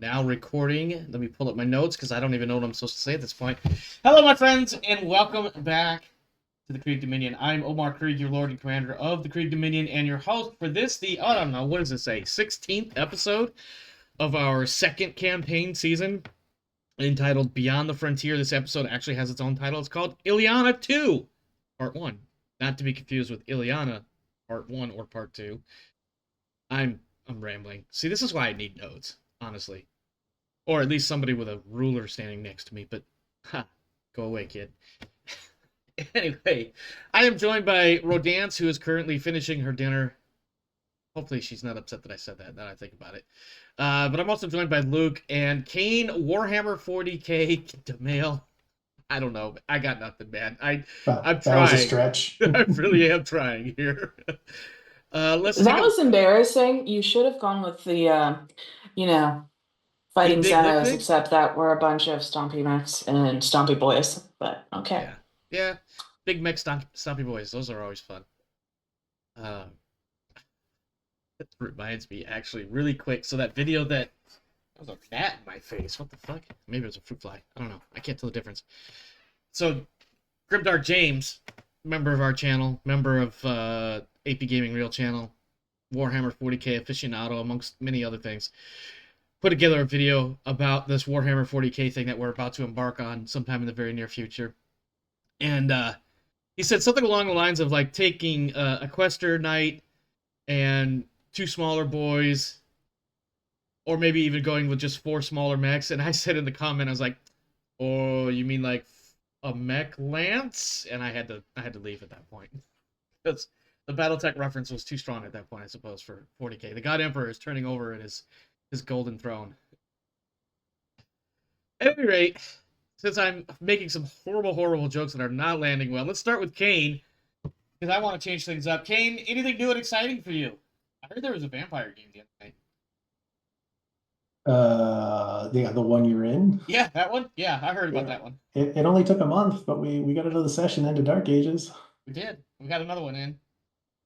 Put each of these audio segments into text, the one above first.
Now recording. Let me pull up my notes because I don't even know what I'm supposed to say at this point. Hello, my friends, and welcome back to the Krieg Dominion. I'm Omar Krieg, your Lord and Commander of the Krieg Dominion, and your host for this, I don't know, what does it say, 16th episode of our second campaign season, entitled Beyond the Frontier. This episode actually has its own title. It's called Ilyana 2, Part 1. Not to be confused with Ilyana, Part 1 or Part 2. I'm rambling. See, this is why I need notes, honestly. Or at least somebody with a ruler standing next to me, but go away, kid. Anyway, I am joined by Rodance, who is currently finishing her dinner. Hopefully she's not upset that I said that, now I think about it. But I'm also joined by Luke and Kane, Warhammer 40k, DeMail. I don't know. I got nothing, man. I'm That was a trying. stretch. I really am trying here. Let's take That a... was embarrassing. You should have gone with the, you know, Big fighting Dick Lick Xenos, Dick? except that we're a bunch of Stompy Macs and Stompy Boys. But okay. Yeah. Yeah. Big Mech Stompy Boys. Those are always fun. That reminds me, actually, really quick. So that video that was a bat in my face. What the fuck? Maybe it was a fruit fly. I don't know. I can't tell the difference. So, Grimdark James, member of our channel, member of AP Gaming Real channel, Warhammer 40k aficionado, amongst many other things, put together a video about this Warhammer 40k thing that we're about to embark on sometime in the very near future. And he said something along the lines of like taking a Quester Knight and 2 smaller boys, or maybe even going with just 4 smaller mechs. And I said in the comment, I was like, "Oh, you mean like a mech lance?" And I had to leave at that point because the BattleTech reference was too strong at that point, I suppose, for 40k. The God Emperor is turning over in his golden throne. At any rate, since I'm making some horrible jokes that are not landing well, let's start with Kane, because I want to change things up. Kane, anything new and exciting for you? I heard there was a vampire game the other night. Yeah, the one you're in. Yeah, that one? Yeah, I heard about Yeah. that one. It only took a month, but we got another session into Dark Ages. We did. We got another one in.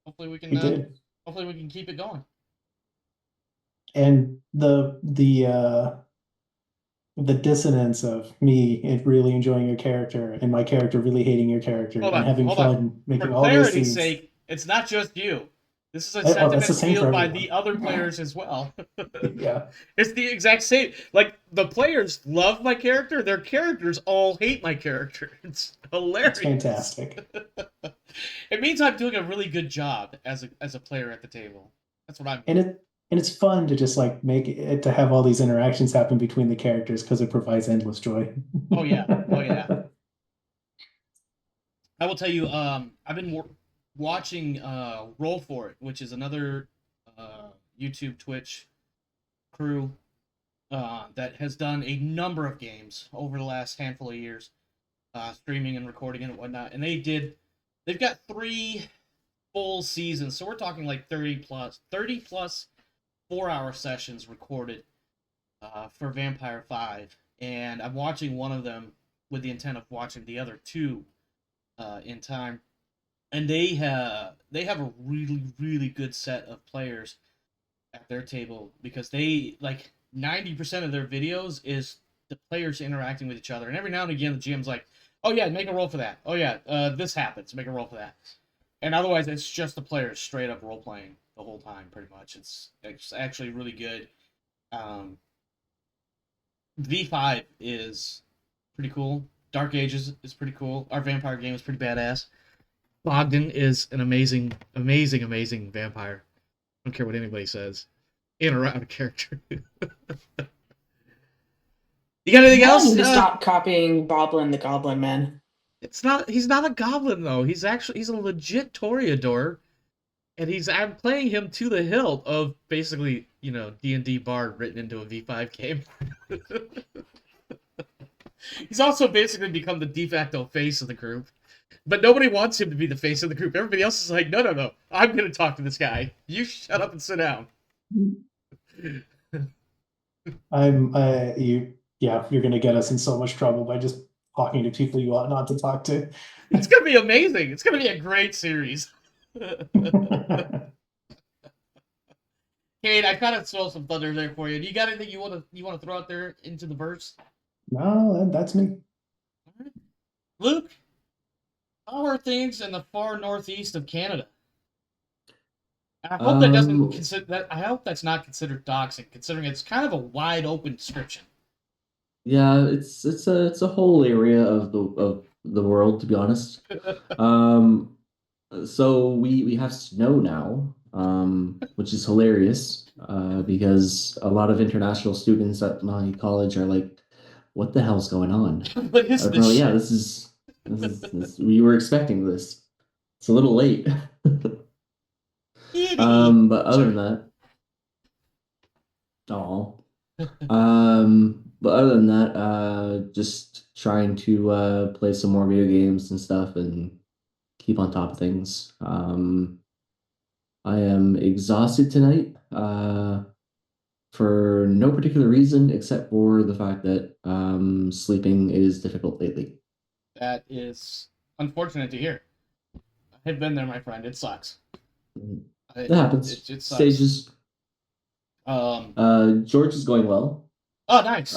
Hopefully we can We did. hopefully we can keep it going. And the dissonance of me really enjoying your character and my character really hating your character Hold and on, having hold on. fun making For all those clarity's scenes. sake, it's not just you. This is a Oh, that's the sentiment same for felt by everyone. the other players as well. Yeah. It's the exact same. Like, the players love my character, their characters all hate my character. It's hilarious. It's fantastic. It means I'm doing a really good job as a player at the table. That's what I'm And it's fun to just like make it to have all these interactions happen between the characters because it provides endless joy. Oh yeah. Oh yeah. I will tell you, I've been watching Roll For It, which is another YouTube, Twitch crew that has done a number of games over the last handful of years, streaming and recording and whatnot. And they've got 3 full seasons, so we're talking like 30 plus 4-hour sessions recorded for Vampire 5. And I'm watching one of them with the intent of watching the other 2 in time, and they have a really good set of players at their table, because they, like, 90% of their videos is the players interacting with each other, and every now and again the GM's like, "Oh yeah, make a roll for that. Oh yeah, this happens, make a roll for that." And otherwise it's just the players straight up role playing the whole time, pretty much. It's actually really good. V5 is pretty cool. Dark Ages is pretty cool. Our vampire game is pretty badass. Bogdan is an amazing vampire. I don't care what anybody says. In or out of character. You got anything I else? need to stop copying Boblin the Goblin Man. He's not a goblin though. He's a legit Toreador. And I'm playing him to the hilt of basically, D&D bard written into a V5 game. He's also basically become the de facto face of the group. But nobody wants him to be the face of the group. Everybody else is like, no. I'm going to talk to this guy. You shut up and sit down. You're gonna get us in so much trouble by just talking to people you ought not to talk to. It's going to be amazing. It's going to be a great series. Kate, I kind of throw some thunder there for you. Do you got anything you want to throw out there into the verse? No, that's me. Luke, how are things in the far northeast of Canada? I hope that doesn't Um, consider that. I hope that's not considered doxing, considering it's kind of a wide open description. yeah, it's a whole area of the world, to be honest. Um, so we have snow now, which is hilarious, because a lot of international students at my college are like, "What the hell's going on?" What is this Well, yeah, shit? this we were expecting this. It's a little late. Kitty. But other than Sorry. that, oh. But other than that, just trying to play some more video games and stuff and keep on top of things. I am exhausted tonight, for no particular reason except for the fact that sleeping is difficult lately. That is unfortunate to hear. I've been there, my friend. It sucks. Mhm. It, That it, happens. it, it sucks. Stages. Um. George is going well. Oh, nice.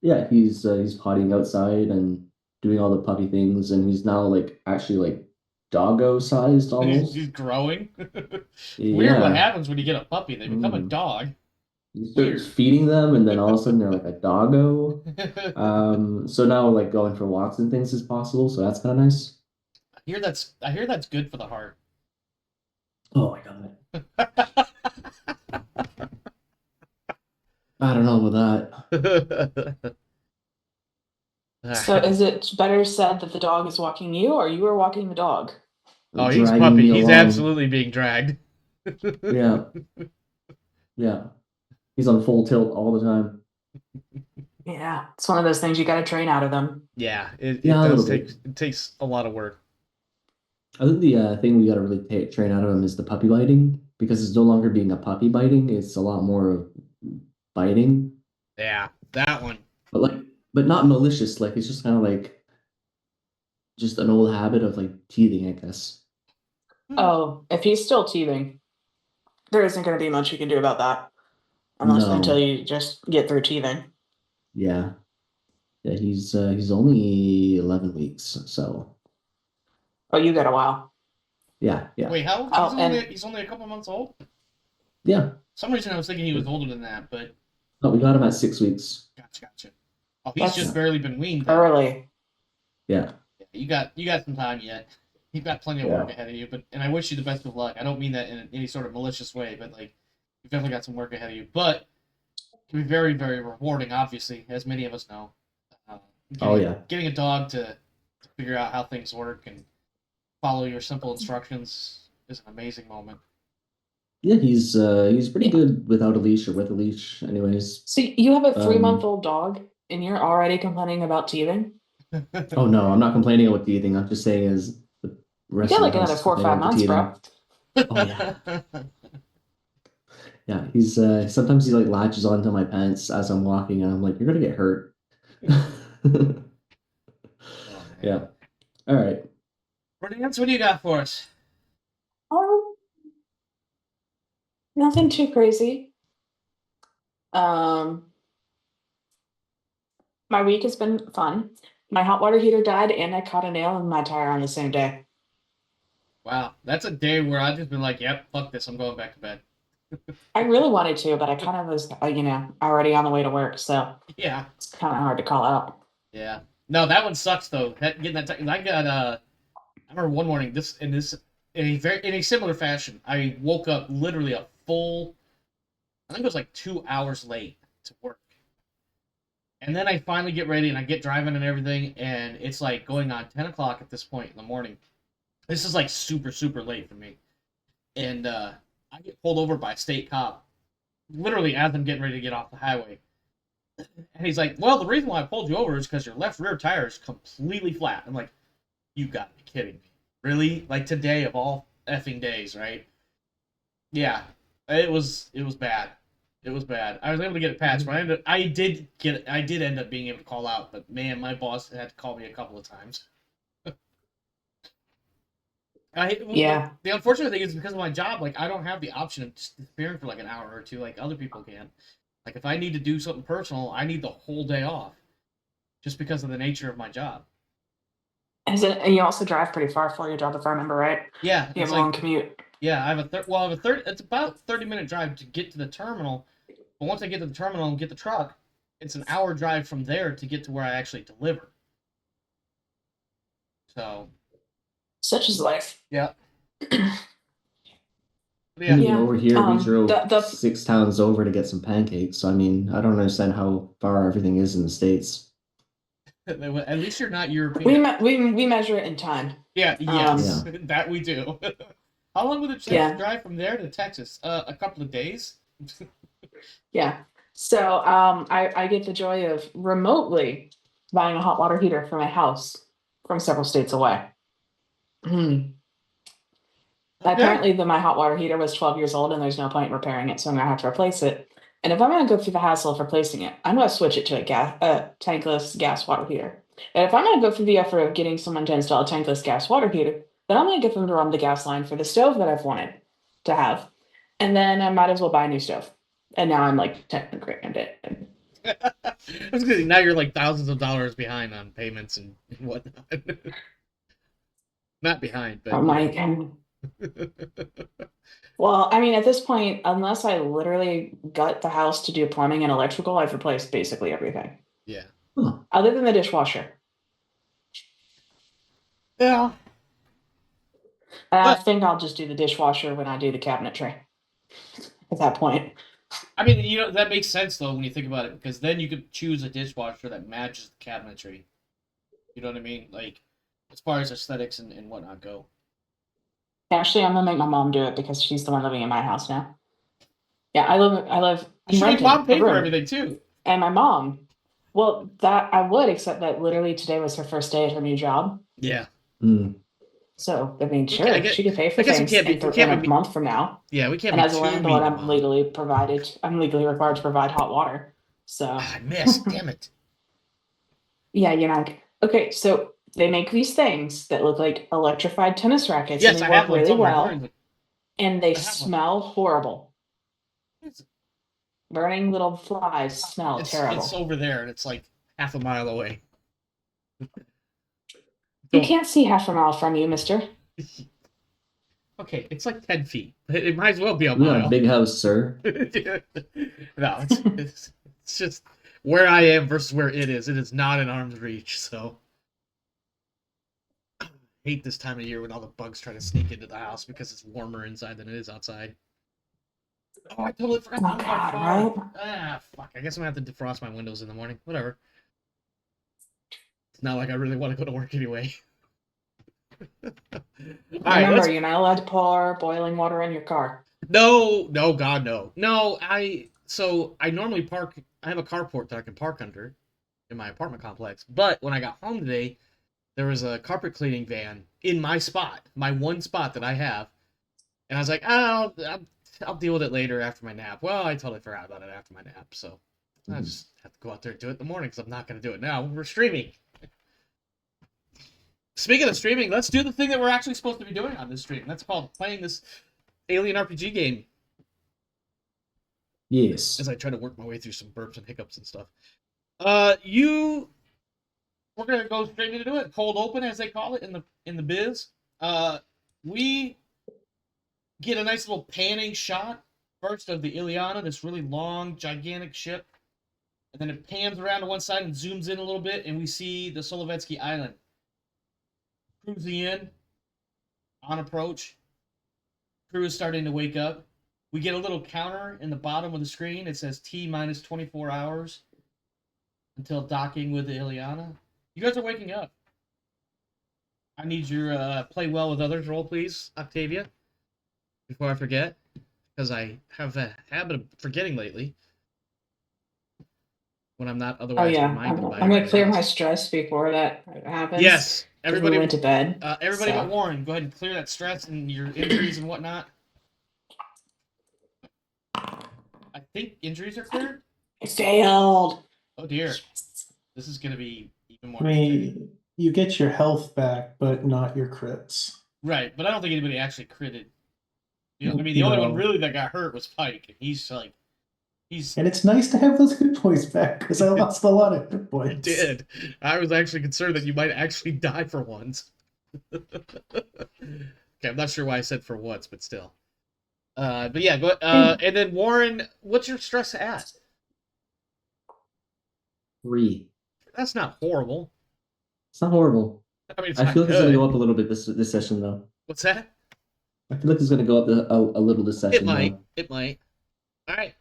Yeah, he's pottying outside and doing all the puppy things, and he's now like actually like doggo sized He's almost. growing. Weird what Yeah. happens when you get a puppy. They become a Mm. dog. You start Weird. feeding them, and then all of a sudden they're like a doggo. So now like going for walks and things is possible, so that's kind of nice. I hear that's good for the heart. Oh my God. I don't know about So is it better said that the dog is walking you or you are walking the dog? Oh, that. he's Dragging puppy. me He's along. absolutely being dragged. Yeah, yeah. He's on full tilt all the time. Yeah, it's one of those things you got to train out of them. Yeah, it Yeah, a does little take bit. it takes a lot of work. I think the thing we got to really train out of him is the puppy biting because it's no longer being a puppy biting; it's a lot more of biting, Yeah, that one. but like, but not malicious. Like it's just kind of like just an old habit of like teething, I guess. Oh, if he's still teething, there isn't going to be much you can do about that unless until No, you just get through teething. yeah, yeah. He's only 11 weeks, so Oh, you got a while. yeah, yeah, Wait, how old? He's Oh, only and he's only a couple months old. For yeah. some reason I was thinking he was older than that, but But we got him at 6 weeks. gotcha. Oh, he's just that's Yeah, barely been weaned then. early. yeah, Yeah, you got some time yet. You've got plenty of work yeah. ahead of you, and I wish you the best of luck. I don't mean that in any sort of malicious way, but like you've definitely got some work ahead of you. But it can be very, very rewarding, obviously, as many of us know. Uh, Oh getting yeah, getting a dog to figure out how things work and follow your simple instructions is an amazing moment. yeah. He's pretty Yeah. good without a leash or with a leash. Anyways, So you have a 3 month um. old dog and you're already complaining about teething? Oh no, I'm not complaining about teething. I'm just saying is the You rest got of the like house another is four or complaining five about the months, bro. teething. Oh yeah, yeah. He's sometimes he like latches onto my pants as I'm walking, and I'm like, you're gonna get hurt. Oh man. Yeah. All right. Brilliant. What do you got for us? Oh, nothing too crazy. Um, my week has been fun. My hot water heater died and I caught a nail in my tire on the same day. Wow, that's a day where I've just been like, "Yep, fuck this. I'm going back to bed." I really wanted to, but I kind of was, already on the way to work, so Yeah, it's kind of hard to call out. yeah. No, that one sucks though. Getting that. I got. I remember one morning. This in a similar fashion. I woke up literally a full. I think it was like 2 hours late to work, and then I finally get ready and I get driving and everything, and it's like going on 10 o'clock at this point in the morning. This is like super super late for me, and I get pulled over by a state cop literally as I'm getting ready to get off the highway. And he's like, "Well, the reason why I pulled you over is because your left rear tire is completely flat." I'm like, "You got to be kidding me. Really? Like today of all effing days, right?" Yeah. It was bad. It was bad. I was able to get it patched, but I did end up being able to call out, but man, my boss had to call me a couple of times. Yeah. The unfortunate thing is because of my job, like I don't have the option of just disappearing for like an hour or two, like other people can. Like if I need to do something personal, I need the whole day off, just because of the nature of my job. And you also drive pretty far for your job, if I remember right. Yeah, You have it's a long like commute. yeah, I have a 30. It's about 30-minute drive to get to the terminal, but once I get to the terminal and get the truck, it's an hour drive from there to get to where I actually deliver. So Such is life. yeah, I yeah. mean, Yeah. over here we drove The 6 towns over to get some pancakes. So I mean, I don't understand how far everything is in the States. At least you're not we European. we measure it in time. Yeah, yes, Yeah. that we do. How long would it take Yeah. to drive from there to Texas? A couple of days. Yeah. So I get the joy of remotely buying a hot water heater for my house from several states away. Apparently, my hot water heater was 12 years old and there's no point in repairing it, so I'm gonna have to replace it. And if I'm gonna go through the hassle of replacing it, I'm gonna switch it to a tankless gas water heater. And if I'm gonna go through the effort of getting someone to install a tankless gas water heater, then I'm gonna get them to run the gas line for the stove that I've wanted to have. And then I might as well buy a new stove. And now I'm like 10 grand it. I was gonna say, now you're like thousands of dollars behind on payments and whatnot. Not behind, but Oh my God. Well, I mean, at this point, unless I literally gut the house to do plumbing and electrical, I've replaced basically everything yeah, Huh. other than the dishwasher. yeah. And I But think I'll just do the dishwasher when I do the cabinetry at that point. I mean, that makes sense though when you think about it, because then you could choose a dishwasher that matches the cabinetry. You know what I mean? Like as far as aesthetics and whatnot go. Actually, I'm gonna make my mom do it because she's the one living in my house now. Yeah, I'm You should make renting mom pay a for room. everything too. And my mom, well, that I would, except that literally today was her first day at her new job. Yeah. Mm. So I mean, I sure, get- she could pay for I guess we things can't be- we can't in a be- month from now. Yeah, we can't And be as a too landlord, mean to I'm mom. legally required to provide hot water. So I missed. Damn it. yeah, okay, so they make these things that look like electrified tennis rackets, Yes, and I they have work one really somewhere. well, and they I have one. smell horrible. It's Burning little flies smell terrible. it's over there, and it's like half a mile away. You Don't. can't see half a mile from you, mister. Okay, it's like 10 feet. It might as well be a We got a mile. big house, sir. No, it's just where I am versus where it is. It is not in arm's reach. So I hate this time of year when all the bugs try to sneak into the house because it's warmer inside than it is outside. Oh, I totally forgot to Oh, open my God, car. right? Ah, fuck. I guess I'm gonna have to defrost my windows in the morning. Whatever. It's not like I really want to go to work anyway. All right, Remember, you're not allowed to pour boiling water in your car. No, God, no. No, I normally park. I have a carport that I can park under in my apartment complex. But when I got home today, there was a carpet cleaning van in my spot, my one spot that I have, and I was like, oh, I'll deal with it later after my nap. Well, I totally forgot about it after my nap, so I just have to go out there and do it in the morning because I'm not going to do it now. We're streaming. Speaking of streaming, let's do the thing that we're actually supposed to be doing on this stream. That's called playing this alien RPG game. Yes. As I try to work my way through some burps and hiccups and stuff. We're gonna go straight into it. Cold open, as they call it in the biz. We get a nice little panning shot first of the Ilyana, this really long, gigantic ship, and then it pans around to one side and zooms in a little bit, and we see the Solovetsky Island. Cruising in, on approach. Crew is starting to wake up. We get a little counter in the bottom of the screen. It says T minus 24 hours until docking with the Ilyana. You guys are waking up. I need your play well with others role, please, Octavia. Before I forget, because I have a habit of forgetting lately. When I'm not otherwise reminded by I'm gonna clear else. my stress before that happens. Yes, everybody we went to bed. Everybody but Warren, go ahead and clear that stress and your injuries and whatnot. I think injuries are cleared. I failed. Oh dear, this is gonna be even more. I mean, you get your health back, but not your crits. Right, but I don't think anybody actually critted. You know, I mean, the only one No. really that got hurt was Pike, and he's And it's nice to have those hit points back because I lost a lot of hit I points. did. I was actually concerned that you might actually die for once. Okay, I'm not sure why I said for once, but still. But yeah, go. And then Warren, what's your stress at? 3. That's not horrible. It's not horrible. I mean, it's I not feel like it's gonna good. go up a little bit this session though. What's that? I feel like it's gonna go up a little this It session might. though. It might. All right.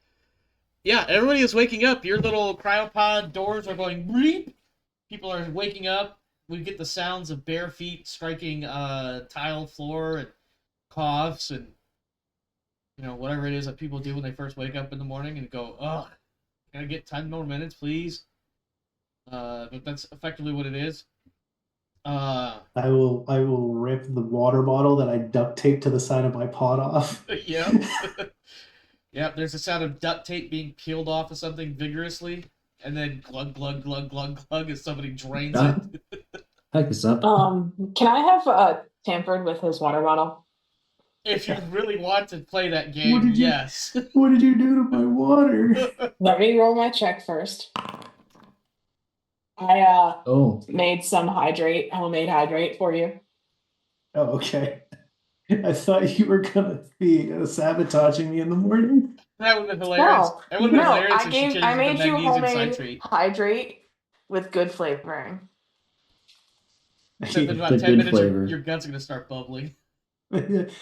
Yeah, everybody is waking up. Your little cryopod doors are going bleep. People are waking up. We get the sounds of bare feet striking tile floor and coughs and whatever it is that people do when they first wake up in the morning and go, "Ugh, can I get 10 more minutes, please?" But that's effectively what it is. I will rip the water bottle that I duct taped to the side of my pot off. Yep. Yep, there's the sound of duct tape being peeled off of something vigorously, and then glug, glug, glug, glug, glug as somebody drains it. Pack this up. Can I have tampered with his water bottle? If you really want to play that What game, did you- yes. What did you do to my water? Let me roll my check first. I Oh, made some homemade hydrate for you. Oh, okay. I thought you were gonna be sabotaging me in the morning. That would have been hilarious. No, That would have been no, hilarious if she changed I it made to you magnesium homemade citrate. hydrate with good flavoring. Except in about The 10 good minutes, flavor. your gut's going to start bubbling.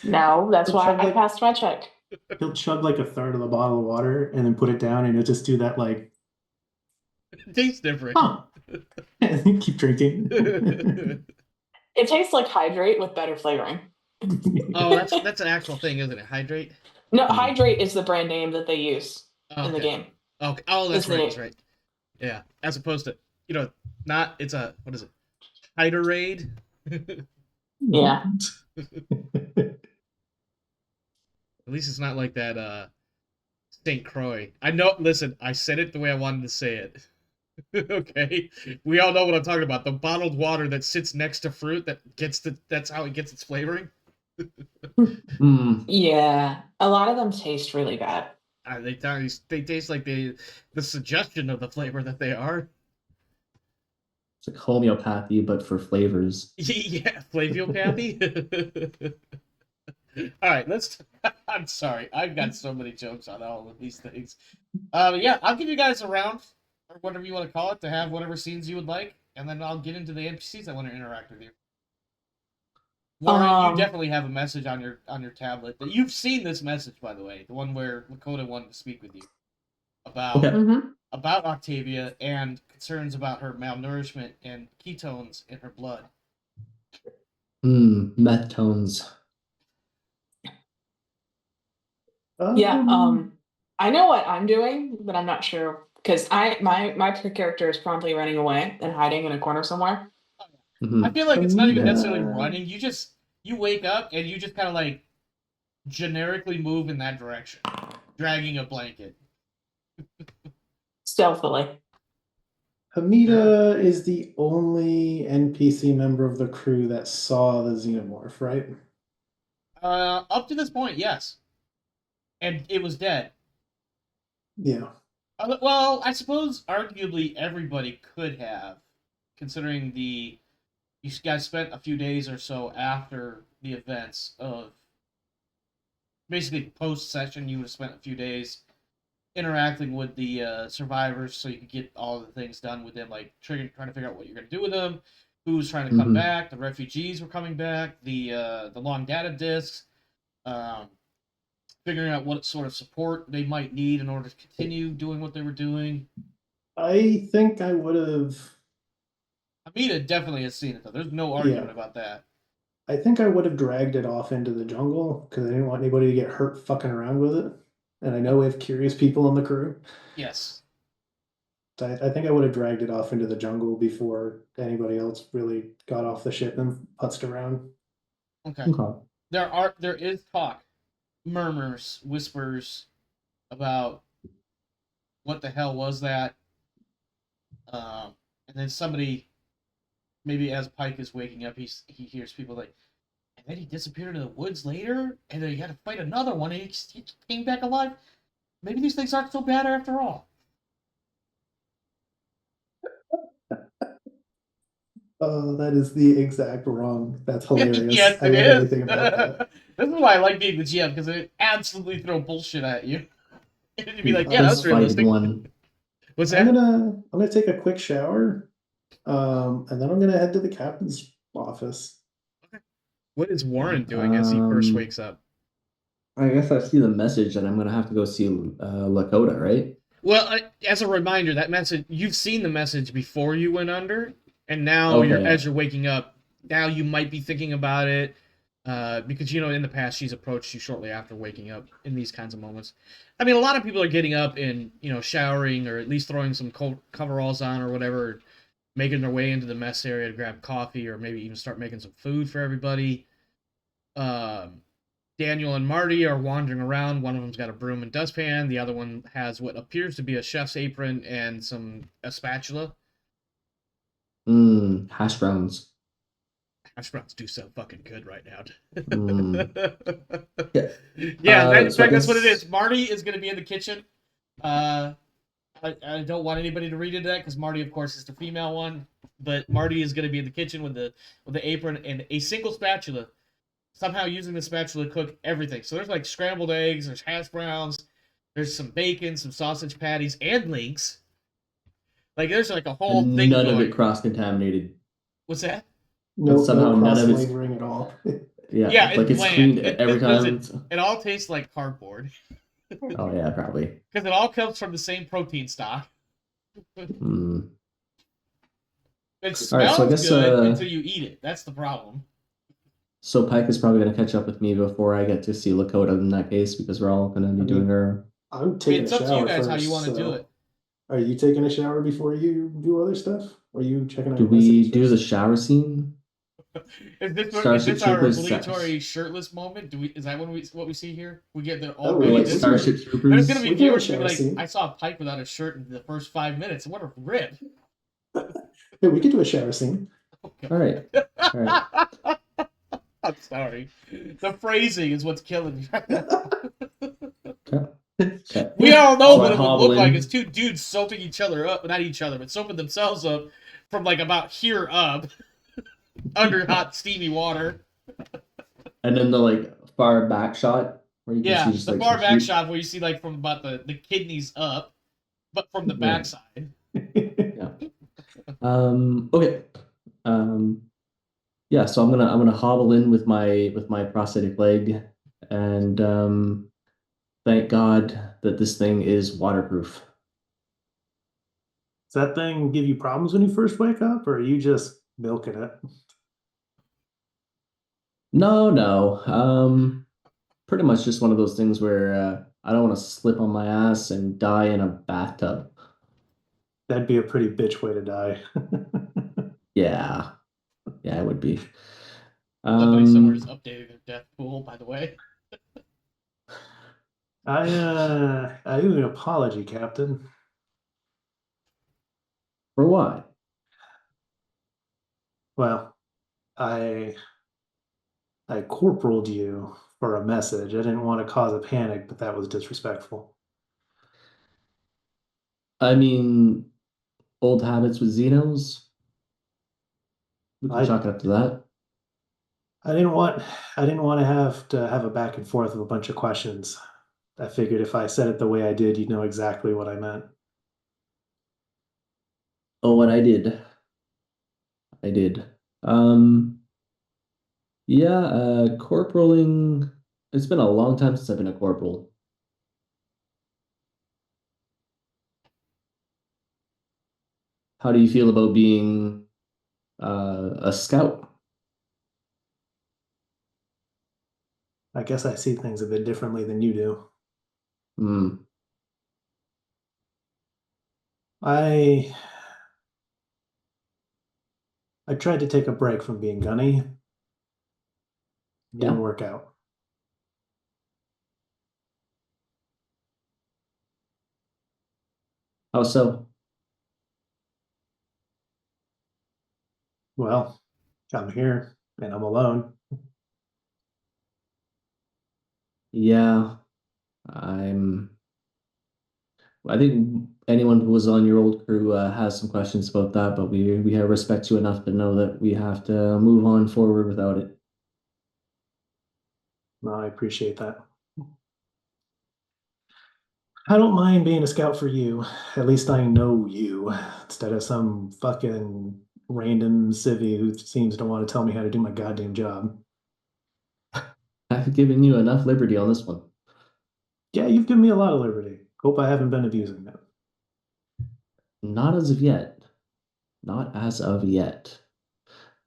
No, that's He'll why chug I like- passed my check. He'll chug like a third of the bottle of water and then put it down, and he'll just do that like, It tastes different. huh. And then keep drinking. It tastes like hydrate with better flavoring. Oh, that's an actual thing, isn't it? Hydrate? No, hydrate is the brand name that they use in the Okay. game. Okay. Oh, that's Isn't right. it? That's right. Yeah. As opposed to, it's a, what is it? Hyderade? Yeah. At least it's not like that, St. Croix. Listen, I said it the way I wanted to say it. Okay? We all know what I'm talking about. The bottled water that sits next to fruit that's how it gets its flavoring. Yeah, a lot of them taste really bad. They taste like the suggestion of the flavor that they are. It's like homeopathy, but for flavors. Yeah, flaviopathy. All right, I'm sorry, I've got so many jokes on all of these things. Yeah, I'll give you guys a round, or whatever you want to call it, to have whatever scenes you would like, and then I'll get into the NPCs I want to interact with you. Warren, you definitely have a message on your tablet. That you've seen this message, by the way, the one where Lakota wanted to speak with you about about Octavia and concerns about her malnourishment and ketones in her blood. Meth tones. Yeah, I know what I'm doing, but I'm not sure because my character is promptly running away and hiding in a corner somewhere. I feel like it's not even necessarily running. You wake up and you just kind of like generically move in that direction, dragging a blanket. Stealthily. Hamida is the only NPC member of the crew that saw the xenomorph, right? Up to this point, yes. And it was dead. Yeah. Well, I suppose arguably everybody could have, considering you guys spent a few days or so after the events of basically post-session. You would have spent a few days interacting with the survivors so you could get all the things done with them, like trying to figure out what you're going to do with them, who's trying to come back, the refugees were coming back, the long data disks, figuring out what sort of support they might need in order to continue doing what they were doing. I think I would have... Amita definitely has seen it, though. There's no argument about that. I think I would have dragged it off into the jungle because I didn't want anybody to get hurt fucking around with it. And I know we have curious people on the crew. Yes. So I think I would have dragged it off into the jungle before anybody else really got off the ship and putzed around. Okay. There is talk, murmurs, whispers about what the hell was that. And then somebody, maybe as Pike is waking up, he hears people like, and then he disappeared into the woods later, and then he had to fight another one, and he came back alive. Maybe these things aren't so bad after all. Oh, that is the exact wrong. That's hilarious. Yes, I it love is. everything about that. This is why I like being the GM, because it absolutely throw bullshit at you. And you'd be The like, yeah, that's fighting realistic. one. What's I'm that? gonna take a quick shower, and then I'm gonna head to the captain's office. What is Warren doing as he first Um, wakes up? I guess I see the message, and I'm gonna have to go see Lakota, right? Well, as a reminder, that message, you've seen the message before you went under, and now Okay, as you're waking up, now you might be thinking about it, because in the past she's approached you shortly after waking up in these kinds of moments. I mean, a lot of people are getting up and showering, or at least throwing some coveralls on or whatever, making their way into the mess area to grab coffee, or maybe even start making some food for everybody. Um, Daniel and Marty are wandering around. One of them's got a broom and dustpan. The other one has what appears to be a chef's apron and a spatula. Hash browns. Hash browns do so fucking good right now. Mm. Yeah. Yeah, in So I fact, that's what it guess is. Marty is going to be in the kitchen. I don't want anybody to read into that because Marty, of course, is the female one. But Marty is going to be in the kitchen with the apron and a single spatula. Somehow using the spatula to cook everything. So there's like scrambled eggs, there's hash browns, there's some bacon, some sausage patties, and links. Like there's like a whole and thing none of it going. cross-contaminated. What's that? No, Somehow no none cross of it's flavoring at all. Yeah, it's like it's bland. cleaned every time. It all tastes like cardboard Oh yeah, probably. because it all comes from the same protein stock. Mm. It All right, smells so I guess good until you eat it. That's the problem. so Pike is probably gonna catch up with me before I get to see Lakota in that case because we're all gonna be I doing mean, our. I'm I mean, taking it's a up to you shower guys how first. you want to do So, it. are you taking a shower before you do other stuff? Or are you checking out Do your we messages do the first? shower scene? Is this Starship our Troopers. obligatory shirtless moment? Is that what we see here? We get the Oh, Or already like this. Starship There's Troopers. gonna be We can have a viewers who be shower like, scene. I saw Pike without a shirt in the first 5 minutes. What a rip! Yeah, we could do a shower scene. All right, all right. I'm sorry. The phrasing is what's killing me right now. Okay. We all know So what I it would hobble look like. in. It's two dudes soaping each other up, not each other, but soaping themselves up from like about here up under hot steamy water. And then the like far back shot where you can see Yeah, just the like far some back heat. shot where you see like from about the kidneys up, but from the Yeah. backside. Yeah. Okay. Um. Yeah. So I'm gonna hobble in with my prosthetic leg, and thank God that this thing is waterproof. Does that thing give you problems when you first wake up, or are you just milking it? No, no. Pretty much just one of those things where I don't want to slip on my ass and die in a bathtub. That'd be a pretty bitch way to die. Yeah. Yeah, it would be. Somebody somewhere is updating their death pool, by the way. I owe an apology, Captain. For what? Well, I I corporaled you for a message. I didn't want to cause a panic, but that was disrespectful. I mean, old habits with Xenos. We can I chalk it up to that. I didn't want to have a back and forth of a bunch of questions. I figured if I said it the way I did, you'd know exactly what I meant. Oh, what I did. I did. Um, yeah, corporaling. It's been a long time since I've been a corporal. How do you feel about being a scout? I guess I see things a bit differently than you do. Hmm. I I tried to take a break from being gunny. Yeah. Didn't work out. How so? Well, I'm here and I'm alone. Yeah, I'm. I think anyone who was on your old crew has some questions about that, but we have respect you enough to know that we have to move on forward without it. No, I appreciate that. I don't mind being a scout for you. At least I know you instead of some fucking random civvy who seems to want to tell me how to do my goddamn job. I've given you enough liberty on this one. Yeah, you've given me a lot of liberty. Hope I haven't been abusing it. Not as of yet. Not as of yet.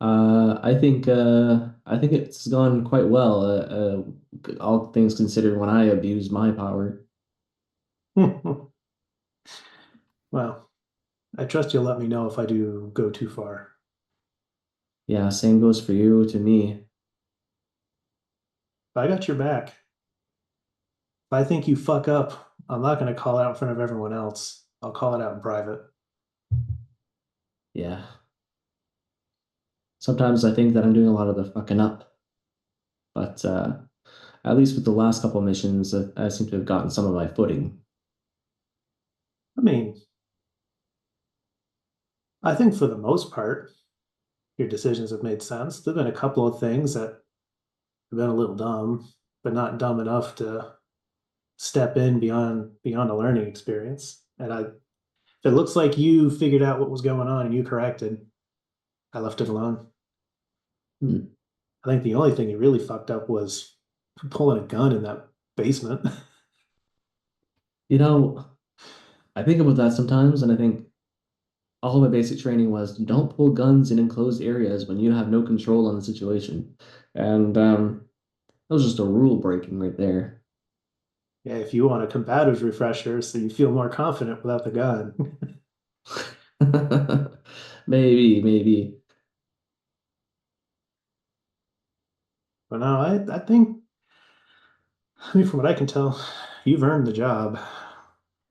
I think it's gone quite well. All things considered, when I abuse my power. Well, I trust you'll let me know if I do go too far. Yeah, same goes for you to me. But I got your back. If I think you fuck up, I'm not going to call out in front of everyone else. I'll call it out in private. Yeah. Sometimes I think that I'm doing a lot of the fucking up, but at least with the last couple of missions, I seem to have gotten some of my footing. I mean, I think for the most part, your decisions have made sense. There've been a couple of things that have been a little dumb, but not dumb enough to step in beyond a learning experience. And if it looks like you figured out what was going on and you corrected, I left it alone. Hmm. I think the only thing you really fucked up was pulling a gun in that basement. You know, I think about that sometimes, and I think all my basic training was don't pull guns in enclosed areas when you have no control on the situation. And that was just a rule breaking right there. Yeah, if you want a combative refresher so you feel more confident without the gun. Maybe. But no, I think, I mean, from what I can tell, you've earned the job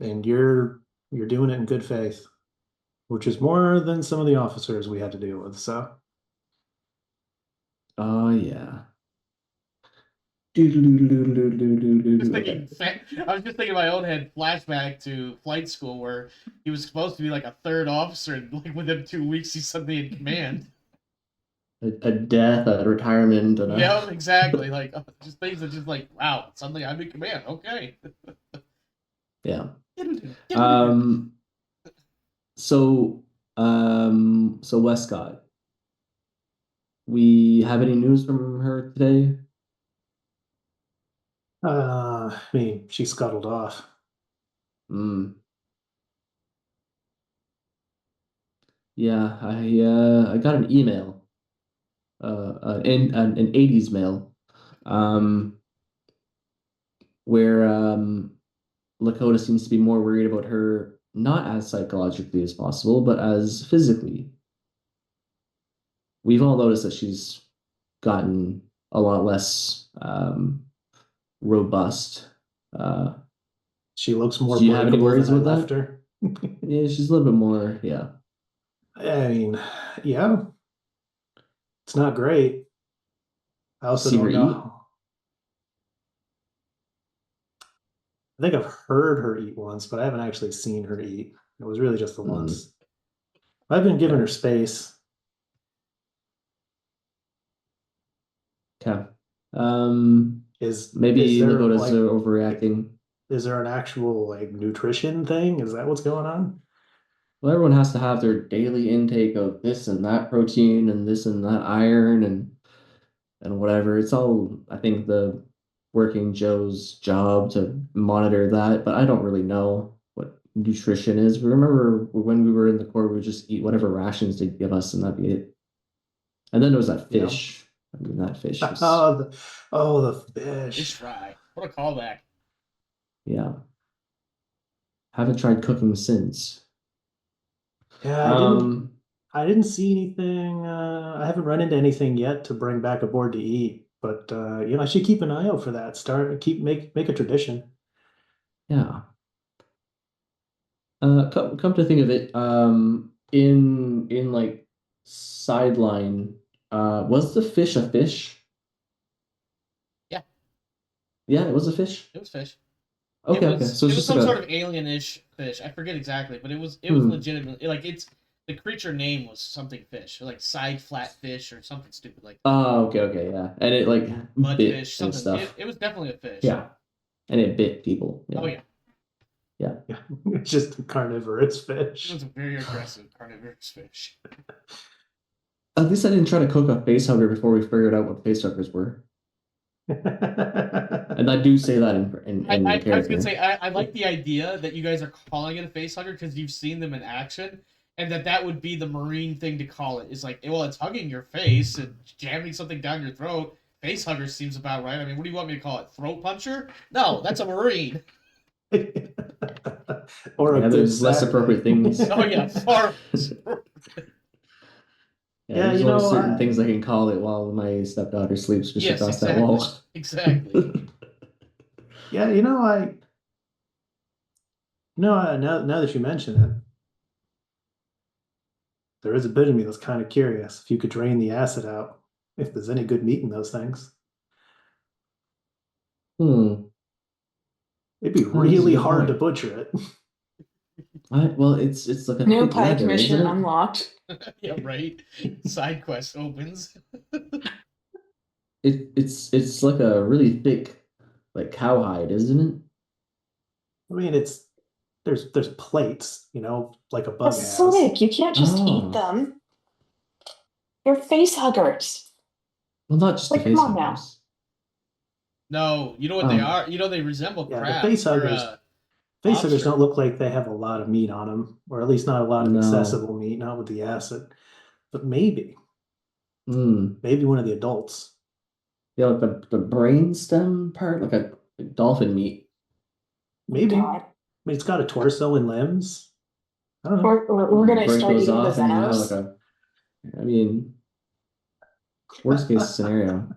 and you're doing it in good faith, which is more than some of the officers we had to deal with. So Oh yeah. Just thinking, I was just thinking in my own head, flashback to flight school where he was supposed to be like a third officer, and like within 2 weeks he's suddenly in command. A death, a retirement, and Yeah, a exactly. Like just things that just like, wow, suddenly I'm in command. Okay. yeah. Get him in here. Um. So so Westcott, we have any news from her today? I mean, she scuttled off. Hmm. Yeah, I got an email, an 80s mail, um, where Lakota seems to be more worried about her not as psychologically as possible, but as physically. We've all noticed that she's gotten a lot less robust. Uh, She looks more do you have any breakable worries than I about left that? her. Yeah, she's a little bit more, yeah. I mean, yeah, it's not great. I also See her don't eat? know. I think I've heard her eat once, but I haven't actually seen her eat. It was really just the Mm, once. I've been giving her okay. space. Okay. Is Maybe there Lakota's like overreacting. is there an actual like nutrition thing? Is that what's going on? Well, everyone has to have their daily intake of this and that protein and this and that iron and whatever. It's all, I think, the working Joe's job to monitor that, but I don't really know what nutrition is. We remember when we were in the Corps, we would just eat whatever rations they'd give us, and that'd be it. And then there was that You know? fish. I mean, that fish was, Oh, the Fish fish. fry. What a callback. yeah. Haven't tried cooking since. Yeah, Um, I didn't see anything. I haven't run into anything yet to bring back aboard to eat, but I should keep an eye out for that. Make a tradition. yeah. Come to think of it, in like sideline, was the fish a fish? Yeah. Yeah, it was a fish. It was fish. Okay, okay. So It it's was just some like sort a of alien-ish fish. I forget exactly, but it was hmm. legitimately like it's the creature name was something fish, like side flat fish or something stupid like Oh, okay, okay, yeah. And it like bit mudfish, and something. stuff. It was definitely a fish. Yeah. And it bit people. Oh Yeah. yeah, Yeah. Yeah, it's just a carnivorous it fish. was a very aggressive carnivorous fish. At least I didn't try to cook a face hugger before we figured out what face huggers were. And I do say that in the I was gonna character. say I like the idea that you guys are calling it a face hugger because you've seen them in action, and that would be the marine thing to call it. It's like, well, it's hugging your face and jamming something down your throat. Face hugger seems about right. I mean, what do you want me to call it? Throat puncher? No, that's a marine. Or a Yeah, good there's less appropriate Saturday. things. Oh yeah, far. Yeah, Yeah, there's you only know, certain things I can call it while my stepdaughter sleeps just Yes, across that exactly. wall. Exactly. yeah, now that you mention it, there is a bit of me that's kind of curious if you could drain the acid out, if there's any good meat in those things. Hmm. It'd be Oh, that's a really good hard to point. butcher it. Well, it's like a New thick pike leather, mission isn't it? unlocked. Yeah, right. Side quest opens. It's like a really thick, like cowhide, isn't it? I mean, there's plates, like a bug has. Acidic. You can't just eat Oh, them. They're face huggers. well, not just the Like, come face on now. huggers. No, you know what they Um, are? You know they resemble Yeah, the crab or face huggers lobster. don't look like they have a lot of meat on them, or at least not a lot of no. accessible meat, not with the acid. But maybe Hmm. one of the adults. Yeah, like the brain stem part, like a like dolphin meat. Oh, Maybe. I God. mean, it's got a torso and limbs. I don't know. We're You going to break start those eating the off, and you have like Zenos. a. I mean, worst case scenario.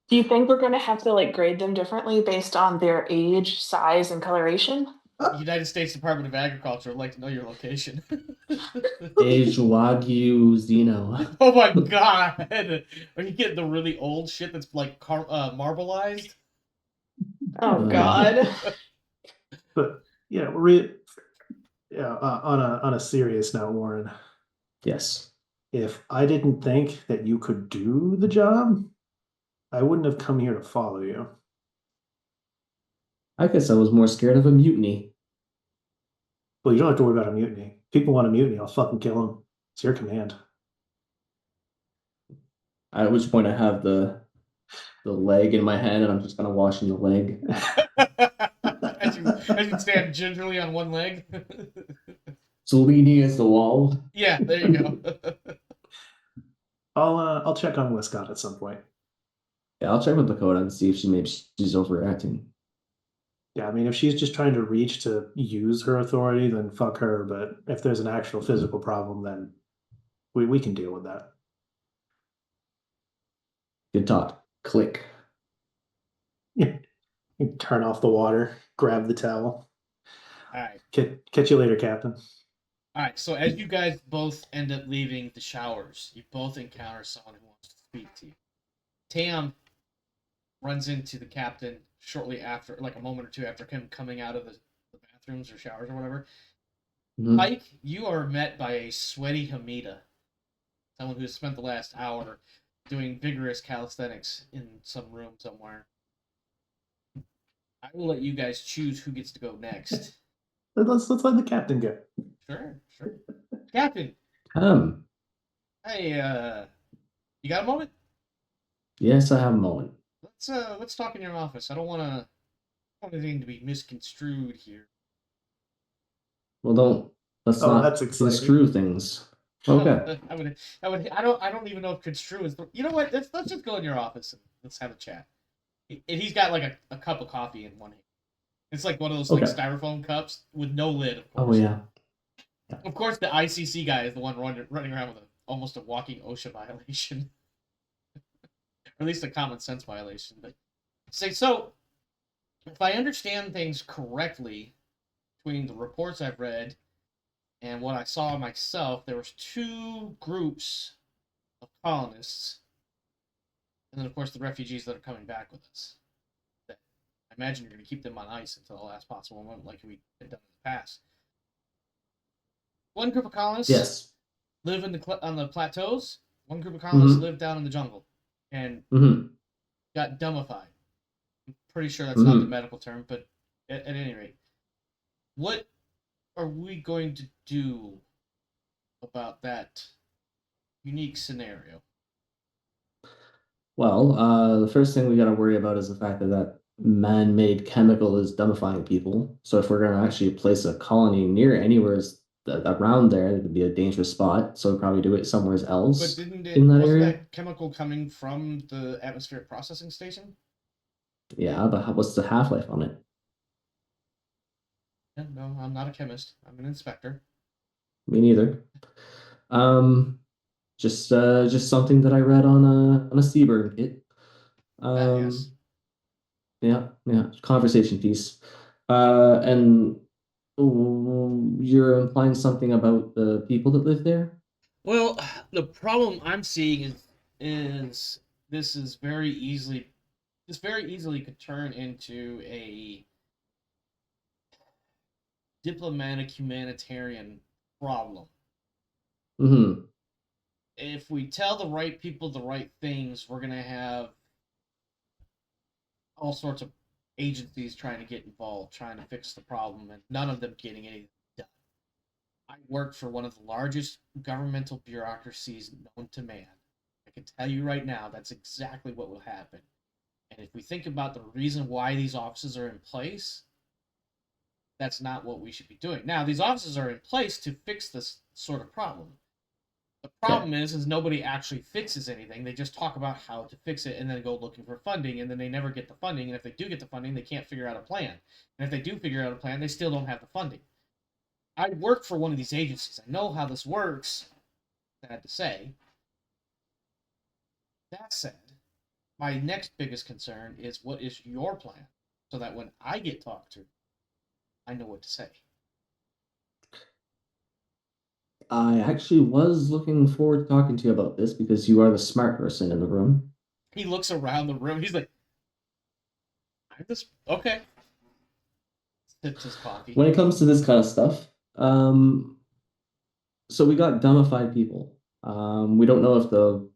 Do you think we're going to have to like grade them differently based on their age, size, and coloration? The United States Department of Agriculture would like to know your location. Aged Wagyu Xeno. Oh my god! Are you getting the really old shit that's like marbleized? Oh, Uh, God. But yeah, on a serious note, Warren, yes. if I didn't think that you could do the job, I wouldn't have come here to follow you. I guess I was more scared of a mutiny. Well, you don't have to worry about a mutiny. People want a mutiny, I'll fucking kill them. It's your command. At which point I have the leg in my hand and I'm just kind of washing the leg. As you stand gingerly on one leg. So leaning against the wall. Yeah, there you go. I'll check on Westcott at some point. Yeah, I'll check with Dakota and see if maybe she's overreacting. Yeah, I mean, if she's just trying to reach to use her authority, then fuck her. But if there's an actual physical problem, then we can deal with that. Good talk. Click. Turn off the water, grab the towel. All right. Catch you later, Captain. All right. So as you guys both end up leaving the showers, you both encounter someone who wants to speak to you. Tam runs into the captain shortly after, like a moment or two after him coming out of the bathrooms or showers or whatever. Mhm. Pike, you are met by a sweaty Hamida, someone who has spent the last hour doing vigorous calisthenics in some room somewhere. I will let you guys choose who gets to go next. Let's let the captain go. Sure, sure. Captain, Um, hey, you got a moment? yes, I have a moment. Let's talk in your office. I don't want anything to be misconstrued here. Well, let's Oh, that's not exciting. construe things. Okay. I don't even know if construe is. You know what? Let's just go in your office and let's have a chat. He's got like a cup of coffee in one hand. It's like one of those like Okay. styrofoam cups with no lid, of Oh course. yeah. Of course, the ICC guy is the one running around with almost a walking OSHA violation, or at least a common sense violation. But say so. If I understand things correctly, between the reports I've read and what I saw myself, there was two groups of colonists, and then of course the refugees that are coming back with us. imagine you're going to keep them on ice until the last possible moment, like we had done in the past. One group of colonists Yes. live on the plateaus. One group of Mm-hmm. colonists live down in the jungle and Mm-hmm. got dummified. I'm pretty sure that's not the Mm-hmm. medical term, but at any rate, what are we going to do about that unique scenario? Well, the first thing we got to worry about is the fact that that man-made chemical is dumbifying people. So if we're going to actually place a colony near anywhere around there, it would be a dangerous spot. So we'd probably do it somewhere But else wasn't in that area. that chemical coming from the atmospheric processing station? Yeah, but what's the half-life on it? Yeah, no, I'm not a chemist. I'm an inspector. Me neither. Um, just something that I read on a Seaburn kit. Yes. Yeah, conversation piece. And you're implying something about the people that live there? Well, the problem I'm seeing is this is very easily could turn into a diplomatic humanitarian problem. Mm-hmm. If we tell the right people the right things, we're gonna have all sorts of agencies trying to get involved, trying to fix the problem, and none of them getting anything done. I work for one of the largest governmental bureaucracies known to man. I can tell you right now that's exactly what will happen. And if we think about the reason why these offices are in place, that's not what we should be doing. Now, these offices are in place to fix this sort of problem. The problem is nobody actually fixes anything. They just talk about how to fix it and then go looking for funding, and then they never get the funding. And if they do get the funding, they can't figure out a plan. And if they do figure out a plan, they still don't have the funding. I work for one of these agencies. I know how this works. Sad to say. That said, my next biggest concern is what is your plan, so that when I get talked to, I know what to say. I actually was looking forward to talking to you about this because you are the smart person in the room. He looks around the room. He's like, "I'm this okay." Sips his coffee. When it comes to this kind of stuff, so we got dumbified people. We don't know if the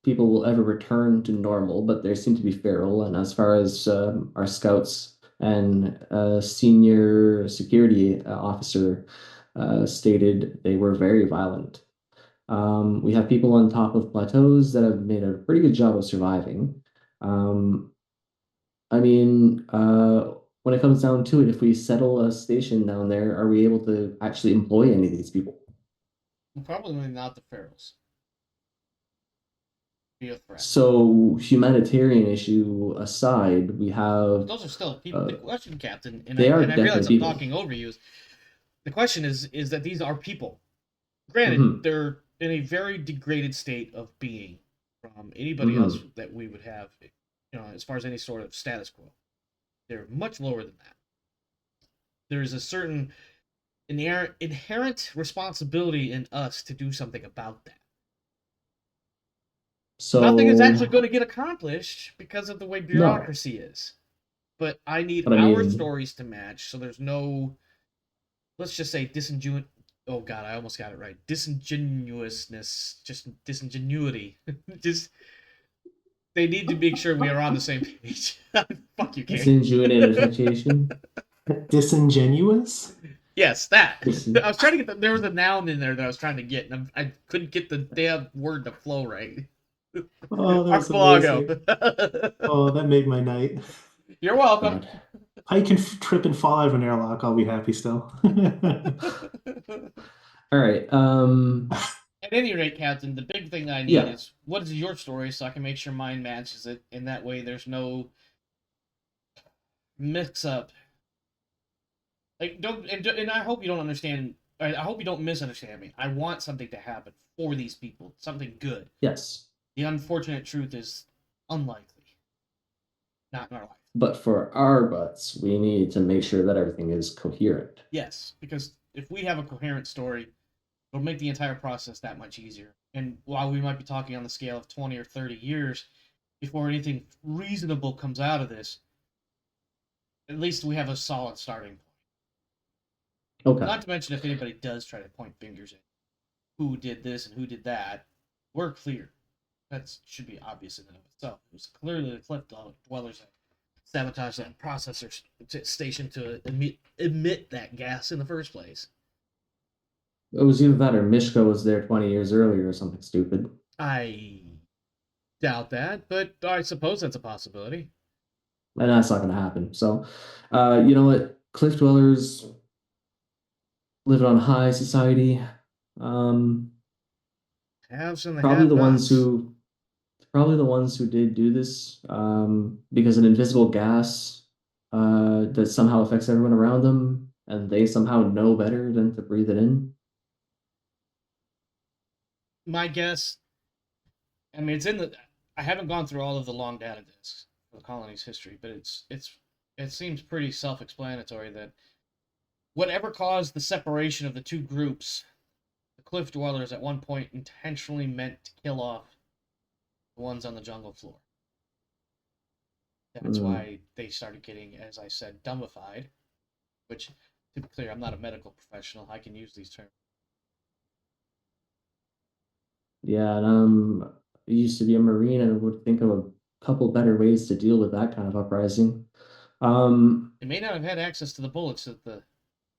people will ever return to normal, but they seem to be feral. And as far as our scouts and senior security officer stated, they were very violent. We have people on top of plateaus that have made a pretty good job of surviving. Um, I mean, when it comes down to it, if we settle a station down there, are we able to actually employ any of these people? Probably not the ferals. Be a threat. So, humanitarian issue aside, we have Those are still people. The question, Captain, and they I are realize I'm definitely people. talking over you. The question is that these are people. Granted, Mhm. they're in a very degraded state of being from anybody else that we would have, as far as any sort of status quo. They're much lower than that. There is a certain inherent responsibility in us to do something about that. So Nothing is actually going to get accomplished because of the way no, bureaucracy is. But I need but I our mean, stories to match, so there's no, let's just say disingenuous. Oh God, I almost got it right. Disingenuousness, just disingenuity. Just they need to make sure we are on the same page. Fuck you, King. disingenuation. Disingenuous? Yes, that. Disin- I was trying to get there was a noun in there that I was trying to get, and I couldn't get the damn word to flow right. Oh, that's amazing. Archipelago. Oh, that made my night. You're welcome. God. I can trip and fall out of an airlock. I'll be happy still. All right. At any rate, Captain, the big thing that I need Yeah. is what is your story so I can make sure mine matches it, and that way there's no mix up. Like and I hope you don't understand. I hope you don't misunderstand me. I want something to happen for these people, something good. Yes. The unfortunate truth is unlikely, not in our life. But for our butts, we need to make sure that everything is coherent. Yes, because if we have a coherent story, it'll make the entire process that much easier. And while we might be talking on the scale of 20 or 30 years before anything reasonable comes out of this, at least we have a solid starting point. Okay. Not to mention, if anybody does try to point fingers at who did this and who did that, we're clear. That should be obvious in and of itself. It was clearly the cliff dwellers that sabotaged that processor station to emit that gas in the first place. It was either that or Mishka was there 20 years earlier or something stupid. I doubt that, but I suppose that's a possibility. And that's not going to happen. So, you know what? Cliff dwellers living on high society. Haves and the Probably the ones have-nots. who did do this, because an invisible gas that somehow affects everyone around them, and they somehow know better than to breathe it in. My guess, I mean, it's in the. I haven't gone through all of the long data disks for the colony's history, but it seems pretty self-explanatory that whatever caused the separation of the two groups, the cliff dwellers at one point intentionally meant to kill off the ones on the jungle floor. That's why they started getting, as I said, dumbified. Which, to be clear, I'm not a medical professional. I can use these terms. Yeah, and I used to be a Marine and would think of a couple better ways to deal with that kind of uprising. They may not have had access to the bullets that the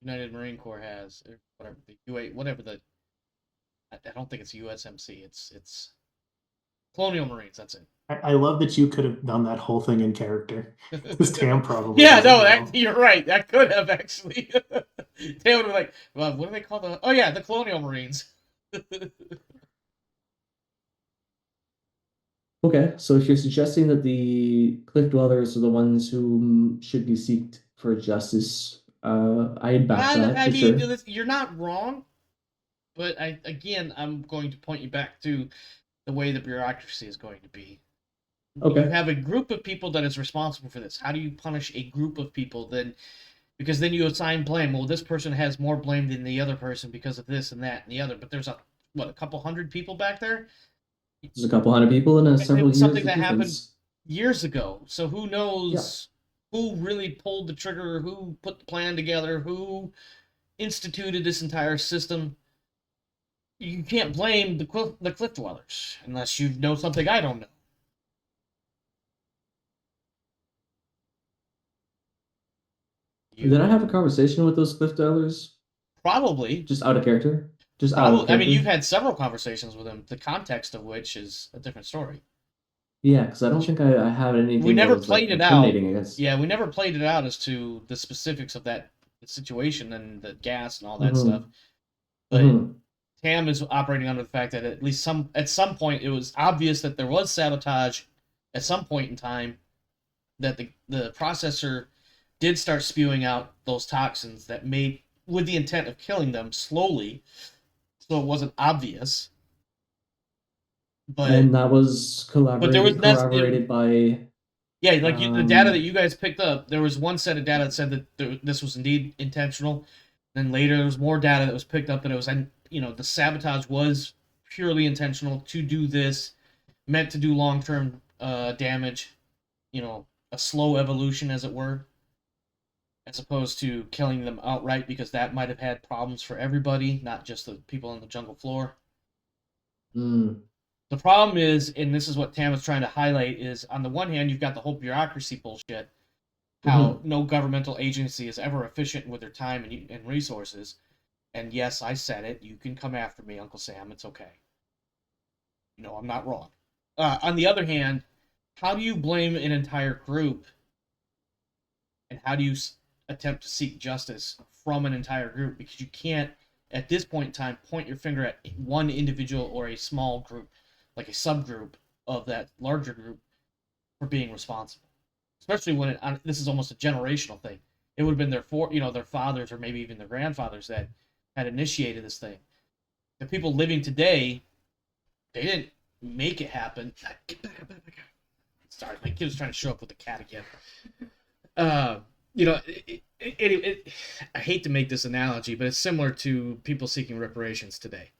United Marine Corps has, or whatever the UA, whatever the. I don't think it's USMC. It's Colonial Marines. That's it. I love that you could have done that whole thing in character. This Tam probably. Yeah, doesn't no, know. you're right. That could have actually. They would be like, well, what do they call the? Oh yeah, the Colonial Marines. Okay, so if you're suggesting that the cliff dwellers are the ones who should be seeked for justice, I'd back that I for mean, sure. you're not wrong, but I'm going to point you back to the way the bureaucracy is going to be. Okay. You have a group of people that is responsible for this. How do you punish a group of people then? Because then you assign blame. Well, this person has more blame than the other person because of this and that and the other. But there's a couple hundred people back there. There's a couple hundred people in It several was years something of that happened difference. years ago. So who knows who really pulled the trigger, who put the plan together, who instituted this entire system. You can't blame the cliff dwellers unless you know something I don't know. Did I have a conversation with those cliff dwellers? Probably. Just out of character? Just out of Probably. I character? mean, you've had several conversations with them, the context of which is a different story. Yeah, because I don't think I have anything. We never that was, played like, it out. incriminating, I guess. Yeah, we never played it out as to the specifics of that situation and the gas and all that stuff. But Tam is operating under the fact that at least at some point it was obvious that there was sabotage at some point in time, that the processor did start spewing out those toxins that made with the intent of killing them slowly, so it wasn't obvious. But And that was corroborated by. Yeah, like the data that you guys picked up, there was one set of data that said that this was indeed intentional. Then later there was more data that was picked up that it was, the sabotage was purely intentional to do this, meant to do long-term damage, a slow evolution, as it were, as opposed to killing them outright, because that might have had problems for everybody, not just the people on the jungle floor. The problem is, and this is what Tam is trying to highlight, is on the one hand, you've got the whole bureaucracy bullshit, how no governmental agency is ever efficient with their time and resources. And yes, I said it. You can come after me, Uncle Sam. It's okay. I'm not wrong. On the other hand, how do you blame an entire group? And how do you attempt to seek justice from an entire group? Because you can't, at this point in time, point your finger at one individual or a small group, like a subgroup of that larger group, for being responsible. Especially when this is almost a generational thing. It would have been their fathers or maybe even their grandfathers that had initiated this thing. The people living today, they didn't make it happen. Get back up. Sorry, my kid was trying to show up with the cat again. I hate to make this analogy, but it's similar to people seeking reparations today.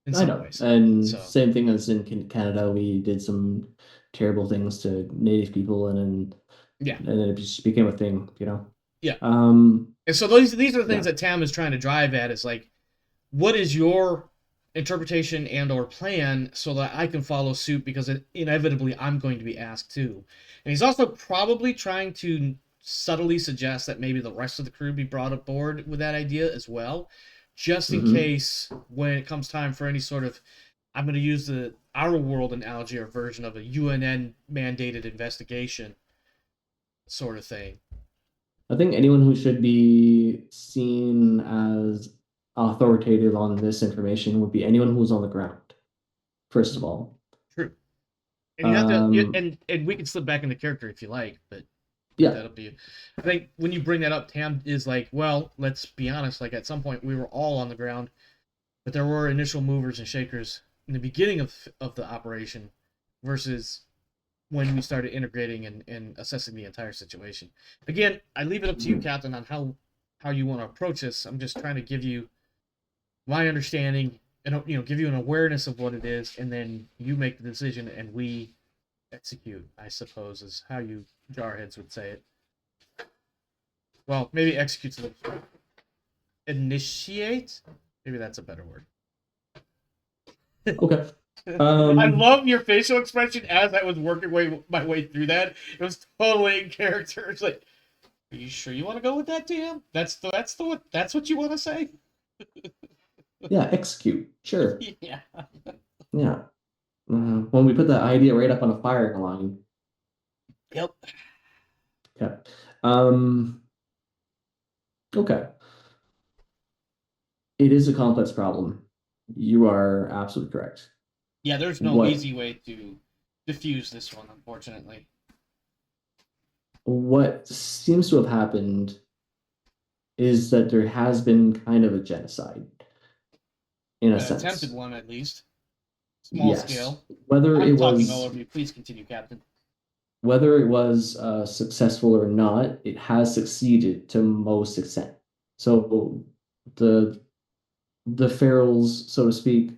In some ways. And same thing as in Canada, we did some terrible things to Native people, and then Yeah. And then it just became a thing, you know. Yeah. Um, And so these are the things Yeah. that Tam is trying to drive at, is like, what is your interpretation and or plan so that I can follow suit, because inevitably I'm going to be asked too. And he's also probably trying to subtly suggest that maybe the rest of the crew be brought aboard with that idea as well, just in mhm. case when it comes time for any sort of, I'm going to use the our world analogy or version of a UNN mandated investigation sort of thing. I think anyone who should be seen as authoritative on this information would be anyone who's on the ground, first of all. True. And you have to, Um, and we can slip back into character if you like, but yeah, that'll be. I think when you bring that up, Tam is like, well, let's be honest. Like at some point, we were all on the ground, but there were initial movers and shakers in the beginning of the operation, versus when we started integrating and assessing the entire situation. Again, I leave it up to you, Captain, on how you want to approach this. I'm just trying to give you my understanding and give you an awareness of what it is, and then you make the decision and we execute, I suppose, is how you jarheads would say it. Well, maybe execute's the initiate. Maybe that's a better word. okay. I love your facial expression as I was working my way through that. It was totally in character. It's like, are you sure you want to go with that, TM? That's what you want to say? Yeah, execute. Sure. Yeah. Yeah. When we put that idea right up on a firing line. Yep. Okay. Um, okay. It is a complex problem. You are absolutely correct. Yeah, there's no What easy way to diffuse this one, unfortunately. what seems to have happened is that there has been kind of a genocide in a Attempted sense. one, at least. Small Yes. scale. Whether I'm it talking all was over you. Please continue, Captain. successful or not, it has succeeded to most extent. So the the ferals, so to speak,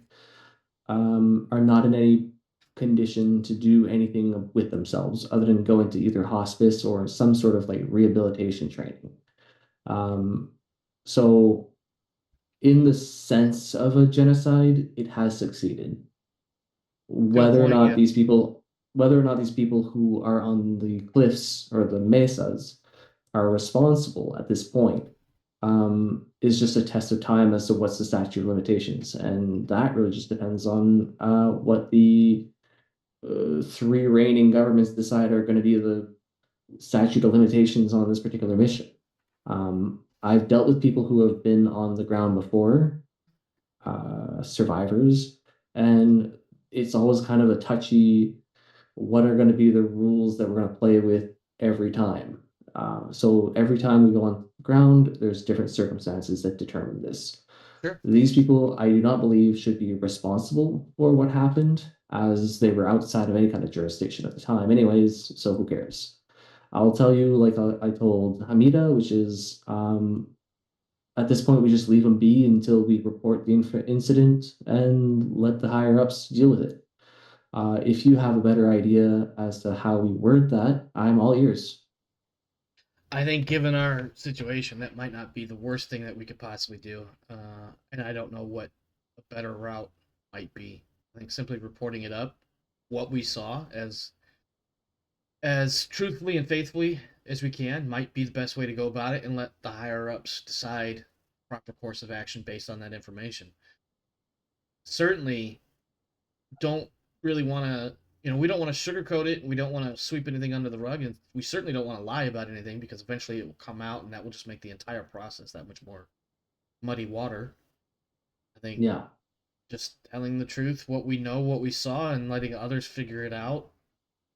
are not in any condition to do anything with themselves other than go into either hospice or some sort of like rehabilitation training. Um, so, in the sense of a genocide, it has succeeded. To a Whether or point, not yeah. these people, whether or not these people who are on the cliffs or the mesas are responsible at this point, is just a test of time as to what's the statute of limitations, and that really just depends on what the three reigning governments decide are going to be the statute of limitations on this particular mission. I've dealt with people who have been on the ground before, survivors, and it's always kind of a touchy, what are going to be the rules that we're going to play with every time. So every time we go on the ground, there's different circumstances that determine this. Sure. These people, I do not believe, should be responsible for what happened, as they were outside of any kind of jurisdiction at the time, anyways. So who cares? I'll tell you, like I told Hamida, which is at this point we just leave them be until we report the incident and let the higher ups deal with it. If you have a better idea as to how we word that, I'm all ears. I think, given our situation, that might not be the worst thing that we could possibly do. And I don't know what a better route might be. I think simply reporting it up, what we saw, as truthfully and faithfully as we can, might be the best way to go about it, and let the higher ups decide proper course of action based on that information. Certainly, don't really want to. We don't want to sugarcoat it. We don't want to sweep anything under the rug, and we certainly don't want to lie about anything, because eventually it will come out, and that will just make the entire process that much more muddy water. I think Yeah. just telling the truth, what we know, what we saw, and letting others figure it out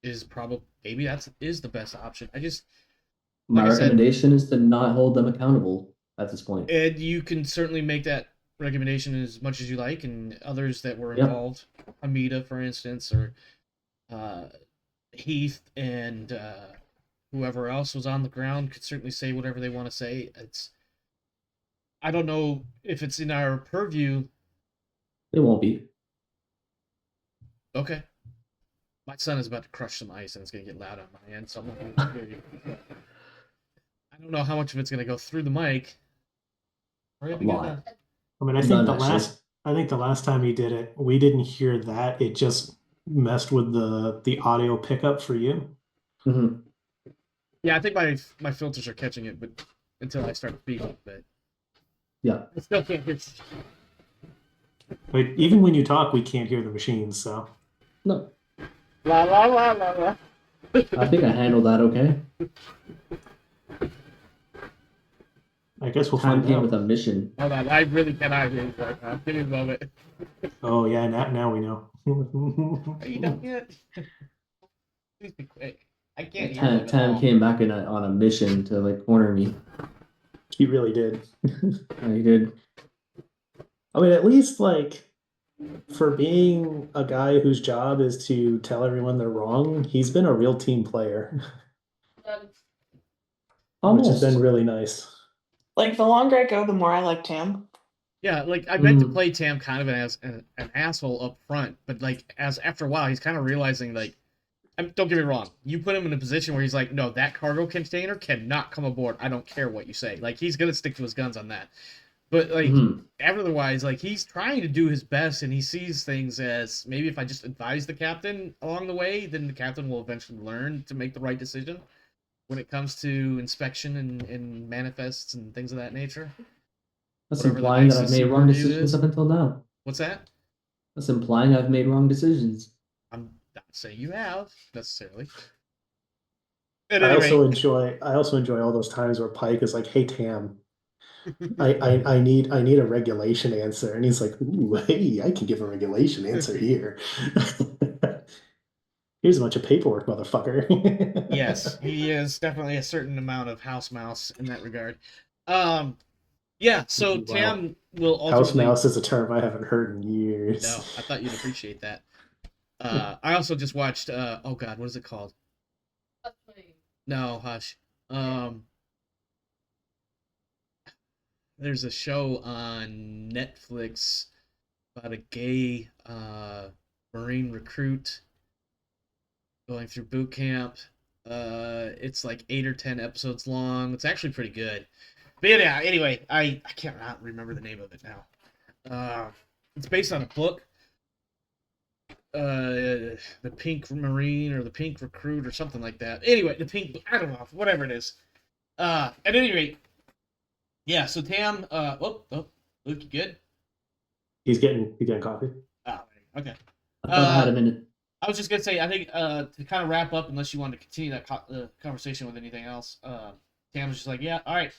is probably, maybe that's is the best option. I just, My like I said, recommendation is to not hold them accountable at this point. Ed, you can certainly make that recommendation as much as you like, and others that were Yep. involved, Hamida, for instance, or Heath, and whoever else was on the ground, could certainly say whatever they want to say. I don't know if it's in our purview. It won't be. Okay. My son is about to crush some ice, and it's gonna get loud on my end, so I'm not gonna hear you. I don't know how much of it's gonna go through the mic. Hurry up A and get it lot. done. I mean, None, actually. I think the last time he did it, we didn't hear that. It just messed with the audio pickup for you. Mhm. Yeah, I think my filters are catching it, but until I start speaking, but Yeah. I still can't hear. But even when you talk, we can't hear the machines. So No, La la la la la. I think I handled that okay. I guess we'll Time find came with out. a mission. Hold on, I really cannot hear you right now. Give me a moment. Oh yeah, now we know. Are you done yet? Please be quick. I can't hear Tam, them at Tam all. came back on a mission to like corner me. He really did. And he did. I mean, at least like for being a guy whose job is to tell everyone they're wrong, he's been a real team player, which has been Almost. really nice. Like the longer I go, the more I like Tam. Yeah, like I meant to Mm. play Tam kind of as an asshole up front, but like as after a while, he's kind of realizing like, don't get me wrong, you put him in a position where he's like, no, that cargo container cannot come aboard. I don't care what you say. Like he's gonna stick to his guns on that. But like Mhm. otherwise, like he's trying to do his best, and he sees things as maybe if I just advise the captain along the way, then the captain will eventually learn to make the right decision when it comes to inspection and manifests and things of that nature. That's Whatever the implying that I've nicest made wrong review decisions is. up until now. What's that? That's implying I've made wrong decisions. I'm not saying you have necessarily. At any rate, I also enjoy all those times where Pike is like, "Hey Tam, I need a regulation answer," and he's like, "Ooh, hey, I can give a regulation answer here." Here's a bunch of paperwork, motherfucker. yes, he is definitely a certain amount of house mouse in that regard. Um, yeah, so Wow. Tam will House ultimately. mouse is a term I haven't heard in years. No, I thought you'd appreciate that. I also just watched. Oh God, what is it called? No, hush. There's a show on Netflix about a gay Marine recruit going through boot camp. It's like 8 or 10 episodes long. It's actually pretty good. But yeah, anyway, I can't remember the name of it now. It's based on a book. The Pink Marine or the Pink Recruit or something like that. Anyway, the Pink, I don't know, whatever it is. At any rate, yeah. So Tam, Luke, you good? He's getting coffee. Oh, okay. I thought I had a minute. I was just gonna say, I think to kind of wrap up, unless you wanted to continue that conversation with anything else, Tam was just like, yeah, all right,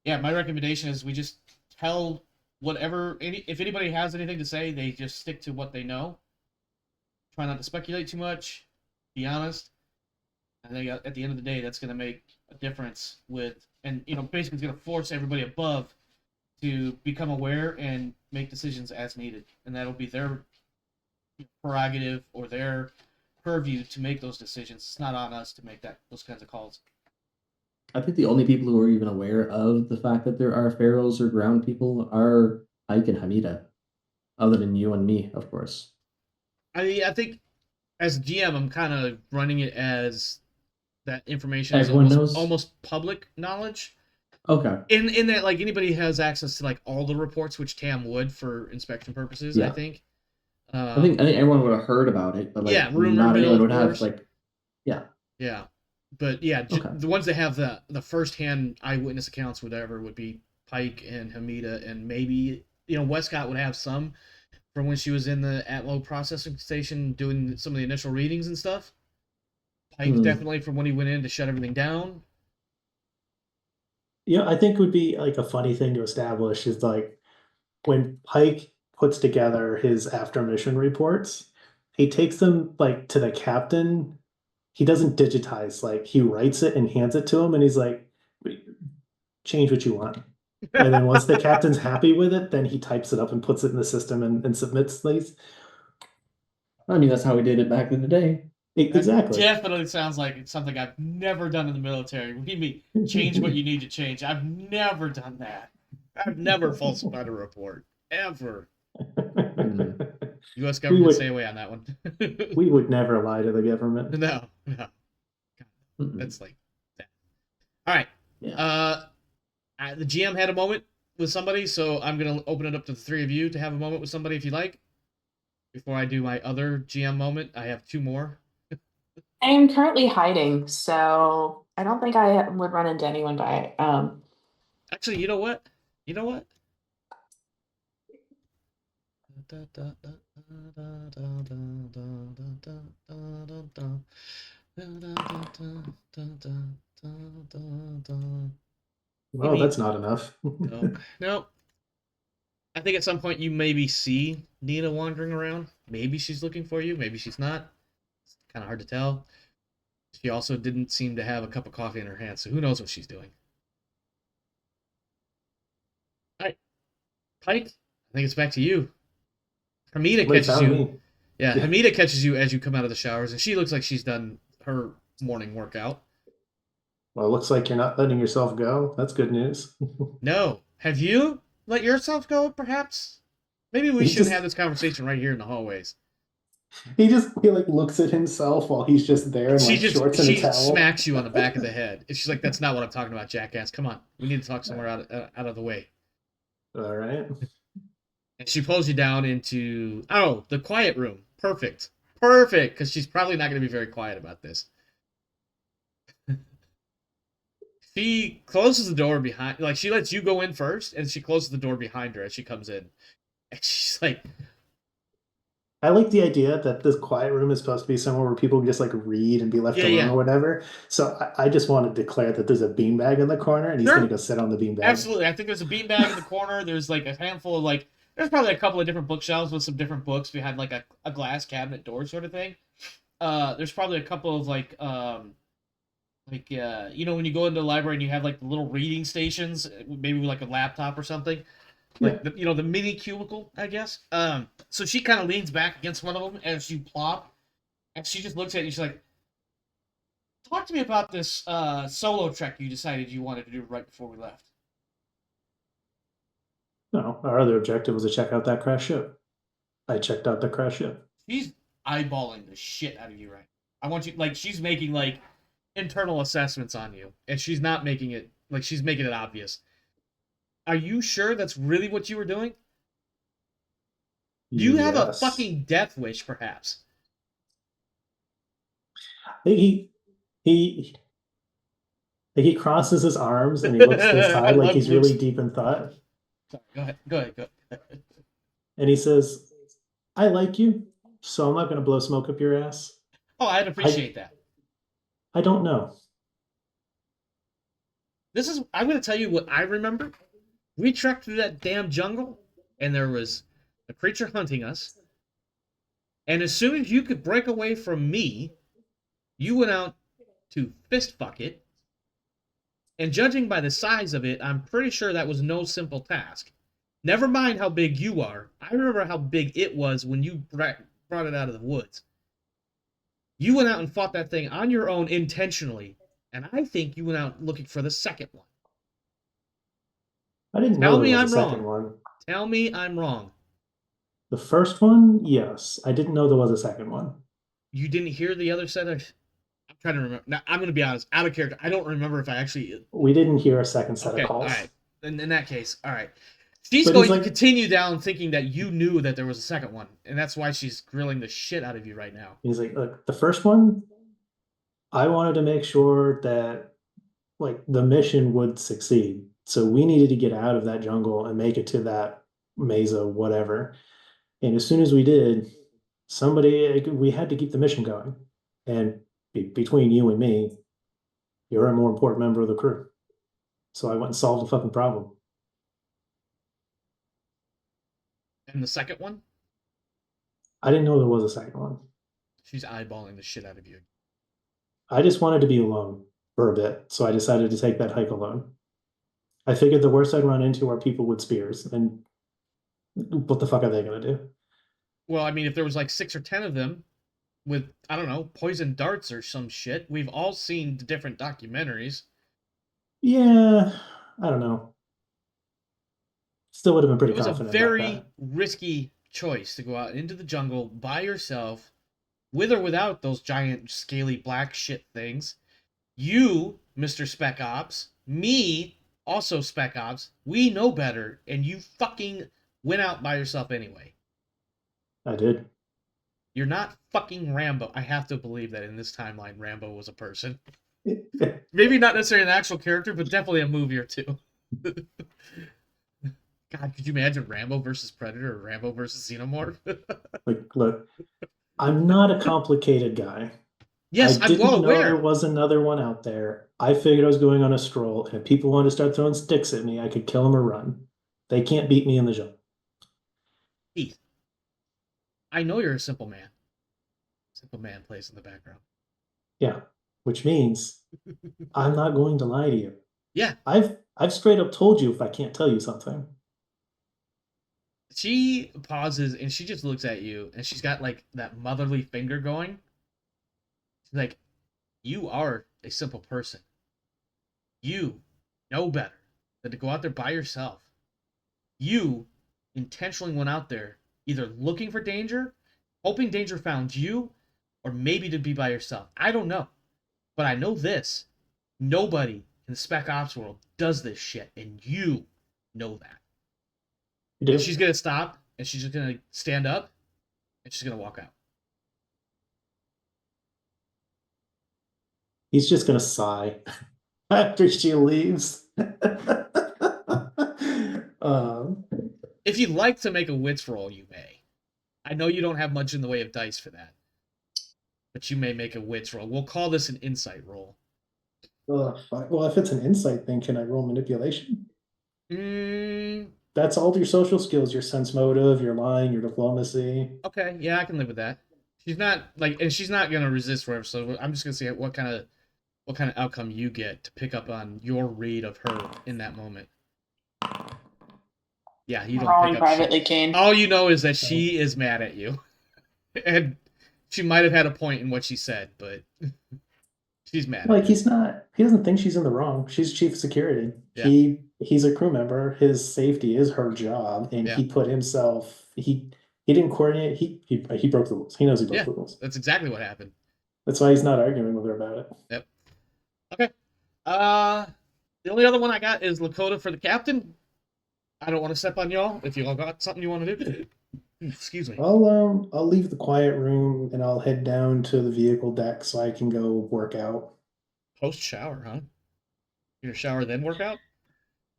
yeah. My recommendation is we just tell whatever. If anybody has anything to say, they just stick to what they know. Try not to speculate too much. Be honest. I think at the end of the day, that's gonna make a difference with, and basically, it's gonna force everybody above to become aware and make decisions as needed, and that'll be their prerogative or their purview to make those decisions. It's not on us to make those kinds of calls. I think the only people who are even aware of the fact that there are pharaohs or ground people are Ike and Hamida, other than you and me, of course. I think as a GM, I'm kind of running it as that information is Everyone knows. almost public knowledge. Okay. In that, like, anybody has access to like all the reports, which Tam would for inspection purposes. Yeah. I think. I think everyone would have heard about it, but like Yeah, rumor not mill, anyone of would have course. like, yeah. Yeah, but yeah, Okay. the ones that have the first-hand eyewitness accounts, whatever, would be Pike and Hamida, and maybe Westcott would have some from when she was in the Atlo processing station doing some of the initial readings and stuff. Pike definitely from when he went in to shut everything down. Yeah, I think would be like a funny thing to establish is like when Pike puts together his after mission reports, he takes them like to the captain. He doesn't digitize, like he writes it and hands it to him, and he's like, change what you want. And then once the captain's happy with it, then he types it up and puts it in the system and submits these. I mean, that's how we did it back in the day. Exactly. That definitely sounds like it's something I've never done in the military. What do you mean, change what you need to change? I've never done that. I've never falsified a report. Ever. U.S. We government, would stay away on that one. we would never lie to the government. No. Mm-mm. That's like that. All right. Yeah. The GM had a moment with somebody, so I'm gonna open it up to the three of you to have a moment with somebody if you like. Before I do my other GM moment, I have two more. I am currently hiding, so I don't think I would run into anyone by Actually, you know what? You know what? Well, that's not enough. No. No. I think at some point you maybe see Nina wandering around. Maybe she's looking for you. Maybe she's not. It's kind of hard to tell. She also didn't seem to have a cup of coffee in her hand, so who knows what she's doing. All right. Pike, I think it's back to you. Hamida Somebody catches found you. me. Yeah, Yeah. Hamida catches you as you come out of the showers, and she looks like she's done her morning workout. Well, it looks like you're not letting yourself go. That's good news. No. Have you let yourself go, perhaps? Maybe we He shouldn't just- have this conversation right here in the hallways. he like looks at himself while he's just there in like shorts and a She towel. smacks you on the back of the head. And she's like, "That's not what I'm talking about, jackass. Come on, we need to talk somewhere out of the way." All right. And she pulls you down into the quiet room. Perfect, because she's probably not going to be very quiet about this. She closes the door behind, like she lets you go in first, and she closes the door behind her as she comes in. And she's like, I like the idea that this quiet room is supposed to be somewhere where people can just like read and be left Yeah, alone yeah. or whatever. So I just want to declare that there's a beanbag in the corner and he's Sure. going to go sit on the beanbag. absolutely. I think there's a beanbag in the corner. There's like a handful of like, there's probably a couple of different bookshelves with some different books behind like a glass cabinet door sort of thing. There's probably a couple of like you know, when you go into the library and you have like the little reading stations, maybe with like a laptop or something, like the, you know, the mini cubicle, I guess. So she kind of leans back against one of them as you plop, and she just looks at you. She's like, "Talk to me about this solo trek you decided you wanted to do right before we left." No, our other objective was to check out that crash ship. I checked out the crash ship. She's eyeballing the shit out of you right now. I want you, like, she's making like internal assessments on you, and she's not making it like she's making it obvious. Are you sure that's really what you were doing? Do you have a Yes. fucking death wish, perhaps? He crosses his arms and he looks to his I side like love he's Luke's- really deep in thought. Sorry, go ahead. And he says, I like you, so I'm not going to blow smoke up your ass. Oh, I'd appreciate that. I don't know. I'm going to tell you what I remember. We trekked through that damn jungle, and there was a creature hunting us. And as soon as you could break away from me, you went out to fist fuck it. And judging by the size of it, I'm pretty sure that was no simple task. Never mind how big you are. I remember how big it was when you brought it out of the woods. You went out and fought that thing on your own intentionally, and I think you went out looking for the second one. I didn't Tell know me there was a I'm second wrong. one. Tell me I'm wrong. The first one, yes. I didn't know there was a second one. You didn't hear the other set of... I'm trying to remember. Now, I'm going to be honest. Out of character, I don't remember if I actually... We didn't hear a second set Okay, of calls. all right. In that case, all right. She's But going he's to like- continue down thinking that you knew that there was a second one, and that's why she's grilling the shit out of you right now. He's like, look, the first one, I wanted to make sure that like the mission would succeed. So we needed to get out of that jungle and make it to that mesa, whatever. And as soon as we did, we had to keep the mission going. And between you and me, you're a more important member of the crew. So I went and solved the fucking problem. And the second one, I didn't know there was a second one. she's eyeballing the shit out of you. I just wanted to be alone for a bit, so I decided to take that hike alone. I figured the worst I'd run into are people with spears, and what the fuck are they gonna do? Well, I mean, if there was like 6 or 10 of them with, I don't know, poison darts or some shit, we've all seen the different documentaries. Yeah, I don't know. Still would have been pretty It was a confident about very that. risky choice to go out into the jungle by yourself, with or without those giant scaly black shit things, you, Mr. Spec Ops, me, also Spec Ops, we know better, and you fucking went out by yourself anyway. I did. You're not fucking Rambo. I have to believe that in this timeline, Rambo was a person. Maybe not necessarily an actual character, but definitely a movie or two. God, could you imagine Rambo versus Predator or Rambo versus Xenomorph? Like, look, I'm not a complicated guy. Yes, I I'm well didn't know there aware. was another one out there. I figured I was going on a stroll, and if people wanted to start throwing sticks at me, I could kill them or run. They can't beat me in the jungle. Heath, I know you're a simple man. Simple man plays in the background. Yeah, which means I'm not going to lie to you. Yeah, I've straight up told you if I can't tell you something. she pauses and she just looks at you and she's got like that motherly finger going. She's like, you are a simple person. You know better than to go out there by yourself. You intentionally went out there either looking for danger, hoping danger found you, or maybe to be by yourself. I don't know. But I know this. Nobody in the Spec Ops world does this shit, and you know that. You do. And she's gonna stop, and she's just gonna stand up, and she's gonna walk out. He's just gonna sigh after she leaves. If you'd like to make a wits roll, you may. I know you don't have much in the way of dice for that, but you may make a wits roll. We'll call this an insight roll. Well, if it's an insight thing, can I roll manipulation? Mm, That's all your social skills, your sense motive, your lying, your diplomacy. okay, yeah, I can live with that. She's not like, and she's not gonna resist forever. So I'm just gonna see what kind of outcome you get to pick up on your read of her in that moment. Yeah, you don't Rolling pick up shit. privately, Kane. All you know is that she is mad at you, and she might have had a point in what she said, but she's mad. Like at you. he's not. He doesn't think she's in the wrong. She's chief of security. Yeah. He's a crew member. His safety is her job, and Yeah. he put himself. He didn't coordinate. He broke the rules. He knows he broke Yeah. the rules. That's exactly what happened. That's why he's not arguing with her about it. Yep. Okay. The only other one I got is Lakota for the captain. I don't want to step on y'all. If y'all got something you want to do, excuse me. I'll leave the quiet room and I'll head down to the vehicle deck so I can go work out. Post shower, huh? You're gonna shower then work out,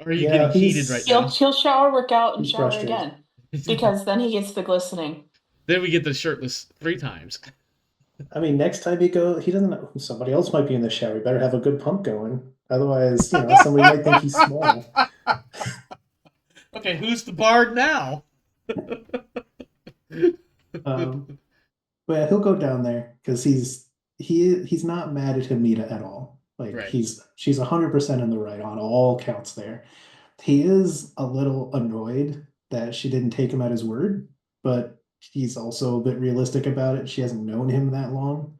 or are you Yeah, getting heated he's- right He'll now? he'll shower, work out, and He's shower frustrated. again because then he gets the glistening. Then we get the shirtless 3 times. I mean, next time he doesn't know. Somebody else might be in the shower. He better have a good pump going. Otherwise, somebody might think he's small. Okay, who's the bard now? But he'll go down there because he's not mad at Hamida at all. Like Right. she's 100% in the right on all counts there. He is a little annoyed that she didn't take him at his word, but he's also a bit realistic about it. She hasn't known him that long.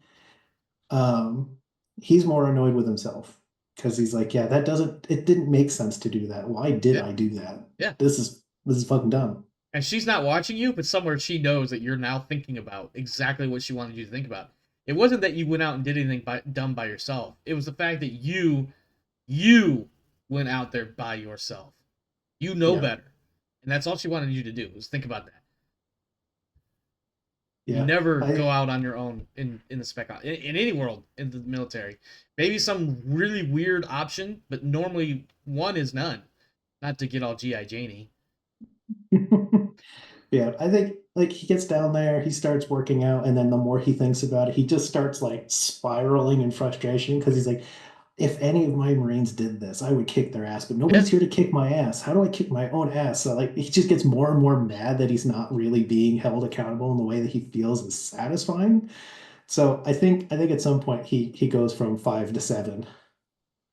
He's more annoyed with himself because he's like, yeah, it didn't make sense to do that. Why did Yeah. I do that? Yeah. This is fucking dumb. And she's not watching you, but somewhere she knows that you're now thinking about exactly what she wanted you to think about. It wasn't that you went out and did anything dumb by yourself. It was the fact that you went out there by yourself. You know Yeah. better. And that's all she wanted you to do, was think about that. Yeah. You never go out on your own in the spec in any world in the military. Maybe some really weird option, but normally one is none. Not to get all G.I. Janey. Yeah, I think like he gets down there, he starts working out, and then the more he thinks about it, he just starts like spiraling in frustration because he's like, if any of my Marines did this, I would kick their ass, but nobody's here to kick my ass. How do I kick my own ass? So like he just gets more and more mad that he's not really being held accountable in the way that he feels is satisfying. So I think at some point he goes from 5 to 7.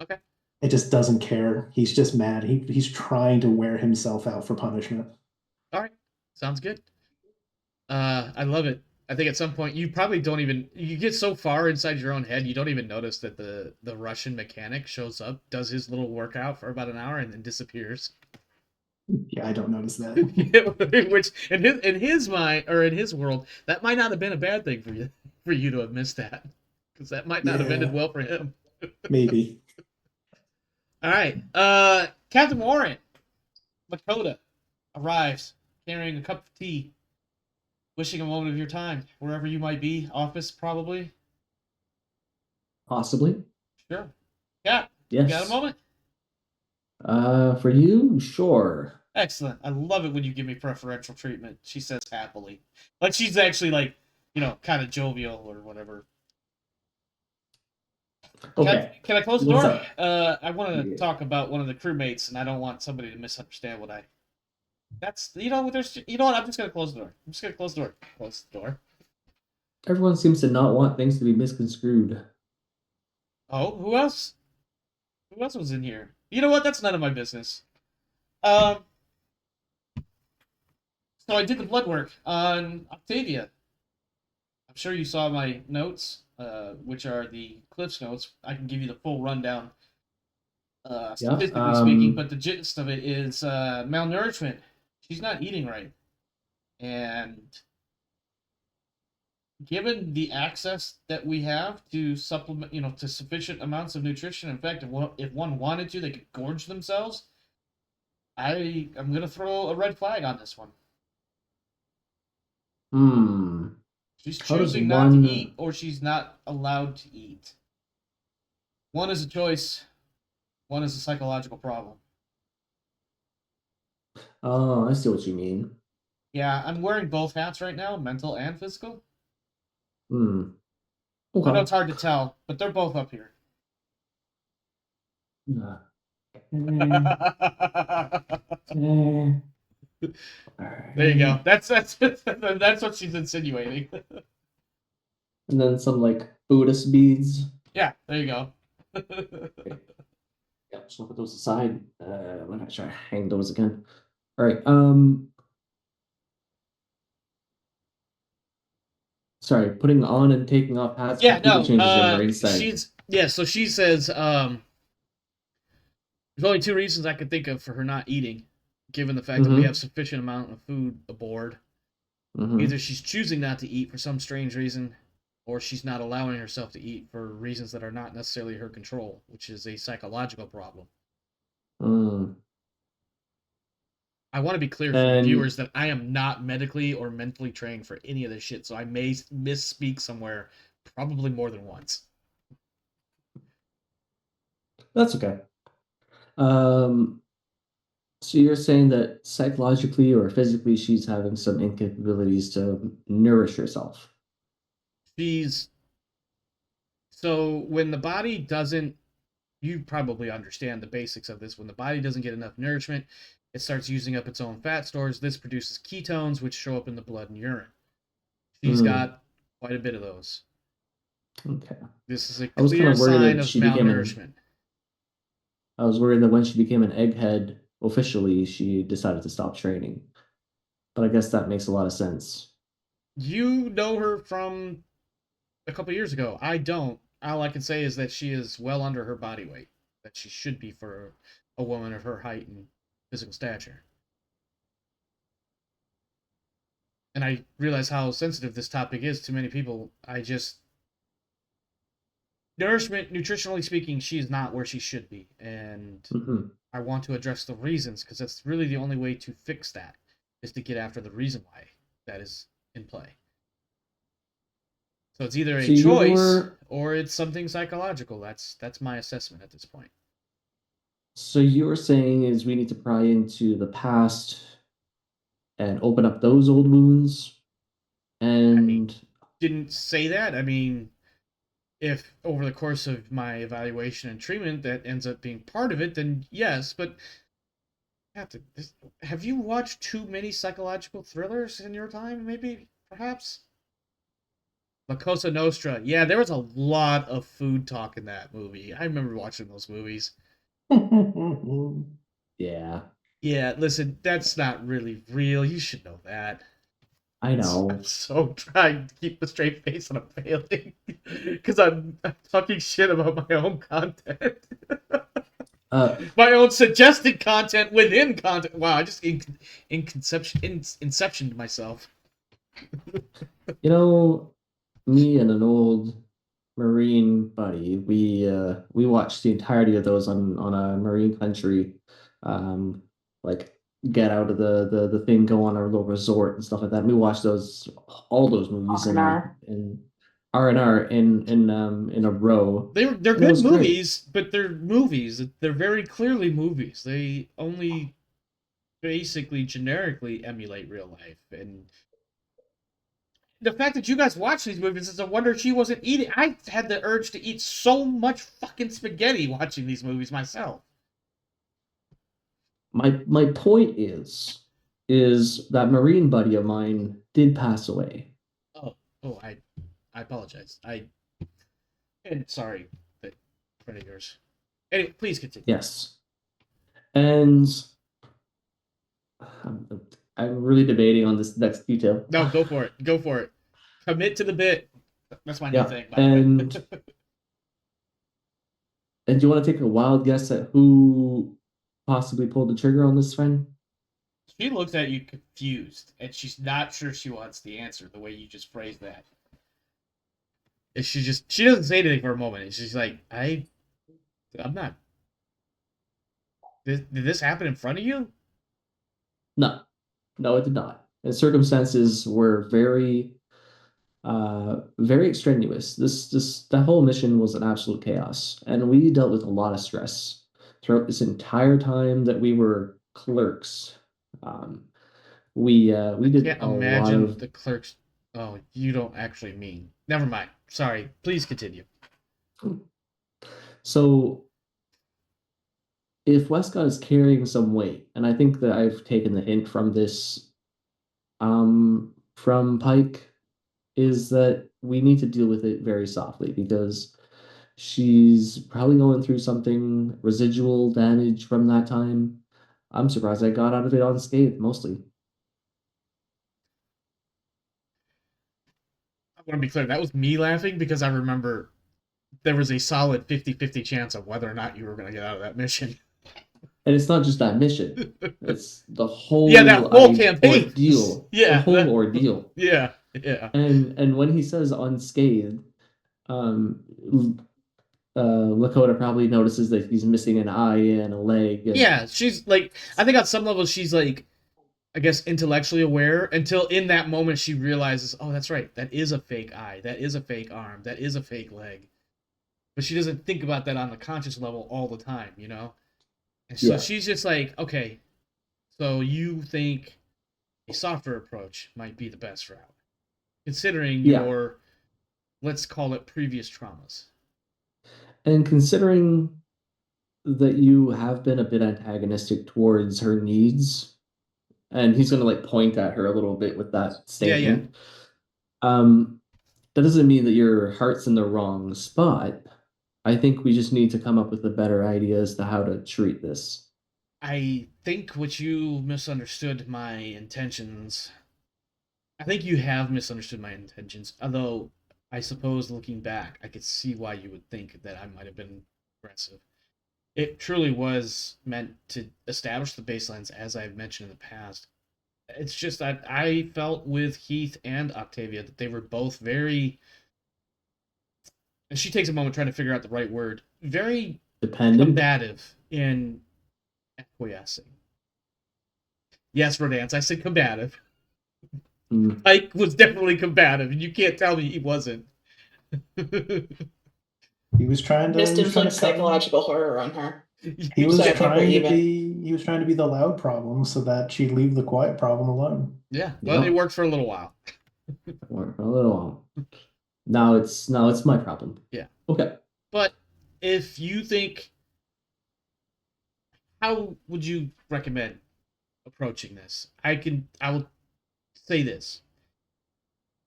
Okay. It just doesn't care. He's just mad. He's trying to wear himself out for punishment. All right. Sounds good. I love it. I think at some point you probably don't even, you get so far inside your own head you don't even notice that the Russian mechanic shows up, does his little workout for about an hour, and then disappears. Yeah, I don't notice that. Which in his mind or in his world, that might not have been a bad thing for you to have missed that, because that might not have ended Yeah, well for him. maybe. All right, Captain Warren Lakota arrives carrying a cup of tea, wishing a moment of your time wherever you might be, office probably. Possibly. Sure. Yeah, you got a Yes. moment? For you, sure. Excellent. I love it when you give me preferential treatment. She says happily, like she's actually like, kind of jovial or whatever. Okay. Can I close the What's door? up? I want to Yeah. talk about one of the crewmates, and I don't want somebody to misunderstand what I. That's there's what, I'm just gonna close the door. I'm just gonna close the door. Close the door. Everyone seems to not want things to be misconstrued. Oh, who else? Who else was in here? You know what? That's none of my business. Um, so I did the blood work on Octavia. I'm sure you saw my notes, which are the Cliff's notes. I can give you the full rundown, Yeah. statistically speaking, but the gist of it is malnourishment. She's not eating right, and given the access that we have to supplement, to sufficient amounts of nutrition. In fact, if one wanted to, they could gorge themselves. I'm gonna throw a red flag on this one. Hmm. She's How does choosing not to one? eat, or she's not allowed to eat. One is a choice. One is a psychological problem. Oh, I see what you mean. Yeah, I'm wearing both hats right now, mental and physical. Hmm. I know Okay. it's hard to tell, but they're both up here. Yeah. There you go. That's what she's insinuating. And then some like Buddhist beads. Yeah, there you go. Yeah, just gonna put those aside. I'm gonna try to hang those again. All right. Sorry, putting on and taking off hats Yeah, completely no. changes your mindset. So she says there's only two reasons I could think of for her not eating, given the fact that we have Mm-hmm. sufficient amount of food aboard. Mm-hmm. Either she's choosing not to eat for some strange reason, or she's not allowing herself to eat for reasons that are not necessarily her control, which is a psychological problem. Mm. I want to be clear for the And viewers that I am not medically or mentally trained for any of this shit, so I may misspeak somewhere, probably more than once. that's okay. Um, so you're saying that psychologically or physically she's having some incapabilities to nourish herself. She's so when the body doesn't, you probably understand the basics of this. When the body doesn't get enough nourishment, it starts using up its own fat stores. This produces ketones, which show up in the blood and urine. She's Mm, got quite a bit of those. okay. This is a I was kind clear of worried sign that of she became an malnourishment. I was worried that when she became an egghead officially, she decided to stop training. But I guess that makes a lot of sense. You know her from a couple years ago. I don't. All I can say is that she is well under her body weight, that she should be for a woman of her height and physical stature. And I realize how sensitive this topic is to many people. Nourishment, nutritionally speaking, she is not where she should be. And Hmm. I want to address the reasons, because that's really the only way to fix that, is to get after the reason why that is in play. So it's either a So choice you're or it's something psychological. That's my assessment at this point. so you're saying is we need to pry into the past and open up those old wounds I and didn't say that. I mean, if over the course of my evaluation and treatment that ends up being part of it, then yes. But have you watched too many psychological thrillers in your time? Maybe, perhaps. La Cosa Nostra. Yeah, there was a lot of food talk in that movie. I remember watching those movies. yeah, Yeah, listen, that's not really real. You should know that. I I'm know. so trying to keep a straight face and I'm failing because I'm talking shit about my own content. My own suggested content within content. Wow, I just inceptioned myself. You know, me and an old Marine buddy, we watched the entirety of those on a Marine country, like get out of the thing, go on our little resort and stuff like that. And we watched all those movies R&R. in R&R in a row. They're And it good was great. movies, but they're movies. They're very clearly movies. They only basically generically emulate real life. And the fact that you guys watch these movies is a wonder she wasn't eating. I had the urge to eat so much fucking spaghetti watching these movies myself. My point is that Marine buddy of mine did pass away. I apologize. And sorry, that friend of yours. Anyway, please continue. Yes. And I'm really debating on this next detail. No, go for it. Go for it. Commit to the bit. That's my new Yeah, thing, by the way. And do you want to take a wild guess at who possibly pulled the trigger on this, friend? She looks at you confused, and she's not sure she wants the answer the way you just phrased that. And she doesn't say anything for a moment. And she's like, I'm not. Did this happen in front of you? No, it did not. The circumstances were very extraneous. That whole mission was an absolute chaos, and we dealt with a lot of stress throughout this entire time that we were clerks. We did Can't a lot imagine of the clerks. Oh, you don't actually mean. Never mind. Sorry. Please continue. So if Westcott is carrying some weight, and I think that I've taken the hint from this from Pike, is that we need to deal with it very softly because she's probably going through something residual damage from that time. I'm surprised I got out of it unscathed mostly. I want to be clear. That was me laughing because I remember there was a solid 50-50 chance of whether or not you were going to get out of that mission. And it's not just that mission. It's the whole that whole campaign. Ordeal. Yeah. The whole ordeal. Yeah. And when he says unscathed, Lakota probably notices that he's missing an eye and a leg. And... Yeah, she's like, I think on some level she's like, I guess intellectually aware until in that moment she realizes, oh, that's right, that is a fake eye, that is a fake arm, that is a fake leg. But she doesn't think about that on the conscious level all the time, you know? And so she's just like, okay, so you think a softer approach might be the best route, considering your, let's call it, previous traumas. And considering that you have been a bit antagonistic towards her needs, and he's going to like point at her a little bit with that statement. That doesn't mean that your heart's in the wrong spot. I think we just need to come up with a better idea as to how to treat this. I think what you misunderstood my intentions. I think you have misunderstood my intentions, although I suppose looking back, I could see why you would think that I might have been aggressive. It truly was meant to establish the baselines, as I've mentioned in the past. It's just that I felt with Heath and Octavia that they were both very, and she takes a moment trying to figure out the right word, very dependent, combative in acquiescing. Yes, Rodance, I said combative. Ike was definitely combative, and you can't tell me he wasn't. He was trying to just inflict psychological horror on her. He was trying to be the loud problem so that she'd leave the quiet problem alone. Yeah, but it worked for a little while. For a little while. Now it's my problem. Yeah. Okay. But if you think, how would you recommend approaching this? I will say this.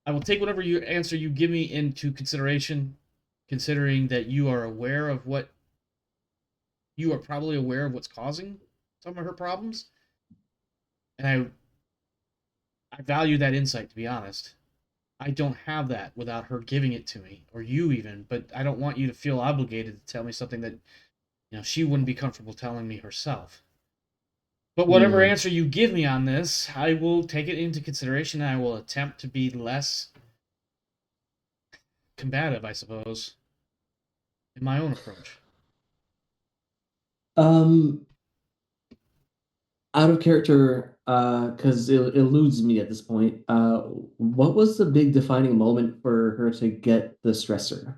I will take whatever answer you give me into consideration, considering that you are aware of what you are probably aware of what's causing some of her problems. And I value that insight, to be honest. I don't have that without her giving it to me, or you even, but I don't want you to feel obligated to tell me something that she wouldn't be comfortable telling me herself. But whatever Mm. answer you give me on this, I will take it into consideration, and I will attempt to be less combative, I suppose, in my own approach. Out of character, because it eludes me at this point. What was the big defining moment for her to get the stressor?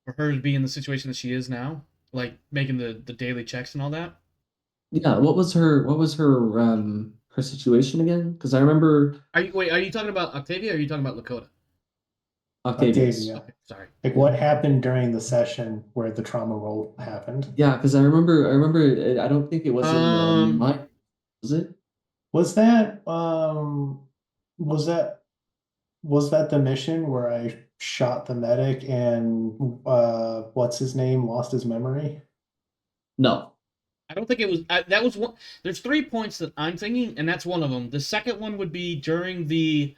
For her to be in the situation that she is now, like making the daily checks and all that. Yeah, what was her situation again? Because I remember Are you talking about Octavia or are you talking about Lakota? Octavius. Octavia. Okay, sorry. Like what happened during the session where the trauma roll happened? Yeah, because I remember. I don't think it was in the mine. Was it? Was that was that was that the mission where I shot the medic and what's his name lost his memory? No. I don't think it was. That was one. There's 3 points that I'm thinking, and that's one of them. The second one would be during the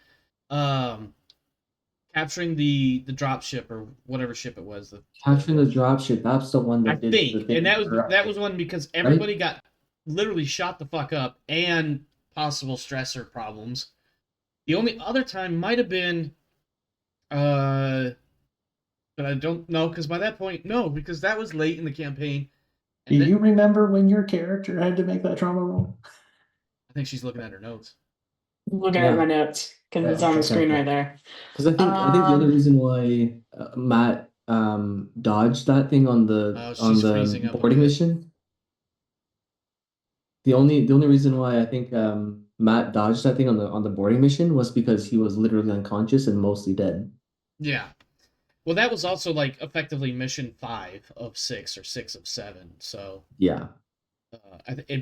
capturing the drop ship or whatever ship it was. Capturing the dropship. That's the one I that did the think, thing. and that Right. was one because everybody got literally shot the fuck up and possible stressor problems. The only other time might have been, but I don't know because by that point, no, because that was late in the campaign. Do you remember when your character had to make that trauma roll? I think she's looking at her notes. Looking Yeah. at my notes because it's Yeah, on the okay. screen right there. Because I think the other reason why Matt dodged that thing on the She's freezing up a boarding bit. mission. The only reason why I think Matt dodged that thing on the boarding mission was because he was literally unconscious and mostly dead. Yeah. Well, that was also like effectively mission 5 of 6 or 6 of 7. So Yeah.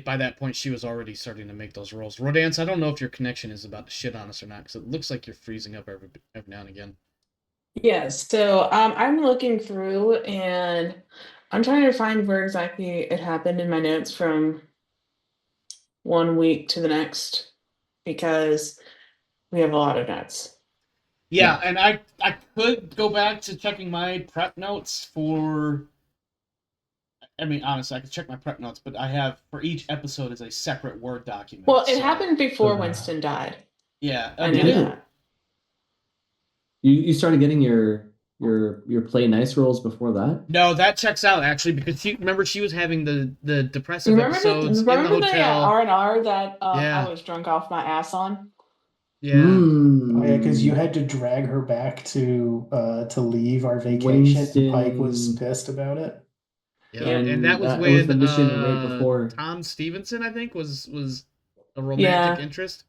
by that point, she was already starting to make those rolls. Rodance, I don't know if your connection is about to shit on us or not because it looks like you're freezing up every now and again. Yes, so I'm looking through and I'm trying to find where exactly it happened in my notes from 1 week to the next because we have a lot of notes. Yeah, and I could go back to checking my prep notes for. I mean, honestly, I could check my prep notes, but I have for each episode is a separate Word document. Well, it so- happened before Winston died. Yeah, I did know it? that. You started getting your play nice rolls before that? No, that checks out actually because she was having the depressive Remember episodes in the the hotel. R&R that Yeah. I was drunk off my ass on? Yeah. Oh yeah, because you had to drag her back to leave our vacation. Winston- Pike was pissed about it. Yeah, Yeah. and that was it when was the mission right before. Tom Stevenson, I think, was a romantic Yeah. interest.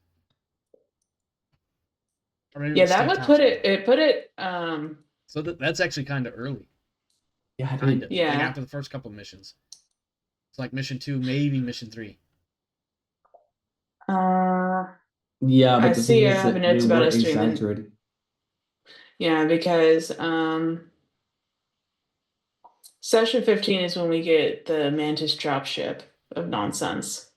Or maybe it Yeah, was that Steve would Thompson. put it So that's actually kind of early. Yeah, Kind of. Yeah. Like after the first couple of missions. It's like mission 2, maybe mission 3. Yeah, but I the see thing I is have that notes they about were us doing the- exaggerated. Yeah, because session 15 is when we get the Mantis dropship of nonsense.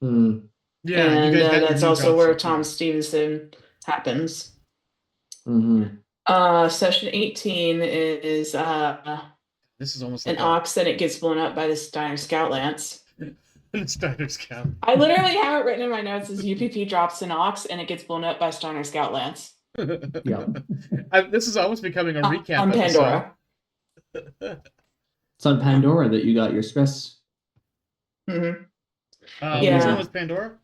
Hmm. Yeah, and you guys got your that's new also where dropship, Tom yeah. Stevenson happens. Mm-hmm. Session 18 is This is almost an like ox and it gets blown up by the Steiner Scout Lance. Steiner's Scout. I literally have it written in my notes as UPP drops an ox and it gets blown up by Steiner Scout Lance. Yeah. This is almost becoming a recap on episode. Pandora. It's on Pandora that you got your stress. Mm-hmm. Which Yeah. one was Pandora?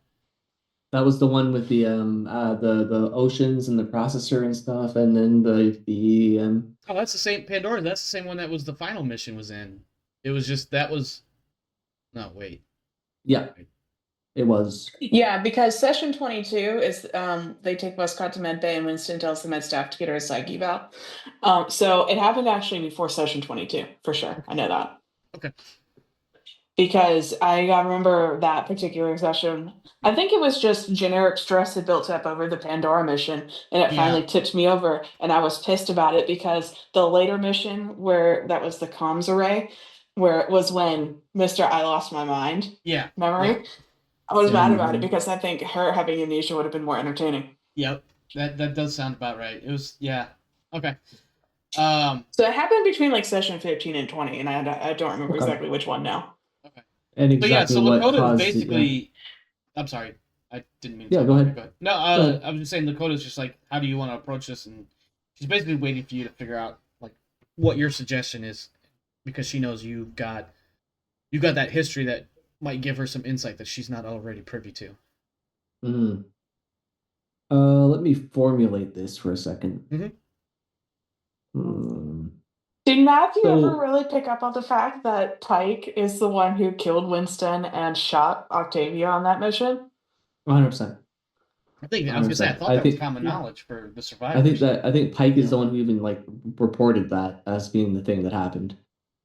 That was the one with the oceans and the processor and stuff, and then the Oh, that's the same Pandora. That's the same one that was the final mission was in. It was just that was. No, wait. yeah, it was. Yeah, because session 22 is they take Westcott to medbay and Winston tells the med staff to get her a psych eval. So it happened actually before session 22 for sure. I know that. Okay. Because I remember that particular session. I think it was just generic stress had built up over the Pandora mission, and it finally tipped me over, and I was pissed about it because the later mission where that was the comms array, where it was when Mr. I lost my mind memory. Yeah. I was mad about it Mhm. because I think her having amnesia would have been more entertaining. Yep. That does sound about right. It was okay. So it happened between like session 15 and 20, and I don't remember Okay. exactly which one now. Okay. And So yeah, exactly so what Lakota is caused it. Yeah. basically. I'm sorry, I didn't mean to Yeah, talk go over you. ahead. Go ahead. No, Go ahead. I was just saying Lakota's just like, how do you want to approach this? And she's basically waiting for you to figure out like what your suggestion is, because she knows you've got that history that might give her some insight that she's not already privy to. Mm. Let me formulate this for a second. Mhm. Hmm. Did Matthew ever So, really pick up on the fact that Pike is the one who killed Winston and shot Octavia on that mission? 100%. I was gonna say, I 100%. thought that was common knowledge for the survivors. I think Pike is the one who even like reported that as being the thing that happened.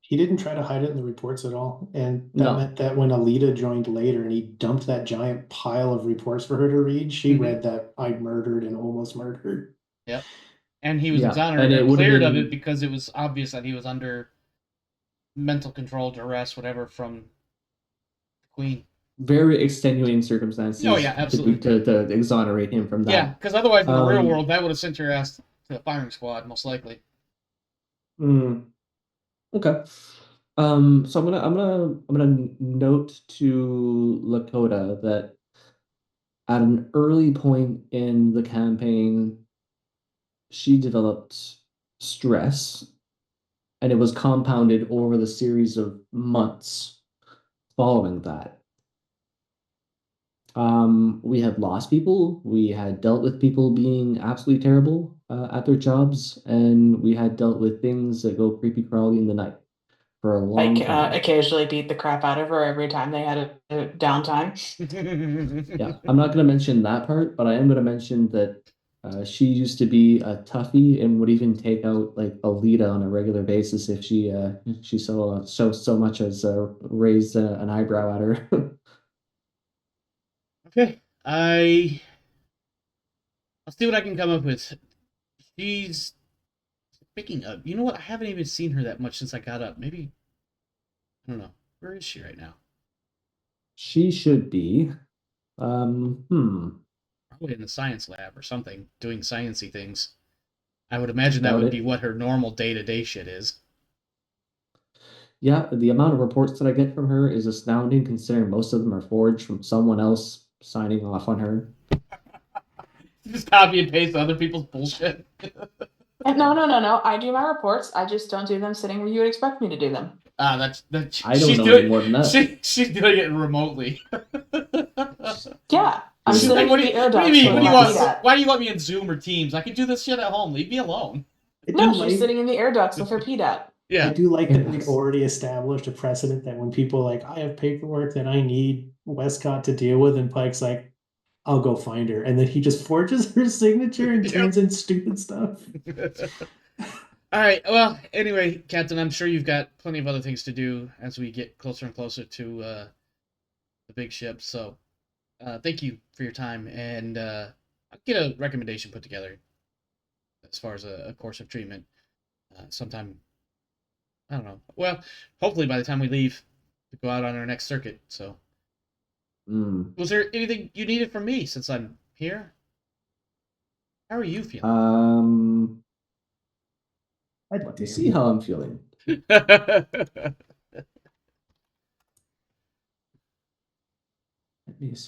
He didn't try to hide it in the reports at all. And that No. meant that when Alita joined later and he dumped that giant pile of reports for her to read, she Mhm. read that I murdered and almost murdered. Yep. And he was Yeah, exonerated and it or would have cleared of it been because it was obvious that he was under mental control, duress, whatever, from the Queen. very extenuating circumstances Oh yeah, absolutely. to exonerate him from Yeah, that. because otherwise in the real Um, world that would have sent your ass to the firing squad, most likely. Okay. So I'm gonna note to Lakota that at an early point in the campaign, she developed stress, and it was compounded over the series of months following that. We had lost people, we had dealt with people being absolutely terrible at their jobs, and we had dealt with things that go creepy crawly in the night for a long Like time. occasionally beat the crap out of her every time they had a downtime. Yeah, I'm not going to mention that part, but I am going to mention that she used to be a toughie and would even take out like Alita on a regular basis if she so much as raised an eyebrow at her. Okay, I'll see what I can come up with. She's picking up. You know what? I haven't even seen her that much since I got up. Maybe I don't know. Where is she right now? She should be. Probably in the science lab or something, doing sciencey things. I would I imagine that doubt would be it. what her normal day-to-day shit is. Yeah, the amount of reports that I get from her is astounding considering most of them are forged from someone else signing off on her. Just copy and paste other people's bullshit. No. I do my reports. I just don't do them sitting where you would expect me to do them. That's I don't know any more than that. she's doing it remotely. Yeah, I'm She's like, sitting in the air what do you ducts mean? with What do you my want? feet at. Why do you want me in Zoom or Teams? I can do this shit at home. Leave me alone. I No, do she's like sitting in the air ducts with her feet at. I Yeah. do like that we've already established a precedent that when people are like, I have paperwork that I need Westcott to deal with, and Pike's like, I'll go find her. And then he just forges her signature and Yep. turns in stupid stuff. All right. Well, anyway, Captain, I'm sure you've got plenty of other things to do as we get closer and closer to the big ship. So, thank you for your time, and I'll get a recommendation put together as far as a course of treatment sometime. I don't know. Well, hopefully by the time we leave to go out on our next circuit. So, was there anything you needed from me since I'm here? How are you feeling? I'd like to see how I'm feeling. Let me see.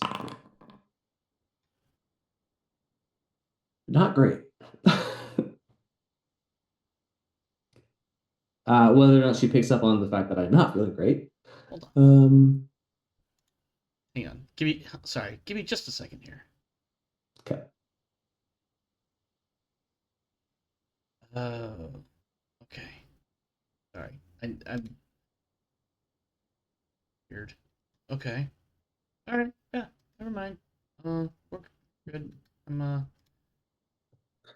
Not great. Whether or not she picks up on the fact that I'm not feeling great. Hold on. Hang on. Give me just a second here. Okay. Okay. Sorry. I'm weird. Okay. All right. Yeah. Never mind. We're good.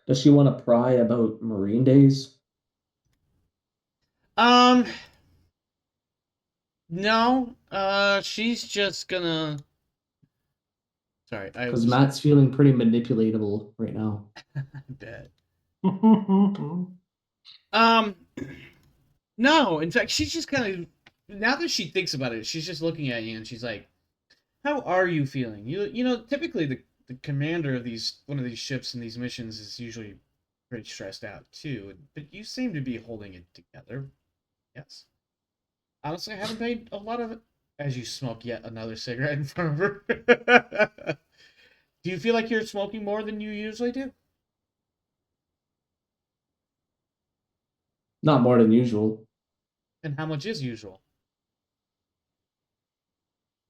Does she want to pry about Marine Days? No. She's just gonna. Sorry. Because Matt's feeling pretty manipulatable right now. Bad. No. In fact, she's just kind of. Now that she thinks about it, she's just looking at you and she's like, "How are you feeling? You know, typically the commander of one of these ships and these missions is usually pretty stressed out too. But you seem to be holding it together. Yes. Honestly, I haven't paid a lot of it. As you smoke yet another cigarette in front of her. Do you feel like you're smoking more than you usually do? Not more than usual. And how much is usual?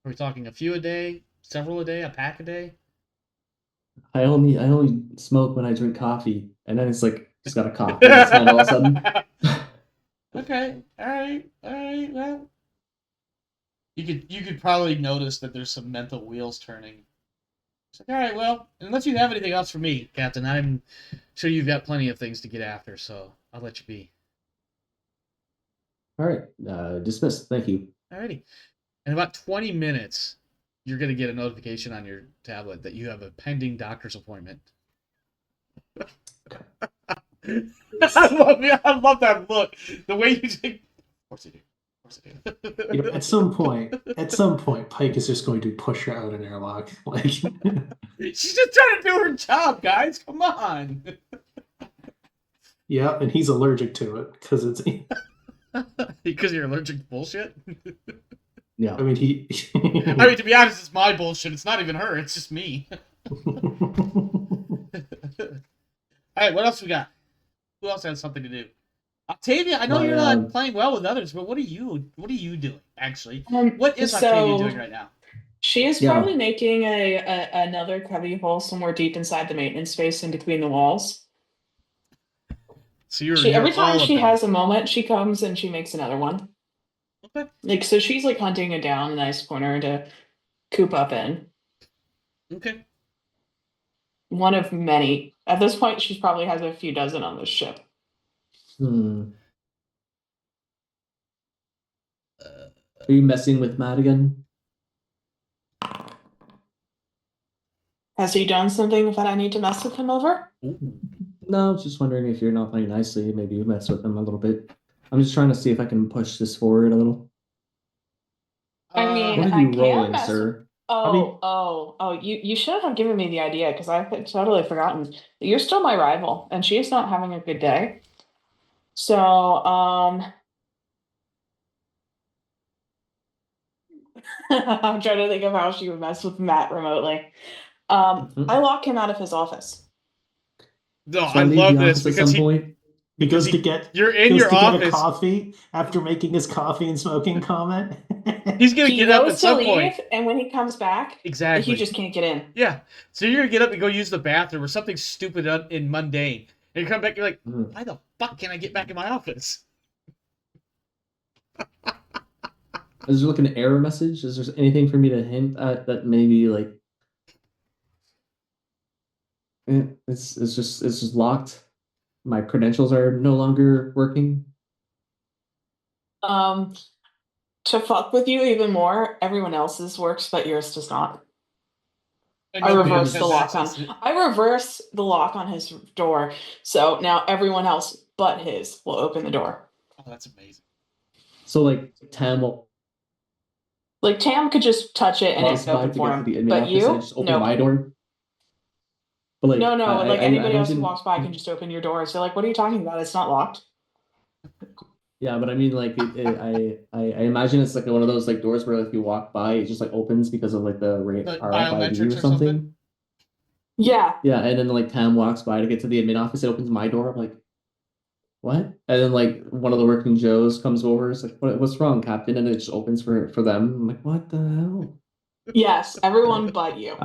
Are we talking a few a day, several a day, a pack a day? I only smoke when I drink coffee, and then it's like just got a coffee in his hand all of a sudden. Okay, all right. Well, you could probably notice that there's some mental wheels turning. It's like, all right, well, unless you have anything else for me, Captain, I'm sure you've got plenty of things to get after, so I'll let you be. All right, dismissed. Thank you. Alrighty. In about 20 minutes, you're going to get a notification on your tablet that you have a pending doctor's appointment. I love that look. The way you take. Of course you do. You know, at some point, Pike is just going to push her out an airlock. Like, She's just trying to do her job, guys. Come on. yeah, and he's allergic to it because it's. Because you're allergic to bullshit? Yeah. I mean, I mean, to be honest, it's my bullshit. It's not even her. It's just me. All right, what else we got? Who else has something to do? Octavia, I know you're not playing well with others, but what are you doing, actually? What is Octavia doing right now? She is probably making another cubby hole somewhere deep inside the maintenance space in between the walls. So every time she has a moment, she comes and she makes another one. Okay. Like, so she's like hunting it down a nice corner to coop up in. Okay. One of many. At this point, she probably has a few dozen on this ship. Are you messing with Matt again? Has he done something that I need to mess with him over? No, I was just wondering if you're not playing nicely, maybe you mess with him a little bit. I'm just trying to see if I can push this forward a little. I mean, what are you rolling, sir? You should have given me the idea because I had totally forgotten. You're still my rival, and she is not having a good day. So, I'm trying to think of how she would mess with Matt remotely. I lock him out of his office. No, so I love this because you're in your office. Get a coffee after making his coffee and smoking comment. He's gonna get up at some point, and when he comes back, exactly, he just can't get in. Yeah, so you're gonna get up and go use the bathroom or something stupid and mundane, and you come back, you're like, why the fuck can I get back in my office? Is there like an error message? Is there anything for me to hint at that maybe like it's just locked? My credentials are no longer working. To fuck with you even more, everyone else's works, but yours does not. I reverse the lock on his door, so now everyone else but his will open the door. Oh, that's amazing. So like Tam could just touch it and it's open for him, but you just open my door. But like, no, like anybody else who walks by can just open your door. So like, what are you talking about? It's not locked. Yeah, but I mean, like, I imagine it's like one of those like doors where if you walk by, it just like opens because of like the RFID or something. Yeah. Yeah, and then like Tam walks by to get to the admin office. It opens my door. I'm like, what? And then like one of the working Joes comes over. It's like, what's wrong, Captain? And it just opens for them. I'm like, what the hell? Yes, everyone but you.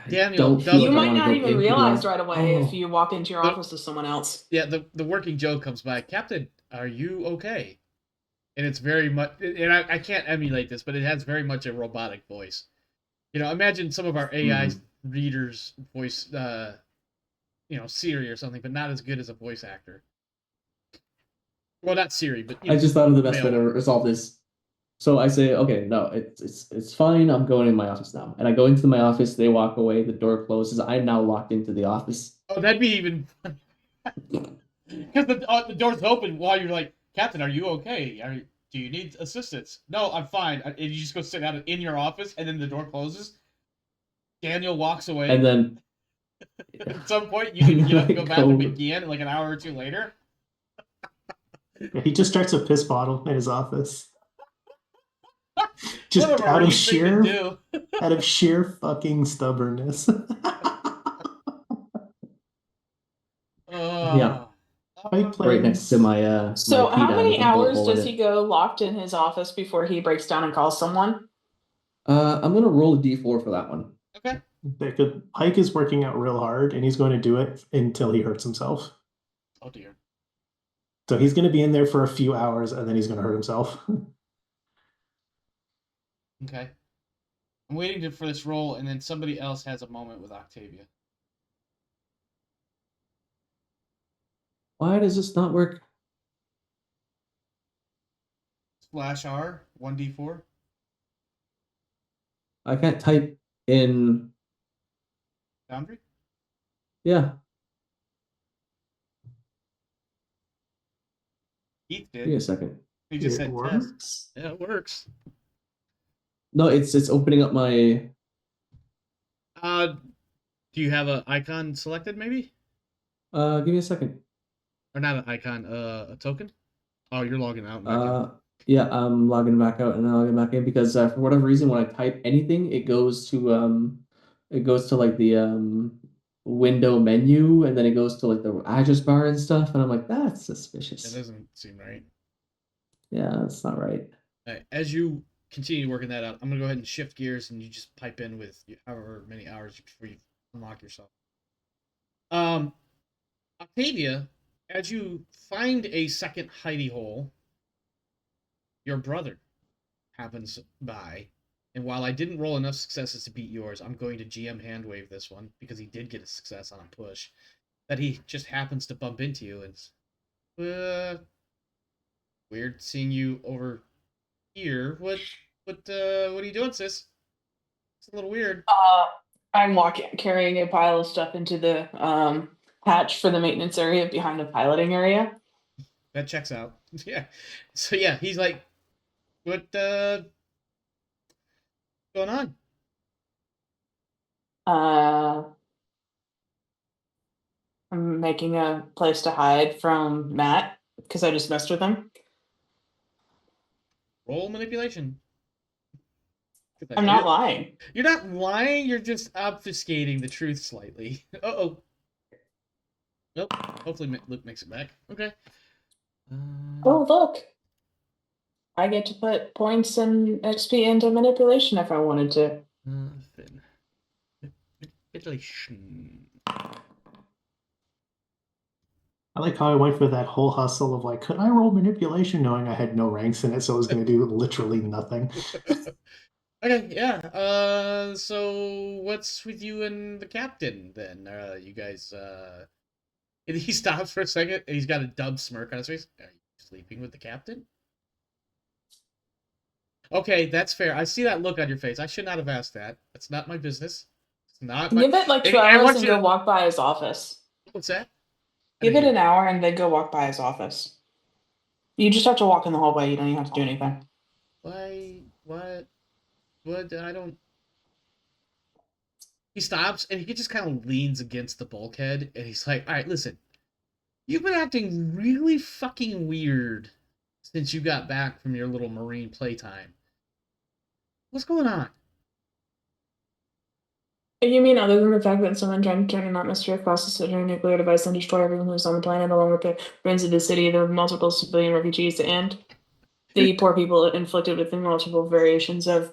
Daniel, you might not even realize right away if you walk into your office with someone else. Yeah, the working Joe comes by. Captain, are you okay? And it's very much, and I can't emulate this, but it has very much a robotic voice. You know, imagine some of our AI readers' voice, Siri or something, but not as good as a voice actor. Well, not Siri, but I just thought of the best way to resolve this. So I say, okay, no, it's fine. I'm going in my office now. And I go into my office. They walk away. The door closes. I'm now locked into the office. Oh, that'd be even... Because the door's open while you're like, Captain, are you okay? Do you need assistance? No, I'm fine. And you just go sit down in your office, and then the door closes. Daniel walks away. And then At some point, you need to get up and go bathroom Go- again, like an hour or two later. He just starts a piss bottle in his office. What Just a Marine thing to do. out of sheer fucking stubbornness. Yeah. Fight Right next to plans. my So, my how pita many with a bullet hours hole in does he it. go locked in his office before he breaks down and calls someone? I'm gonna roll a d4 for that one. Okay. Pike is working out real hard, and he's going to do it until he hurts himself. Oh dear. So he's going to be in there for a few hours, and then he's going to hurt himself. Okay. I'm waiting for this roll, and then somebody else has a moment with Octavia. Why does this not work? Splash R, 1d4. I can't type in. Foundry? Yeah, Keith give me a did. second. He just It said test. works. Yeah, it works. No, it's opening up my. Do you have an icon selected, maybe? Give me a second. Or not an icon, a token? Oh, you're logging out. And back in. Yeah, I'm logging back out and then logging back in because for whatever reason, when I type anything, it goes to like the window menu, and then it goes to like the address bar and stuff, and I'm like, that's That suspicious. doesn't seem right. Yeah, that's not right. As you continue working that out, I'm going to go ahead and shift gears and you just pipe in with however many hours before you unlock yourself. Octavia, as you find a second hidey hole, your brother happens by. And while I didn't roll enough successes to beat yours, I'm going to GM handwave this one because he did get a success on a push. That he just happens to bump into you. And it's weird seeing you over here. What are you doing, sis? It's a little weird. I'm carrying a pile of stuff into the hatch for the maintenance area behind the piloting area. That checks out. Yeah. So yeah, he's like, what going on? I'm making a place to hide from Matt because I just messed with him. Roll manipulation. I'm not lying. You're not lying, you're just obfuscating the truth slightly. Uh-oh. Nope. Hopefully Luke makes it back. Okay. Oh, look. I get to put points and XP into manipulation if I wanted to. Manipulation. I like how I went for that whole hustle of like, could I roll manipulation knowing I had no ranks in it, so I was going to do literally nothing. Okay, yeah. So what's with you and the captain then? You guys, and he stops for a second and he's got a dumb smirk on his face. Are you sleeping with the captain? Okay, that's fair. I see that look on your face. I should not have asked that. That's not my business. It's not my. Give it like 2 I hours want and you go to- walk by his office. What's that? Give it an hour and then go walk by his office. You just have to walk in the hallway. You don't even have to do anything. Why? What? What? I don't. He stops and he just kind of leans against the bulkhead and he's like, all right, listen. You've been acting really fucking weird since you got back from your little marine playtime. What's going on? You mean other than the fact that someone trying to turn an atmosphere across the center nuclear device and destroy everyone who's on the planet along with the ruins of the city, the multiple civilian refugees, and the poor people inflicted with the multiple variations of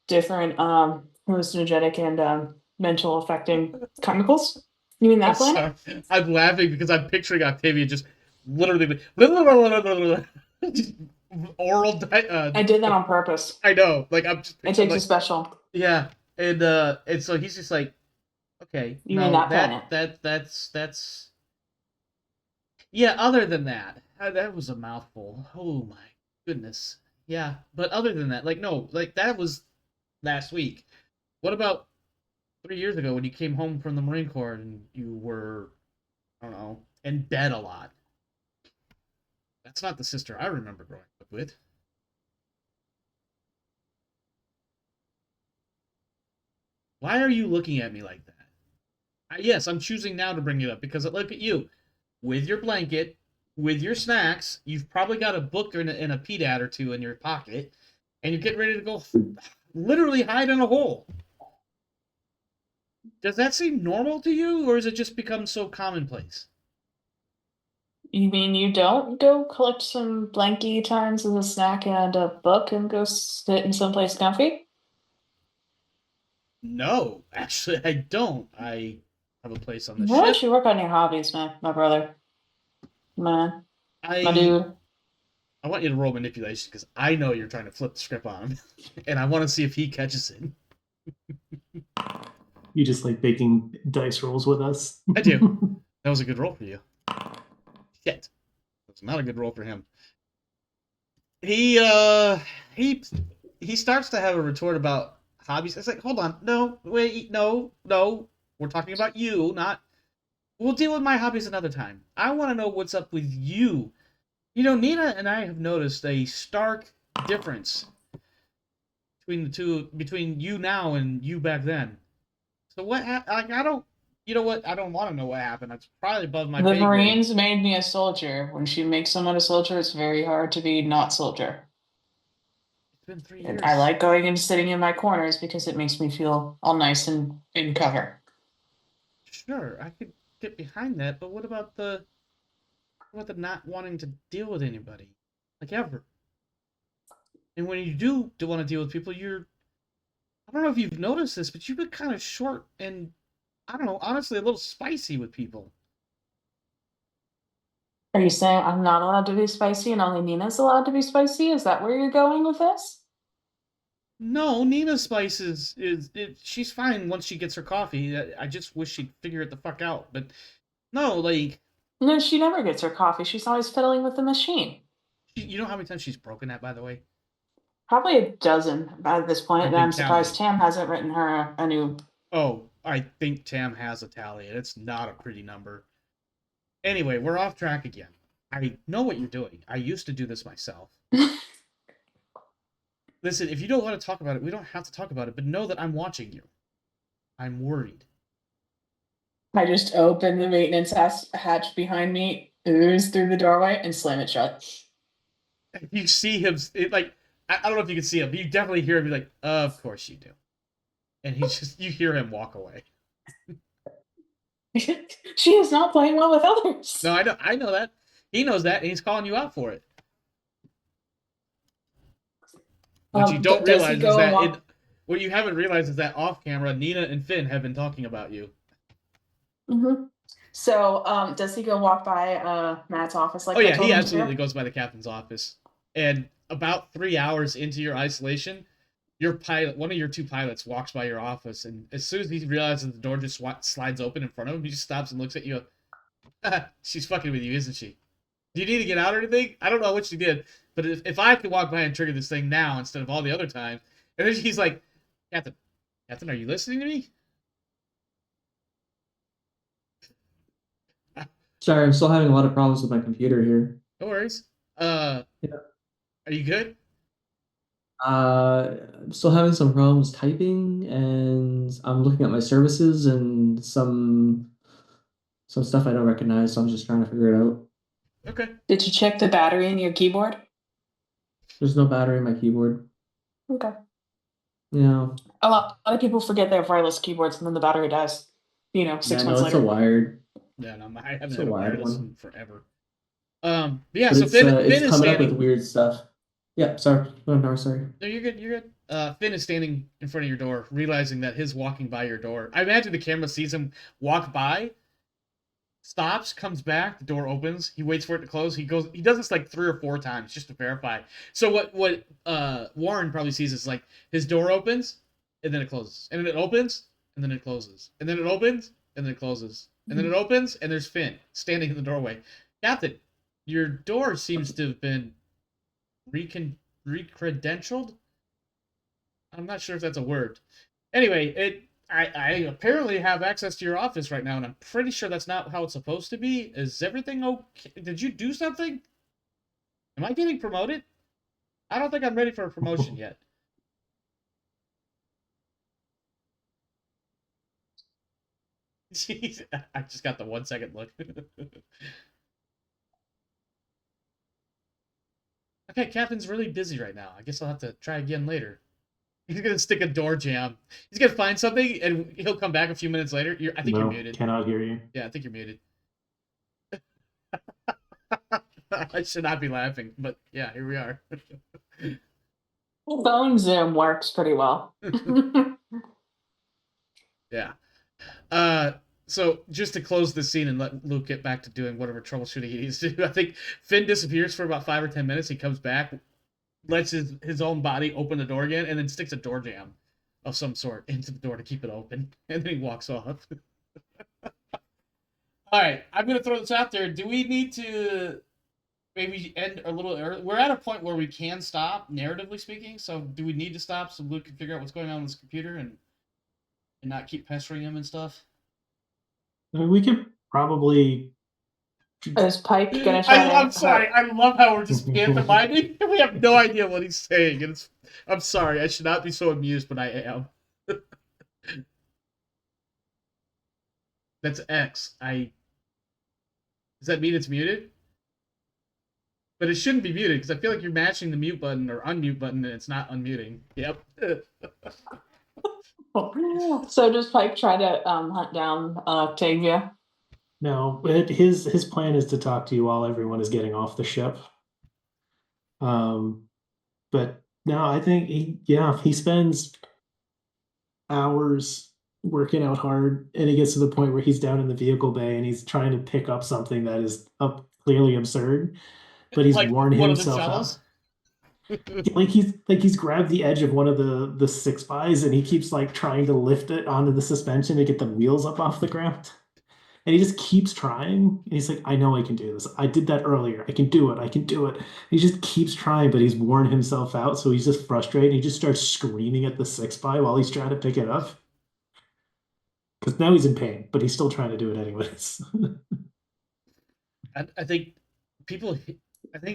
different hallucinogenic and mental affecting chemicals? You mean I'm that planet? sorry. I'm laughing because I'm picturing Octavia just literally just oral. I did that on purpose. I know. Like I'm just. It takes a special. Yeah, and so he's just like, okay, You no, mean that planet? that's. Yeah. Other than that, that was a mouthful. Oh my goodness. Yeah, but other than that, like no, like that was last week. What about 3 years ago when you came home from the Marine Corps and you were, I don't know, in bed a lot? That's not the sister I remember growing up with. Why are you looking at me like that? Yes, I'm choosing now to bring it up because look at you, with your blanket, with your snacks. You've probably got a book and a Pdad or two in your pocket, and you're getting ready to go, literally hide in a hole. Does that seem normal to you, or has it just become so commonplace? You mean you don't go collect some blankie times as a snack and a book and go sit in someplace comfy? No, actually, I don't. I have a place on the Why don't ship. you work on your hobbies, man, my brother? Man, my I dude. I want you to roll manipulation because I know you're trying to flip the script on him, and I want to see if he catches it. You just like making dice rolls with us. I do. That was a good roll for you. Shit, that's not a good roll for him. He he he starts to have a retort about hobbies. It's like, hold on, no, wait, no, no. We're talking about you, not. We'll deal with my hobbies another time. I want to know what's up with you. You know, Nina and I have noticed a stark difference between the two, between you now and you back then. So what happened? Like, I don't. You know what? I don't want to know what happened. That's probably above my The pay grade. Marines made me a soldier. When she makes someone a soldier, it's very hard to be not soldier. It's been 3 And years. I like going and sitting in my corners because it makes me feel all nice and in cover. Sure, I could get behind that, but what about the not wanting to deal with anybody, like ever? And when you do want to deal with people, I don't know if you've noticed this, but you've been kind of short and I don't know, honestly, a little spicy with people. Are you saying I'm not allowed to be spicy and only Nina's allowed to be spicy? Is that where you're going with this? No, Nina Spice she's fine once she gets her coffee. I just wish she'd figure it the fuck out. But no, like No, she never gets her coffee. She's always fiddling with the machine. you know how many times she's broken that, by the way? Probably a dozen by this point, I've and been I'm surprised counting. Tam hasn't written her a new. Oh, I think Tam has a tally, and it's not a pretty number. Anyway, we're off track again. I know what you're doing. I used to do this myself. Listen, if you don't want to talk about it, we don't have to talk about it, but know that I'm watching you. I'm worried. I just open the maintenance hatch behind me, ooze through the doorway, and slam it shut. You see him, I don't know if you can see him, but you definitely hear him be like, of course you do. And you hear him walk away. She is not playing well with others. No, I know that. He knows that, and he's calling you out for it. What you don't Does he realize is go and that walk? what you haven't realized is that off camera, Nina and Finn have been talking about you. Mm-hmm. So, does he go walk by Matt's office like Oh I yeah, told he him absolutely to? goes by the captain's office. And about 3 hours into your isolation, one of your two pilots walks by your office, and as soon as he realizes the door just slides open in front of him, he just stops and looks at you. She's fucking with you, isn't she? Do you need to get out or anything? I don't know what she did, but if I could walk by and trigger this thing now instead of all the other times, and then he's like, Captain, Captain, are you listening to me? Sorry, I'm still having a lot of problems with my computer here. No worries. Yeah. Are you good? I'm still having some problems typing, and I'm looking at my services and some stuff I don't recognize, so I'm just trying to figure it out. Okay. Did you check the battery in your keyboard? There's no battery in my keyboard. Okay. Yeah. A lot of people forget they have wireless keyboards and then the battery dies. Yeah, 6 no, months it's a later. wired. Yeah, no, I haven't It's a had a wired wireless one. in forever. But yeah, But so Finn it's is coming up with standing. weird stuff. Yeah, sorry. No, sorry. No, you're good. You're good. Finn is standing in front of your door, realizing that his walking by your door. I imagine the camera sees him walk by, stops, comes back, the door opens. He waits for it to close. He goes. He does this like 3 or 4 times just to verify. So what Warren probably sees is like his door opens and then it closes, and then it opens and then it closes, and then it opens and then it closes, and then it opens and there's Finn standing in the doorway. Captain, your door seems to have been recredentialed. I'm not sure if that's a word. Anyway, I apparently have access to your office right now, and I'm pretty sure that's not how it's supposed to be. Is everything okay? Did you do something? Am I getting promoted? I don't think I'm ready for a promotion yet. Jeez, I just got the 1 second look. Okay, Captain's really busy right now. I guess I'll have to try again later. He's gonna stick a door jam. He's gonna find something, and he'll come back a few minutes later. I think you're muted. Cannot hear you. Yeah, I think you're muted. I should not be laughing, but yeah, here we are. Phone Zoom works pretty well. Yeah. So just to close the scene and let Luke get back to doing whatever troubleshooting he needs to do, I think Finn disappears for about 5 or 10 minutes. He comes back, lets his own body open the door again, and then sticks a door jam of some sort into the door to keep it open, and then he walks off. All right, I'm gonna throw this out there. Do we need to maybe end a little early? We're at a point where we can stop, narratively speaking. So do we need to stop so Luke can figure out what's going on with his computer and not keep pestering him and stuff? I mean, we could probably. Is Pike gonna try I'm sorry. I love how we're just pantomiming. We have no idea what he's saying. And I'm sorry. I should not be so amused, but I am. That's X. Does that mean it's muted? But it shouldn't be muted because I feel like you're matching the mute button or unmute button and it's not unmuting. Yep. So does Pike try to hunt down Octavia? No, his plan is to talk to you while everyone is getting off the ship. But no, I think he spends hours working out hard, and he gets to the point where he's down in the vehicle bay and he's trying to pick up something that is clearly absurd, but he's like worn one himself of the out. He's grabbed the edge of one of the 6x and he keeps like trying to lift it onto the suspension to get the wheels up off the ground. And he just keeps trying. And he's like, I know I can do this. I did that earlier. I can do it. I can do it. He just keeps trying, but he's worn himself out. So he's just frustrated. He just starts screaming at the 6x while he's trying to pick it up. Because now he's in pain, but he's still trying to do it anyways. I think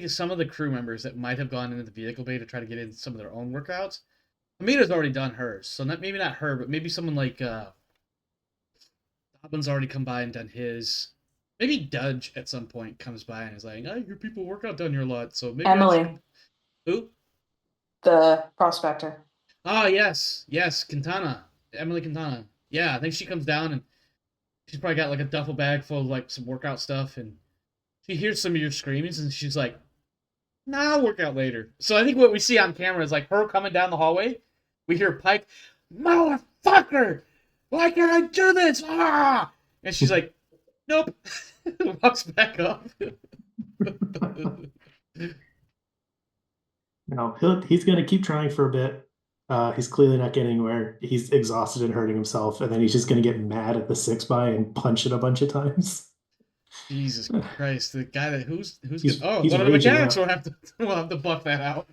some of the crew members that might have gone into the vehicle bay to try to get in some of their own workouts, Amina's already done hers. So maybe not her, but maybe someone like Dobbin's already come by and done his. Maybe Dudge at some point comes by and is like, "Oh, your people work out down here a lot." So maybe Emily. Who? The prospector. Ah, yes, Quintana, Emily Quintana. Yeah, I think she comes down and she's probably got like a duffel bag full of like some workout stuff, and she hears some of your screamings and she's like, "Nah, I'll work out later." So I think what we see on camera is like her coming down the hallway. We hear Pike, "Motherfucker! Why can't I do this?" Ah! And she's like, "Nope." Walks back up. No, he's going to keep trying for a bit. He's clearly not getting anywhere. He's exhausted and hurting himself, and then he's just going to get mad at the 6x and punch it a bunch of times. Jesus Christ! The guy that who's He's one of the raging mechanics out. will have to buff that out.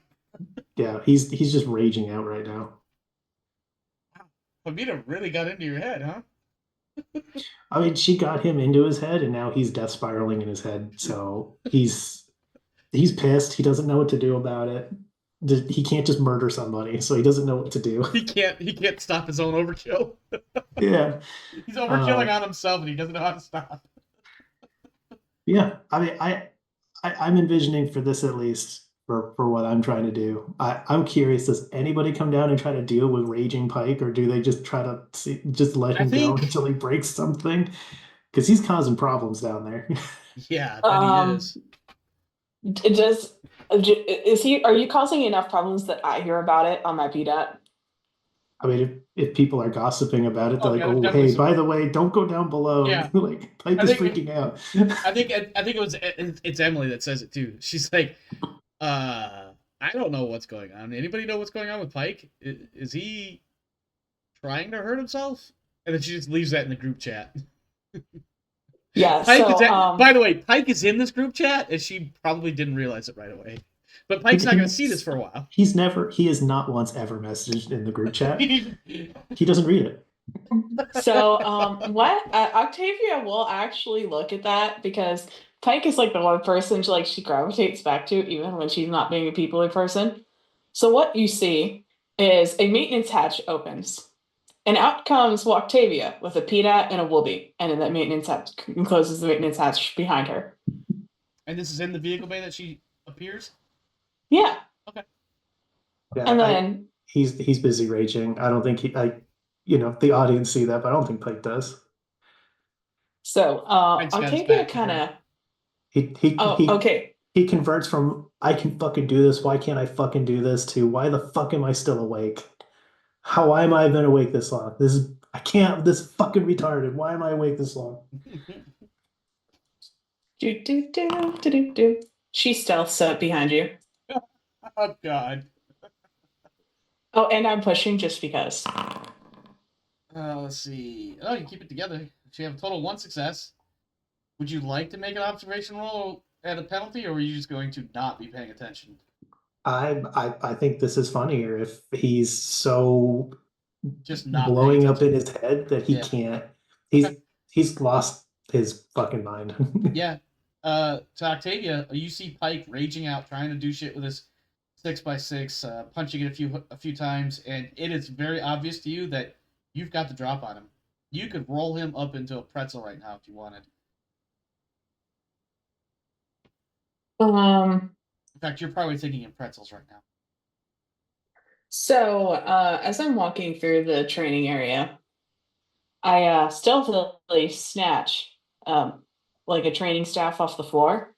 Yeah, he's just raging out right now. Amina really got into your head, huh? I mean, she got him into his head, and now he's death spiraling in his head. So he's pissed. He doesn't know what to do about it. He can't just murder somebody, so he doesn't know what to do. He can't stop his own overkill. Yeah, He's overkilling on himself, and he doesn't know how to stop. yeah. I mean, I'm envisioning for this at least for what I'm trying to do. I'm curious, does anybody come down and try to deal with Raging Pike, or do they just try to just let him go until he breaks something? Because he's causing problems down there. Yeah, that he is. Are you causing enough problems that I hear about it on my PDAT? I mean, if people are gossiping about it, they're like, yeah, "Oh, hey, by the way, don't go down below." Yeah. Like Pike is freaking out. I think it's Emily that says it too. She's like, I don't know what's going on. Anybody know what's going on with Pike? Is he trying to hurt himself? And then she just leaves that in the group chat. Yeah. By the way, Pike is in this group chat, and she probably didn't realize it right away. But Pike's not going to see this for a while. He is not once ever messaged in the group chat. He doesn't read it. So Octavia will actually look at that, because Pike is like the one person she gravitates back to even when she's not being a people person. So what you see is a maintenance hatch opens, And out comes Octavia with a PDAT and a whoopee, and then that maintenance hatch closes the maintenance hatch behind her. And this is in the vehicle bay that she appears? Yeah. Okay. Yeah, And then he's busy raging. I don't think the audience see that, but I don't think Pike does. so Pike's got his Octavia back to her. kind of He okay. he converts from I can fucking do this, why can't I fucking do this, to why the fuck am I still awake? How am I been awake this long? This is fucking retarded. Why am I awake this long? Do. She stealths up behind you. Oh god. Oh, and I'm pushing just because. Let's see. Oh, you keep it together. So you have a total of 1 success. Would you like to make an observation roll at a penalty, or are you just going to not be paying attention? I think this is funnier if he's so Just not blowing paying up in attention. his head that he Yeah. can't. Okay. He's lost his fucking mind. Yeah. To Octavia, you see Pike raging out, trying to do shit with his 6x6, punching it a few times, and it is very obvious to you that you've got the drop on him. You could roll him up into a pretzel right now if you wanted. In fact, you're probably thinking in pretzels right now. So as I'm walking through the training area, I stealthily snatch like a training staff off the floor.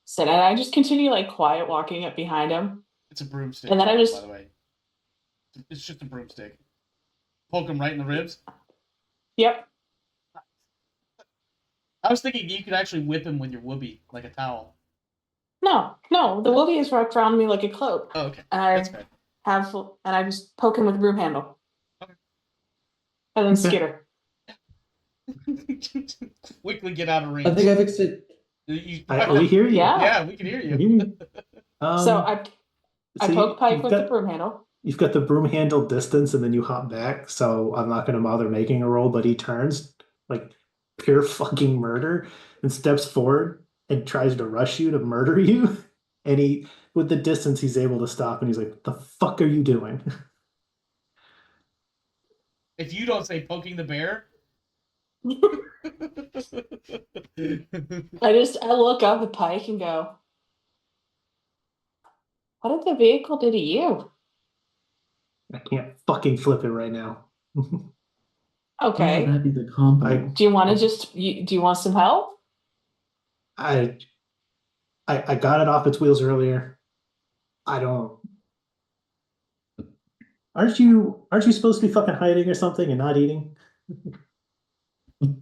So and I just continue like quiet walking up behind him. It's a broomstick. And then I just by the way, it's just a broomstick. Poke him right in the ribs. Yep. I was thinking you could actually whip him with your whoopee, like a towel. No, the whoopee is wrapped around me like a cloak. Oh, okay. And I That's fair. I just poke him with a broom handle. Okay. And then skitter. Quickly get out of range. I think I fixed it. We hear you. Yeah. Yeah, we can hear you. So I poke Pike with the broom handle. You've got the broom handle distance, and then you hop back. So I'm not going to bother making a roll, but he turns like pure fucking murder and steps forward and tries to rush you to murder you. And with the distance, he's able to stop, and he's like, "What the fuck are you doing?" If you don't say poking the bear. I look up at Pike and go, what did the vehicle do to you? I can't fucking flip it right now. Okay. Yeah, that'd be the combo. Do you want to do you want some help? I got it off its wheels earlier. I don't. Aren't you supposed to be fucking hiding or something and not eating?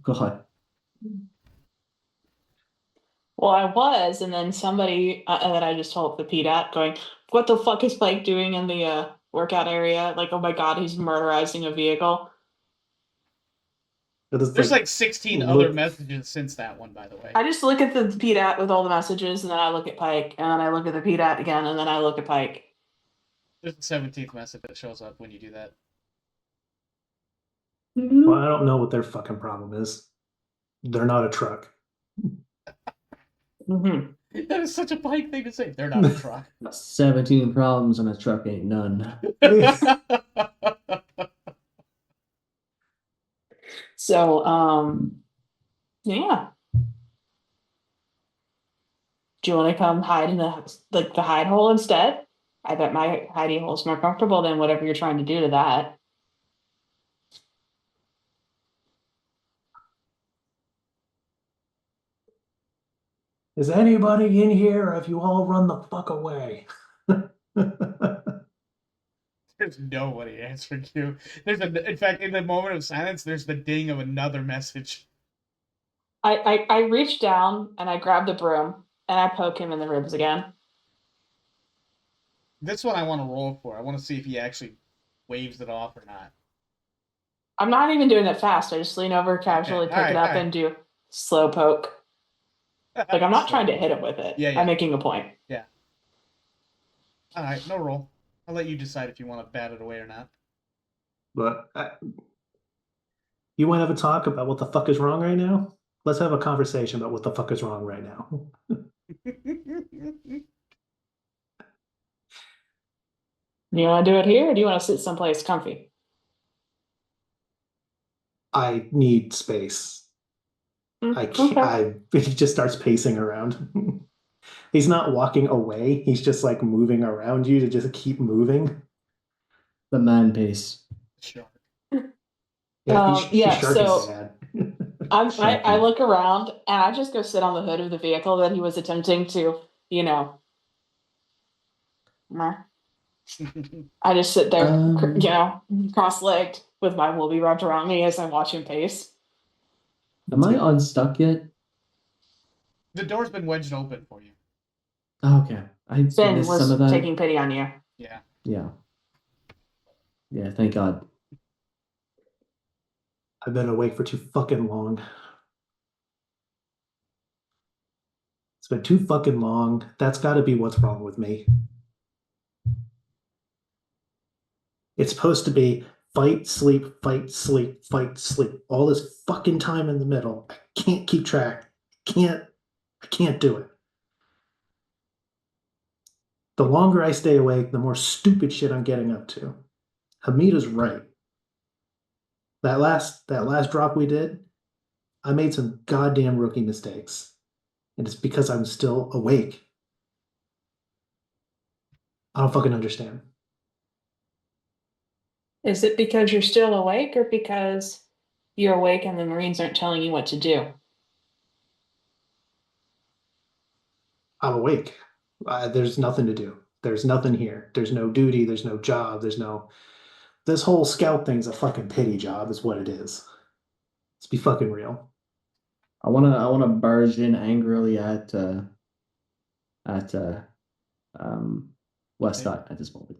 God. Well, I was, and then somebody that I just told the PDAT going, what the fuck is Pike doing in the workout area? Like, oh my god, he's murderizing a vehicle. There's like 16 other messages since that one, by the way. I just look at the PDAT with all the messages, and then I look at Pike, and then I look at the PDAT again, and then I look at Pike. There's the 17th message that shows up when you do that. Well, I don't know what their fucking problem is. They're not a truck. Mm-hmm. That is such a Pike thing to say. They're not a truck. 17 problems and a truck ain't none. So, yeah. Do you want to come hide in the hide hole instead? I bet my hidey hole is more comfortable than whatever you're trying to do to that. Is anybody in here, or have you all run the fuck away? There's nobody answering you. In fact, in the moment of silence, there's the ding of another message. I reach down and I grab the broom and I poke him in the ribs again. This one I want to roll for. I want to see if he actually waves it off or not. I'm not even doing it fast. I just lean over, casually pick it up, and do slow poke. Like, I'm not trying to hit him with it. Yeah. I'm making a point. Yeah. All right, no roll. I'll let you decide if you want to bat it away or not. But you want to have a talk about what the fuck is wrong right now? Let's have a conversation about what the fuck is wrong right now. You want to do it here, or do you want to sit someplace comfy? I need space. I can't, Okay. he just starts pacing around. He's not walking away. He's just like moving around you to just keep moving. The man pace. Sure. Yeah, he's sharking So mad. I look around and I just go sit on the hood of the vehicle that he was attempting to, meh. I just sit there, cross-legged with my woolly wrapped around me as I watch him pace. Am I unstuck yet? The door's been wedged open for you. Oh, okay. I Ben missed some was of that. taking pity on you. Yeah. Yeah. Yeah, thank God. I've been awake for too fucking long. It's been too fucking long. That's got to be what's wrong with me. It's supposed to be fight, sleep, fight, sleep, fight, sleep. All this fucking time in the middle. I can't keep track. I can't do it. The longer I stay awake, the more stupid shit I'm getting up to. Hamida's right. That last drop we did, I made some goddamn rookie mistakes. And it's because I'm still awake. I don't fucking understand. Is it because you're still awake or because you're awake and the Marines aren't telling you what to do? I'm awake. There's nothing to do. There's nothing here. There's no duty. There's no job. There's no. This whole scout thing's a fucking pity job, is what it is. Let's be fucking real. I wanna barge in angrily at Westcott at this moment.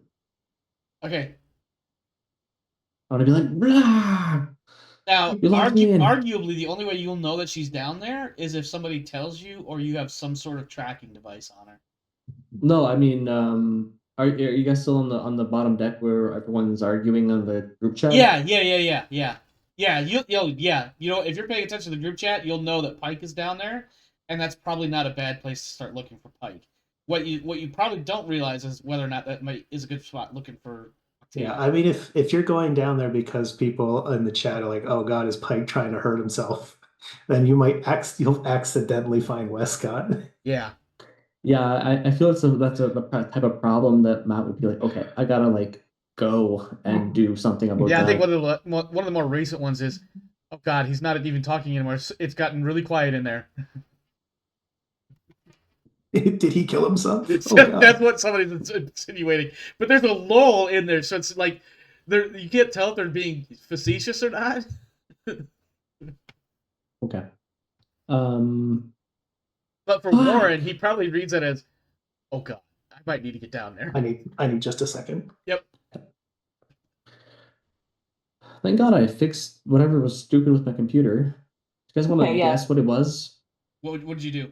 Okay. I want to be like, blah. Now, You locked me in. arguably, the only way you'll know that she's down there is if somebody tells you, or you have some sort of tracking device on her. No, I mean, are you guys still on the bottom deck where everyone's arguing on the group chat? Yeah. Yeah, you know, if you're paying attention to the group chat, you'll know that Pike is down there, and that's probably not a bad place to start looking for Pike. What you probably don't realize is whether or not is a good spot looking for Octavia. Yeah, I mean, if you're going down there because people in the chat are like, "Oh God, is Pike trying to hurt himself?" then you'll accidentally find Westcott. Yeah. Yeah, I feel that's a type of problem that Matt would be like, okay, I gotta like go and do something about Yeah, I think that. one of the more recent ones is, oh God, he's not even talking anymore. It's gotten really quiet in there. Did he kill himself? That's what somebody's insinuating. But there's a lull in there, so it's like you can't tell if they're being facetious or not. Okay. But for Warren, he probably reads it as, "Oh God, I might need to get down there." I need just a second. Yep. Thank God I fixed whatever was stupid with my computer. You guys want to Okay, yeah. guess what it was? What did you do?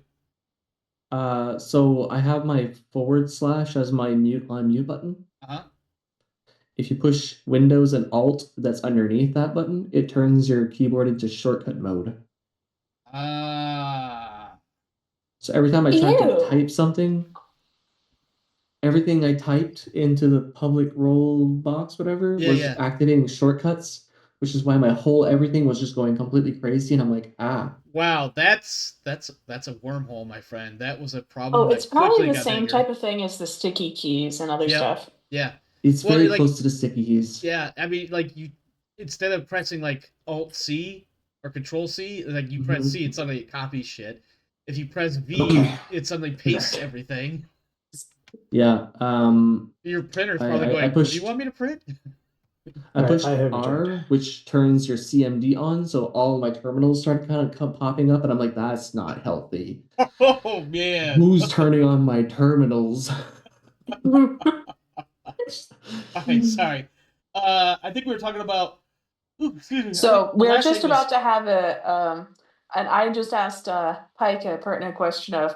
So I have my / as my mute button. Uh-huh. If you push Windows and Alt that's underneath that button, it turns your keyboard into shortcut mode. So every time I tried to Ew. type something, everything I typed into the public role box, whatever, was activating shortcuts, which is why my whole everything was just going completely crazy. And I'm like, Wow, that's a wormhole, my friend. That was a problem. Oh, that it's probably quickly the got same bigger. type of thing as the sticky keys and other stuff. Yeah. It's very close to the sticky keys. Yeah, I mean, like you, instead of pressing like Alt C or Control C, like you press C, it suddenly copies shit. If you press V, it suddenly pastes everything. Yeah. Your printer's probably going, "Do you want me to print?" I pushed R, which turns your CMD on, so all my terminals start kind of popping up, and I'm like, that's not healthy. Oh man, who's turning on my terminals? Sorry. I think we were talking about. Ooh, excuse me. So we're just about to have and I just asked Pike a pertinent question of,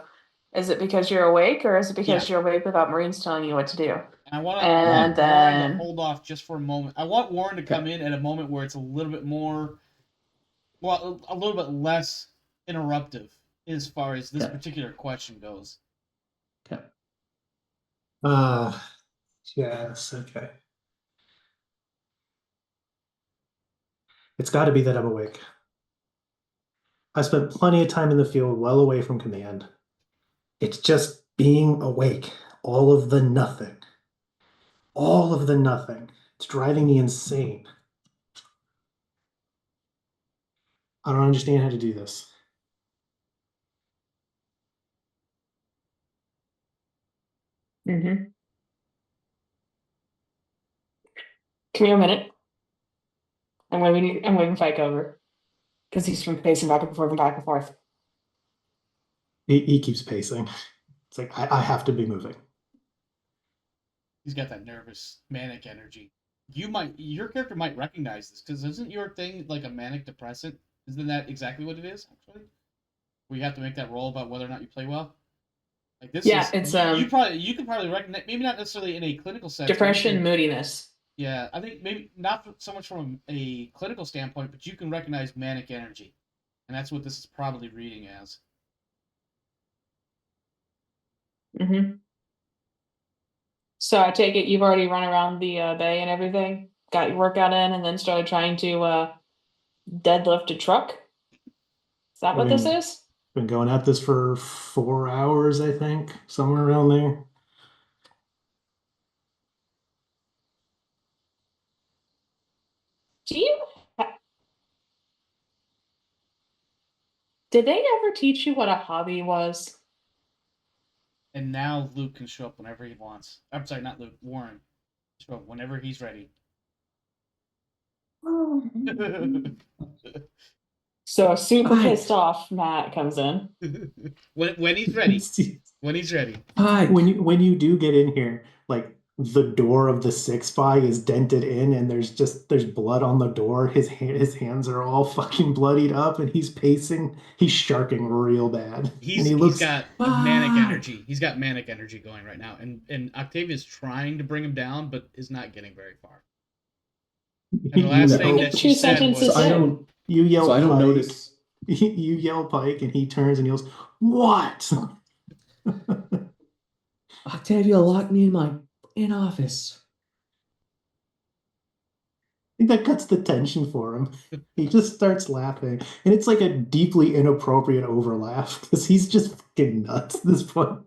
is it because you're awake or is it because you're awake without Marines telling you what to do? I want Warren to hold off just for a moment. I want Warren to come in at a moment where it's a little bit more, well, a little bit less interruptive as far as this particular question goes. Okay. Yes, okay. It's got to be that I'm awake. I spent plenty of time in the field well away from command. It's just being awake. All of the nothing. All of the nothing. It's driving me insane. I don't understand how to do this. Mm-hmm. Give me a minute. I'm waving Pike over. Because he's been pacing back and forth and back and forth. He keeps pacing. It's like, I have to be moving. He's got that nervous, manic energy. Your character might recognize this, because isn't your thing like a manic depressant? Isn't that exactly what it is, actually? Where you have to make that roll about whether or not you play well? Like this Yeah, is, it's you can probably recognize, maybe not necessarily in a clinical sense. depression, moodiness. Yeah, I think maybe not so much from a clinical standpoint, but you can recognize manic energy. And that's what this is probably reading as. Mm-hmm. So I take it you've already run around the bay and everything, got your workout in, and then started trying to deadlift a truck? Is that what this is? Been going at this for 4 hours, I think, somewhere around there. Do you? Did they ever teach you what a hobby was? And now Luke can show up whenever he wants. I'm sorry, not Luke, Warren. Show up whenever he's ready. So a super pissed off Matt comes in. when he's ready. When he's ready. When you do get in here, like the door of the 6x is dented in and there's blood on the door. His hands are all fucking bloodied up and he's pacing. He's sharking real bad. He's got manic energy. He's got manic energy going right now. And Octavia's trying to bring him down, but is not getting very far. And the last thing that she said was, you yell so I don't Pike. notice. You yell Pike and he turns and yells, "What?" Octavia locked me in office. I think that cuts the tension for him. He just starts laughing. And it's like a deeply inappropriate overlaugh because he's just fucking nuts at this point.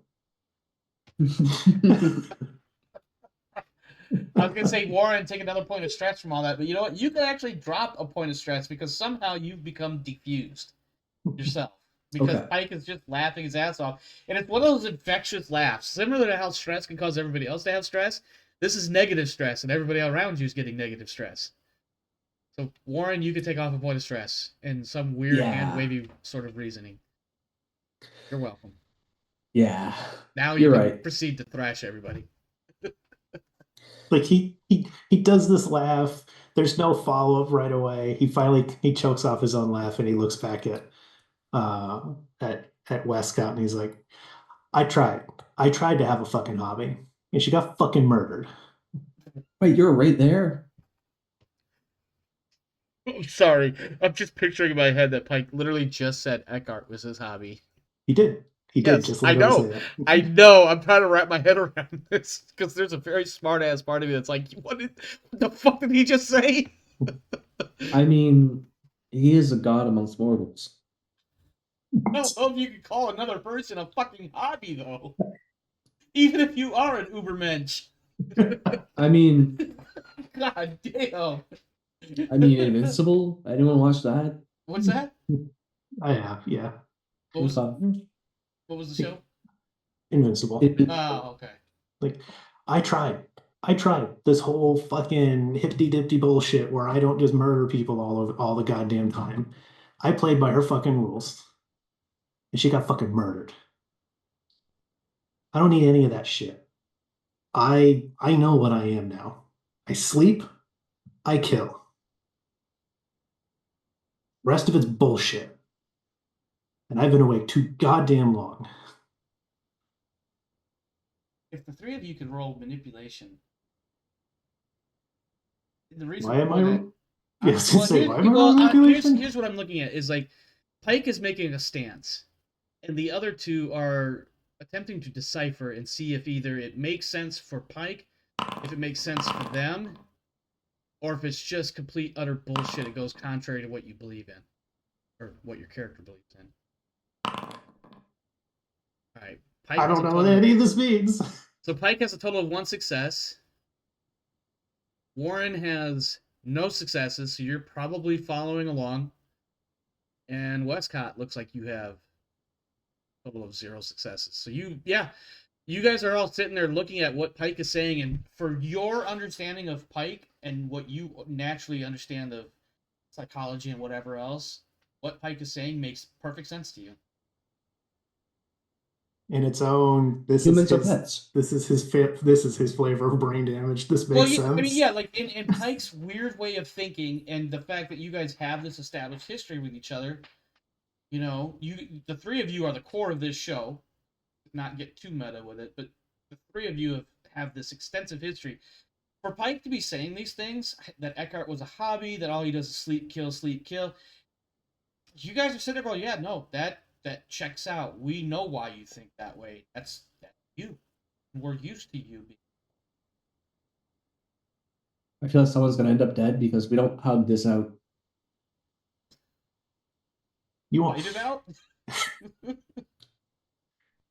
I was going to say, Warren, take another point of stress from all that. But you know what? You can actually drop a point of stress because somehow you've become diffused yourself. Because Pike is just laughing his ass off. And it's one of those infectious laughs. Similar to how stress can cause everybody else to have stress, this is negative stress, and everybody around you is getting negative stress. So, Warren, you could take off a point of stress in some weird hand-wavy sort of reasoning. You're welcome. Yeah. Now you can proceed to thrash everybody. Like he does this laugh. There's no follow-up right away. He chokes off his own laugh and he looks back at Westcott and he's like, I tried to have a fucking hobby and she got fucking murdered. Wait, you're right there? I'm sorry. I'm just picturing in my head that Pike literally just said Eckhart was his hobby. He did. He did. Just I know. I know. I'm trying to wrap my head around this because there's a very smart ass part of me that's like, what the fuck did he just say? I mean, he is a god amongst mortals. I don't know if you could call another person a fucking hobby, though. Even if you are an Ubermensch. I mean... God damn. I mean, Invincible? Anyone watch that? What's that? I have, yeah. What was the show? Invincible. Oh, okay. Like, I tried this whole fucking hippity-dippity bullshit where I don't just murder people all the goddamn time. I played by her fucking rules. And she got fucking murdered. I don't need any of that shit. I know what I am now. I sleep, I kill. Rest of it's bullshit. And I've been awake too goddamn long. If the three of you could roll manipulation, the reason why am I? Yes, well, say, why am I manipulation? Here's what I'm looking at is like Pike is making a stance, and the other two are attempting to decipher and see if either it makes sense for Pike if it makes sense for them, or if it's just complete utter bullshit. It goes contrary to what you believe in, or what your character believes in. All right, Pike I has don't a know what total- any of this means. So Pike has a total of 1 success. Warren has no successes, so you're probably following along. And Westcott looks like you have a total of 0 successes. So you guys are all sitting there looking at what Pike is saying, and for your understanding of Pike and what you naturally understand of psychology and whatever else, what Pike is saying makes perfect sense to you. In its own, Humans are pets. This is his flavor of brain damage. This makes sense. I mean, yeah, like in Pike's weird way of thinking, and the fact that you guys have this established history with each other, you know, the 3 of you are the core of this show. Not get too meta with it, but the 3 of you have this extensive history. For Pike to be saying these things, that Eckhart was a hobby, that all he does is sleep, kill. You guys are sitting there going, yeah, no, that checks out. We know why you think that way. That's you. We're used to you. I feel like someone's gonna end up dead because we don't hug this out. You want Fight it out?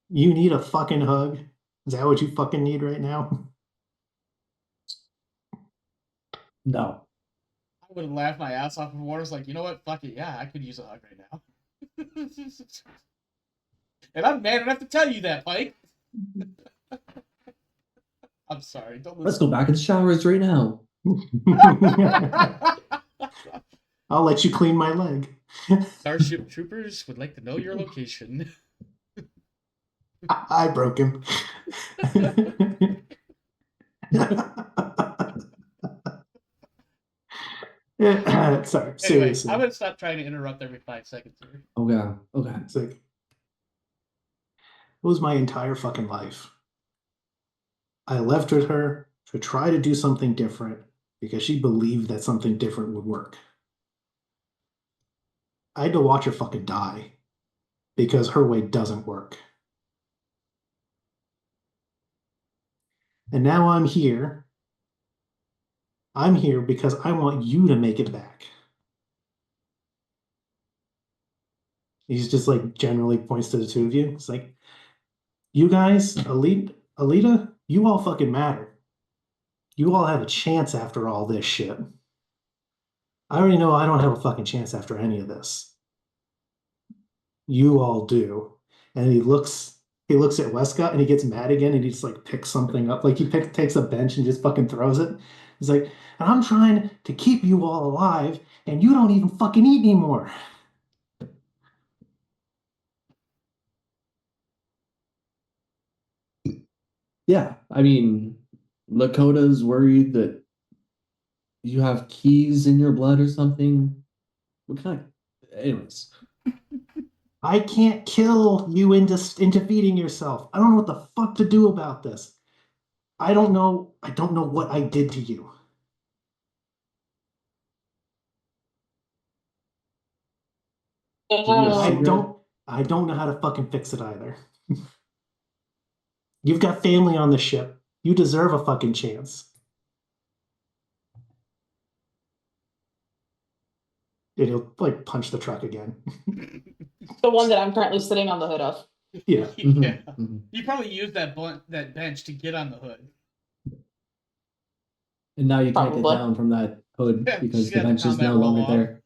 You need a fucking hug? Is that what you fucking need right now? No. I would have laughed my ass off if Warner's like, you know what? Fuck it. Yeah, I could use a hug right now. And I'm mad enough to tell you that, Pike. I'm sorry. Don't Let's listen. go back in the showers right now. I'll let you clean my leg. Starship Troopers would like to know your location. I broke him. Sorry, Anyway, seriously. I'm gonna stop trying to interrupt every 5 seconds here. Okay. It's like, it was my entire fucking life. I left with her to try to do something different because she believed that something different would work. I had to watch her fucking die because her way doesn't work. And now I'm here. I'm here because I want you to make it back. He's just like generally points to the 2 of you. It's like, you guys, Alita, you all fucking matter. You all have a chance after all this shit. I already know I don't have a fucking chance after any of this. You all do. And he looks at Westcott and he gets mad again and he just like picks something up. Like he takes a bench and just fucking throws it. He's like, and I'm trying to keep you all alive and you don't even fucking eat anymore. Yeah, I mean, Lakota's worried that you have keys in your blood or something. What kind of... Anyways. I can't kill you into feeding yourself. I don't know what the fuck to do about this. I don't know what I did to you. I don't know how to fucking fix it either. You've got family on the ship. You deserve a fucking chance. It'll like punch the truck again. The one that I'm currently sitting on the hood of. Yeah. Yeah. You probably used that bench to get on the hood. And now you can't get Probably. down from that hood Yeah, because she's the got bench is combat no longer roll-off. there.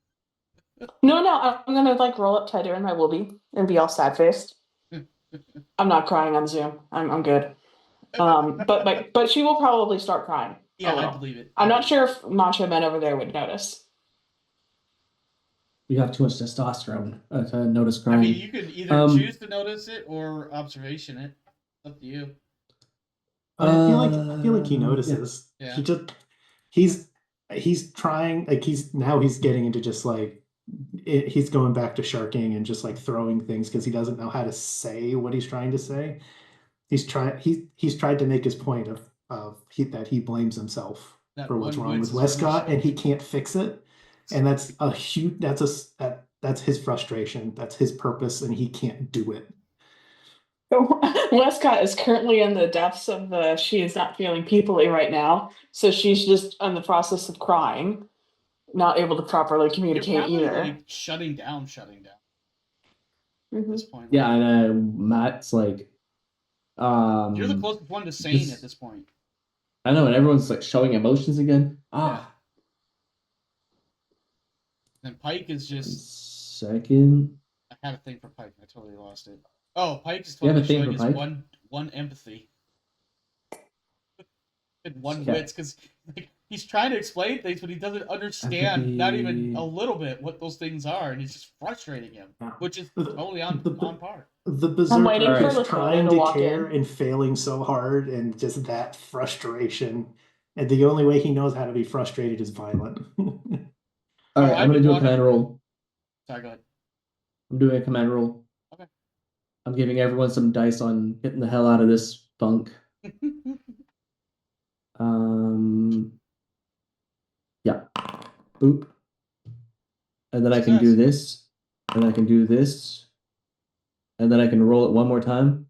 No, I'm gonna like roll up tighter in my woobie and be all sad faced. I'm not crying on Zoom. I'm good. But she will probably start crying. Yeah, I believe it. I'm not sure if macho men over there would notice. You have too much testosterone to notice crying. I mean, you could either choose to notice it or observation it. It's up to you. I feel like he notices. Yeah. He's trying, like he's getting into just like he's going back to sharking and just like throwing things because he doesn't know how to say what he's trying to say. He's tried to make his point that he blames himself for what's wrong with Westcott and he can't fix it. And that's his frustration. That's his purpose and he can't do it. Westcott is currently in the depths of the she is not feeling peoply right now, so she's just in the process of crying, not able to properly You're communicate probably either. like shutting down at Mhm. this point. Yeah, and Matt's like, You're the closest one to sane at this point. I know, and everyone's like showing emotions again. Yeah. And Pike is just. Second. I had a thing for Pike. I totally lost it. Oh, Pike is You have a totally thing showing for his Pike? one empathy and one Okay. wits because like, he's trying to explain things, but he doesn't understand not even a little bit what those things are, and it's just frustrating him, which is totally on par. The I'm waiting berserker for is Latoya trying to to walk care in. and failing so hard, and just that frustration. And the only way he knows how to be frustrated is violent. All right, I've I'm gonna been do a wanting- command roll. Sorry, go ahead. I'm doing a command roll. Okay. I'm giving everyone some dice on getting the hell out of this funk. Yeah. Boop. And then I can do this, and I can do this, and then I can roll it one more time.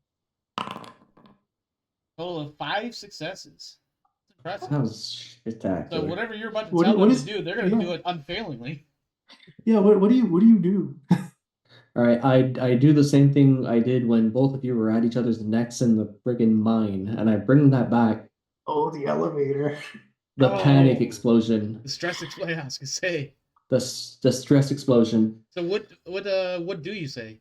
Total of 5 successes. That's impressive. That was spectacular. So whatever you're about to tell them to do, they're going to do it unfailingly. Yeah. What do you do? All right, I do the same thing I did when both of you were at each other's necks in the friggin' mine, and I bring that back. Oh, the elevator. The panic explosion. The stress explosion. I was gonna say. The stress explosion. So what do you say?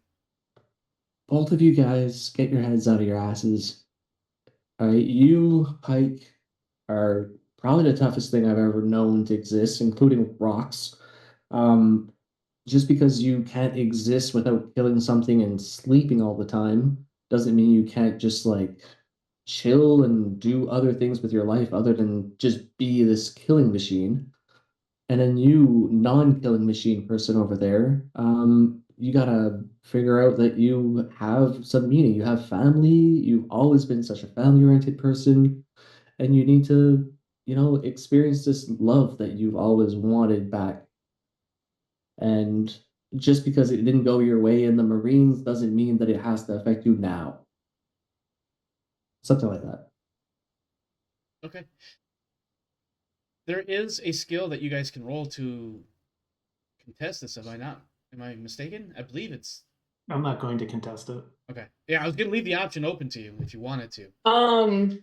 Both of you guys, get your heads out of your asses. All right, you, Pike, are probably the toughest thing I've ever known to exist, including rocks. Just because you can't exist without killing something and sleeping all the time doesn't mean you can't just like chill and do other things with your life other than just be this killing machine. And then you, non-killing machine person over there, you gotta figure out that you have some meaning. You have family. You've always been such a family-oriented person, and you need to, experience this love that you've always wanted back. And just because it didn't go your way in the Marines doesn't mean that it has to affect you now. Something like that. Okay. There is a skill that you guys can roll to contest this. Am I mistaken? I believe it's. I'm not going to contest it. Okay. Yeah, I was gonna leave the option open to you if you wanted to.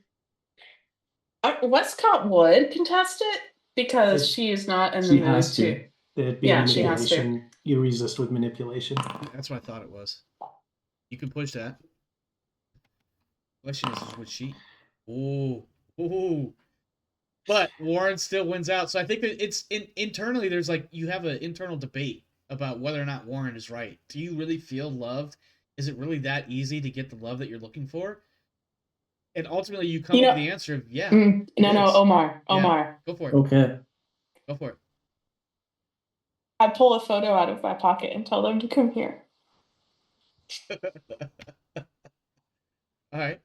Westcott would contest it because she is not in the She mood has to. to. It'd be Yeah, she has to. manipulation. You resist with manipulation. That's what I thought it was. You can push that. Question is what she. Ooh. But Warren still wins out. So I think that it's internally there's like you have an internal debate about whether or not Warren is right. Do you really feel loved? Is it really that easy to get the love that you're looking for? And ultimately you come up with the answer of yeah. No, Omar. Yeah, go for it. Okay. Go for it. I pull a photo out of my pocket and tell them to come here. All right.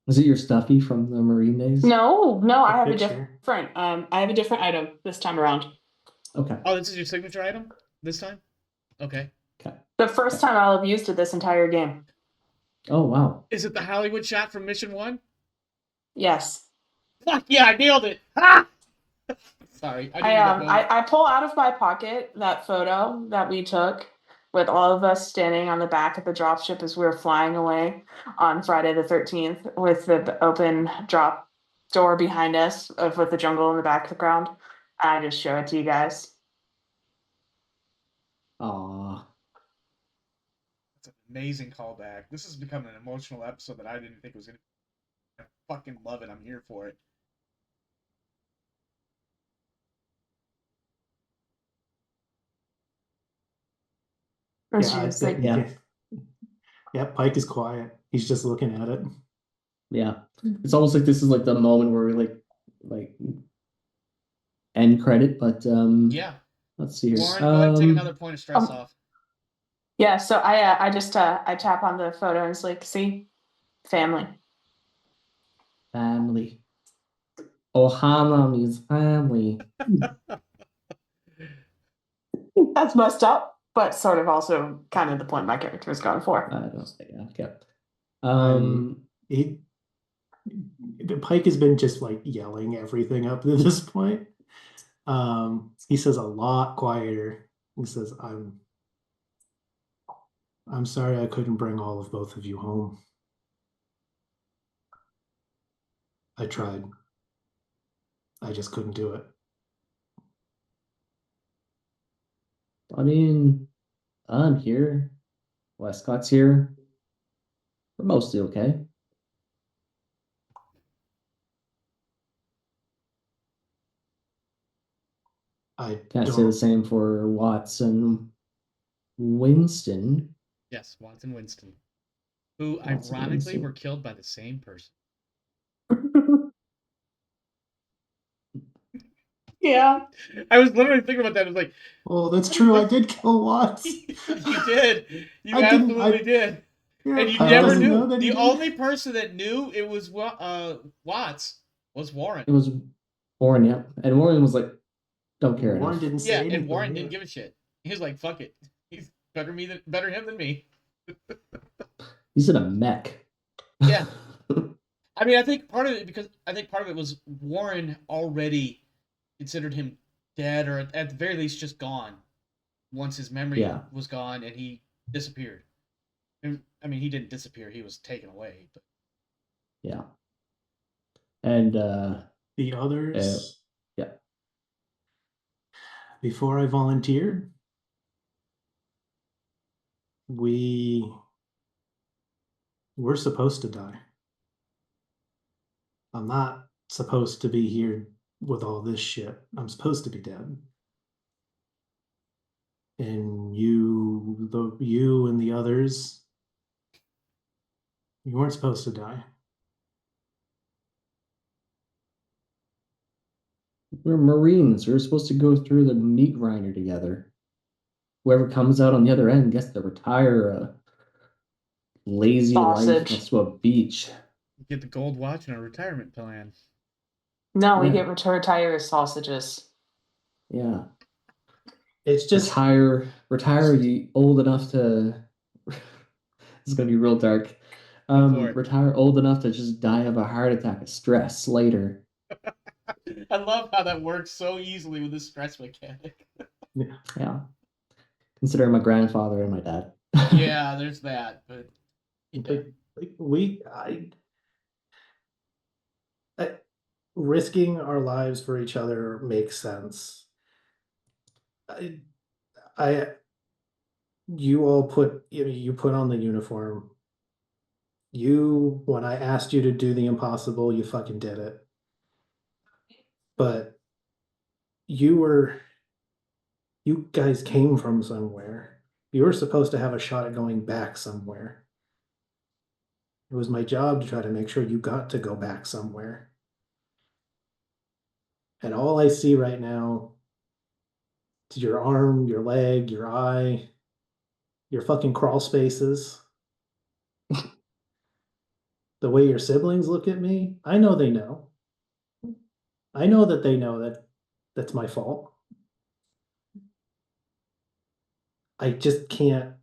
Was it your stuffy from the Marine days? No, I have picture. I have a different item this time around. Okay. Oh, this is your signature item this time? Okay. The first time I'll have used it this entire game. Oh, wow. Is it the Hollywood shot from Mission 1? Yes. Fuck yeah, I nailed it. Ah! Sorry. I pull out of my pocket that photo that we took with all of us standing on the back of the dropship as we were flying away on Friday the 13th with the open drop door behind us with the jungle in the background. I just show it to you guys. Aw. That's an amazing callback. This has become an emotional episode that I didn't think was going to. I fucking love it. I'm here for it. Yeah, Pike is quiet. He's just looking at it. Yeah. It's almost like this is like the moment where we like end credit, but yeah. Let's see here. Warren, go ahead and take another point of stress off. Yeah, so I just I tap on the photo and it's like, see, family. Ohana means family. That's messed up. but sort of also kind of the point my character was going for. I don't say, yeah, okay. He Pike has been just like yelling everything up to this point. He says a lot quieter. He says, I'm sorry I couldn't bring all of both of you home. I tried. I just couldn't do it. I mean, I'm here. Westcott's here. We're mostly okay. I Can't say don't. the same for Watson, Winston. Yes, Watson Winston, who Watson ironically Winston. were killed by the same person. Yeah. I was literally thinking about that. I was like, Oh, that's true. I did kill Watts. you did. You I didn't- absolutely did. Yeah, And you Pike never doesn't know knew. that he The did. only person that knew it was Watts was Warren. It was Warren, yeah. And Warren was like, don't care Warren enough. didn't say Yeah, anything. and Warren yeah. didn't give a shit. He was like, "Fuck it, he's better him than me." He's in a mech. Yeah. I mean, I think part of it was Warren already considered him dead, or at the very least just gone. Once his memory Yeah. was gone and he disappeared. And, I mean, he didn't disappear; he was taken away. But Yeah. And The others. yeah. Before I volunteered, we were supposed to die. I'm not supposed to be here with all this shit. I'm supposed to be dead. And you and the others, you weren't supposed to die. We're Marines. We're supposed to go through the meat grinder together. Whoever comes out on the other end gets to retire a lazy life Sausage. next to a beach. get the gold watch and a retirement plan. No, we Yeah. get to retire as sausages. Yeah. It's just Retire you old enough to it's gonna be real dark. Go for it. Retire old enough to just die of a heart attack of stress later. I love how that works so easily with the stress mechanic. Yeah. Consider my grandfather and my dad. Yeah, there's that, but yeah. Risking our lives for each other makes sense. You all you put on the uniform. When I asked you to do the impossible, you fucking did it. But you guys came from somewhere. You were supposed to have a shot at going back somewhere. It was my job to try to make sure you got to go back somewhere. And all I see right now is your arm, your leg, your eye, your fucking crawl spaces. The way your siblings look at me, I know they know. I know that they know that that's my fault. I just can't.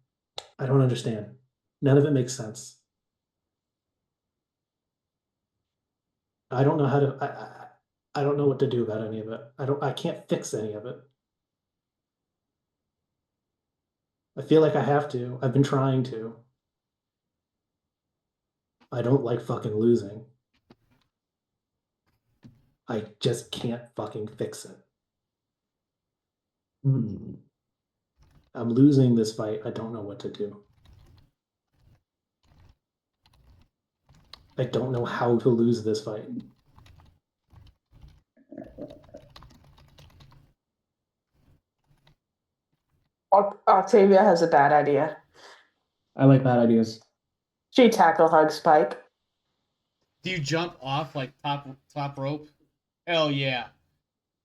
I don't understand. None of it makes sense. I don't know how to. I don't know what to do about any of it. I can't fix any of it. I feel like I have to. I've been trying to. I don't like fucking losing. I just can't fucking fix it. Hmm. I'm losing this fight. I don't know what to do. I don't know how to lose this fight. Octavia has a bad idea. I like bad ideas. She tackle hugs Pike. Do you jump off like top rope? Hell yeah.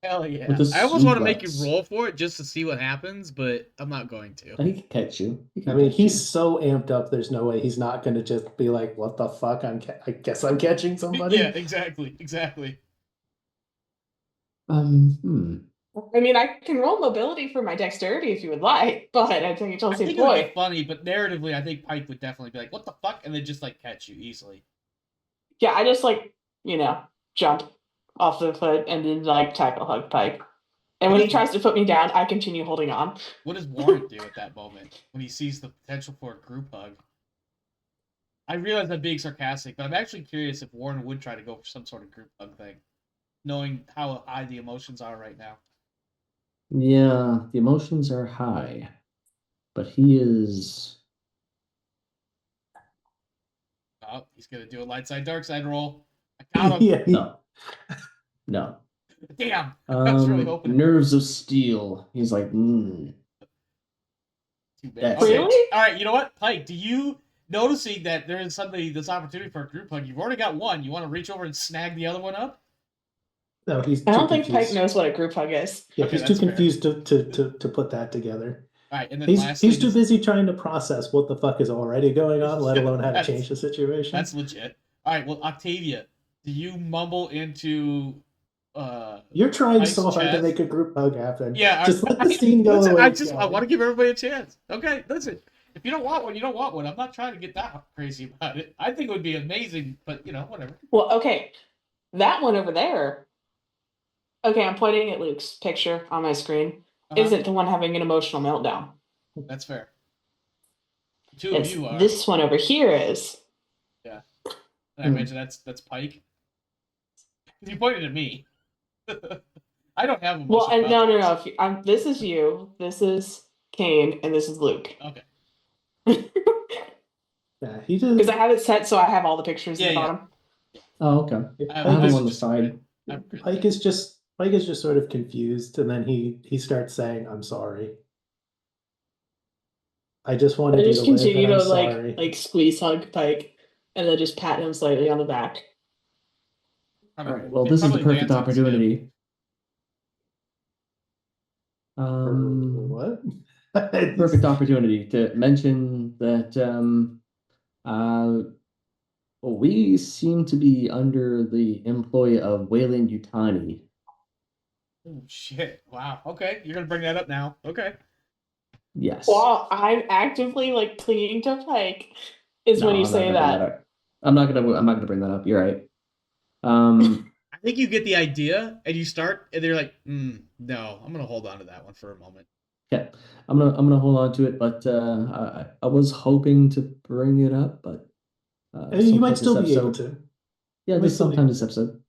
Hell yeah. With a I almost want to make you suplex. roll for it just to see what happens, but I'm not going to. He can catch you. I mean, he's so amped up. There's no way he's not going to just be like, "What the fuck? I guess I'm catching somebody." Yeah, exactly. Hmm. I mean, I can roll mobility for my dexterity if you would like, but I think it's I also think it would be employ. funny, but narratively, I think Pike would definitely be like, "What the fuck," and then just like catch you easily. Yeah, I just like, jump off the foot and then like tackle hug Pike. And What when he is tries to put me down, I continue holding on. what does Warren do at that moment when he sees the potential for a group hug? I realize I'm being sarcastic, but I'm actually curious if Warren would try to go for some sort of group hug thing, knowing how high the emotions are right now. Yeah, the emotions are high, but he is. Oh, he's gonna do a light side, dark side roll. I got him. Yeah, No. No. Damn, I was really hoping. Nerves of steel. He's like, Too bad. That's Okay. Really? All right. You know what, Pike? Do you noticing that there is suddenly this opportunity for a group hug? You've already got one. You want to reach over and snag the other one up? no, he's I too don't think Pike confused. knows what a group hug is. Yeah, Okay, he's too that's fair. confused to put that together. All right, and then He's lastly, too busy trying to process what the fuck is already going on, let alone how to That's- change the situation. That's legit. All right. Well, Octavia, do you mumble into? You're trying Pike's so hard to chest? make a group hug happen. Yeah. Just let the scene go Listen, the way I it's just I going. want to give everybody a chance. Okay, listen. If you don't want one, you don't want one. I'm not trying to get that crazy about it. I think it would be amazing, but whatever. Well, okay. That one over there. Okay, I'm pointing at Luke's picture on my screen. Uh-huh. Isn't the one having an emotional meltdown? That's fair. The two of It's you are. this one over here is. And I imagine that's Pike. You pointed at me. I don't have Well, emotional no. meltdowns. If you, this is you, this is Kane, and this is Luke. Okay. Yeah, he just Because I have it set so I have all the pictures at the Yeah. bottom. oh, okay. I I have him was on the just side. Pike is just sort of confused, and then he starts saying, "I'm sorry. I just I wanted you just to live, continue and I'm to sorry." like squeeze hug Pike, and then just pat him slightly on the back. All right. Well, this is the perfect opportunity. What? Perfect opportunity to mention that we seem to be under the employ of Wayland Yutani. Oh shit! Wow. Okay, you're gonna bring that up now. Okay. Yes. While I'm actively like clinging to Pike, is No, when you I'm not say gonna bring that. up. I'm not gonna bring that up. You're right. I think you get the idea, and you start, and they're like, "No, I'm gonna hold on to that one for a moment." Okay, I'm gonna hold on to it, but I was hoping to bring it up, but You might still be able to. Yeah, just sometime this episode.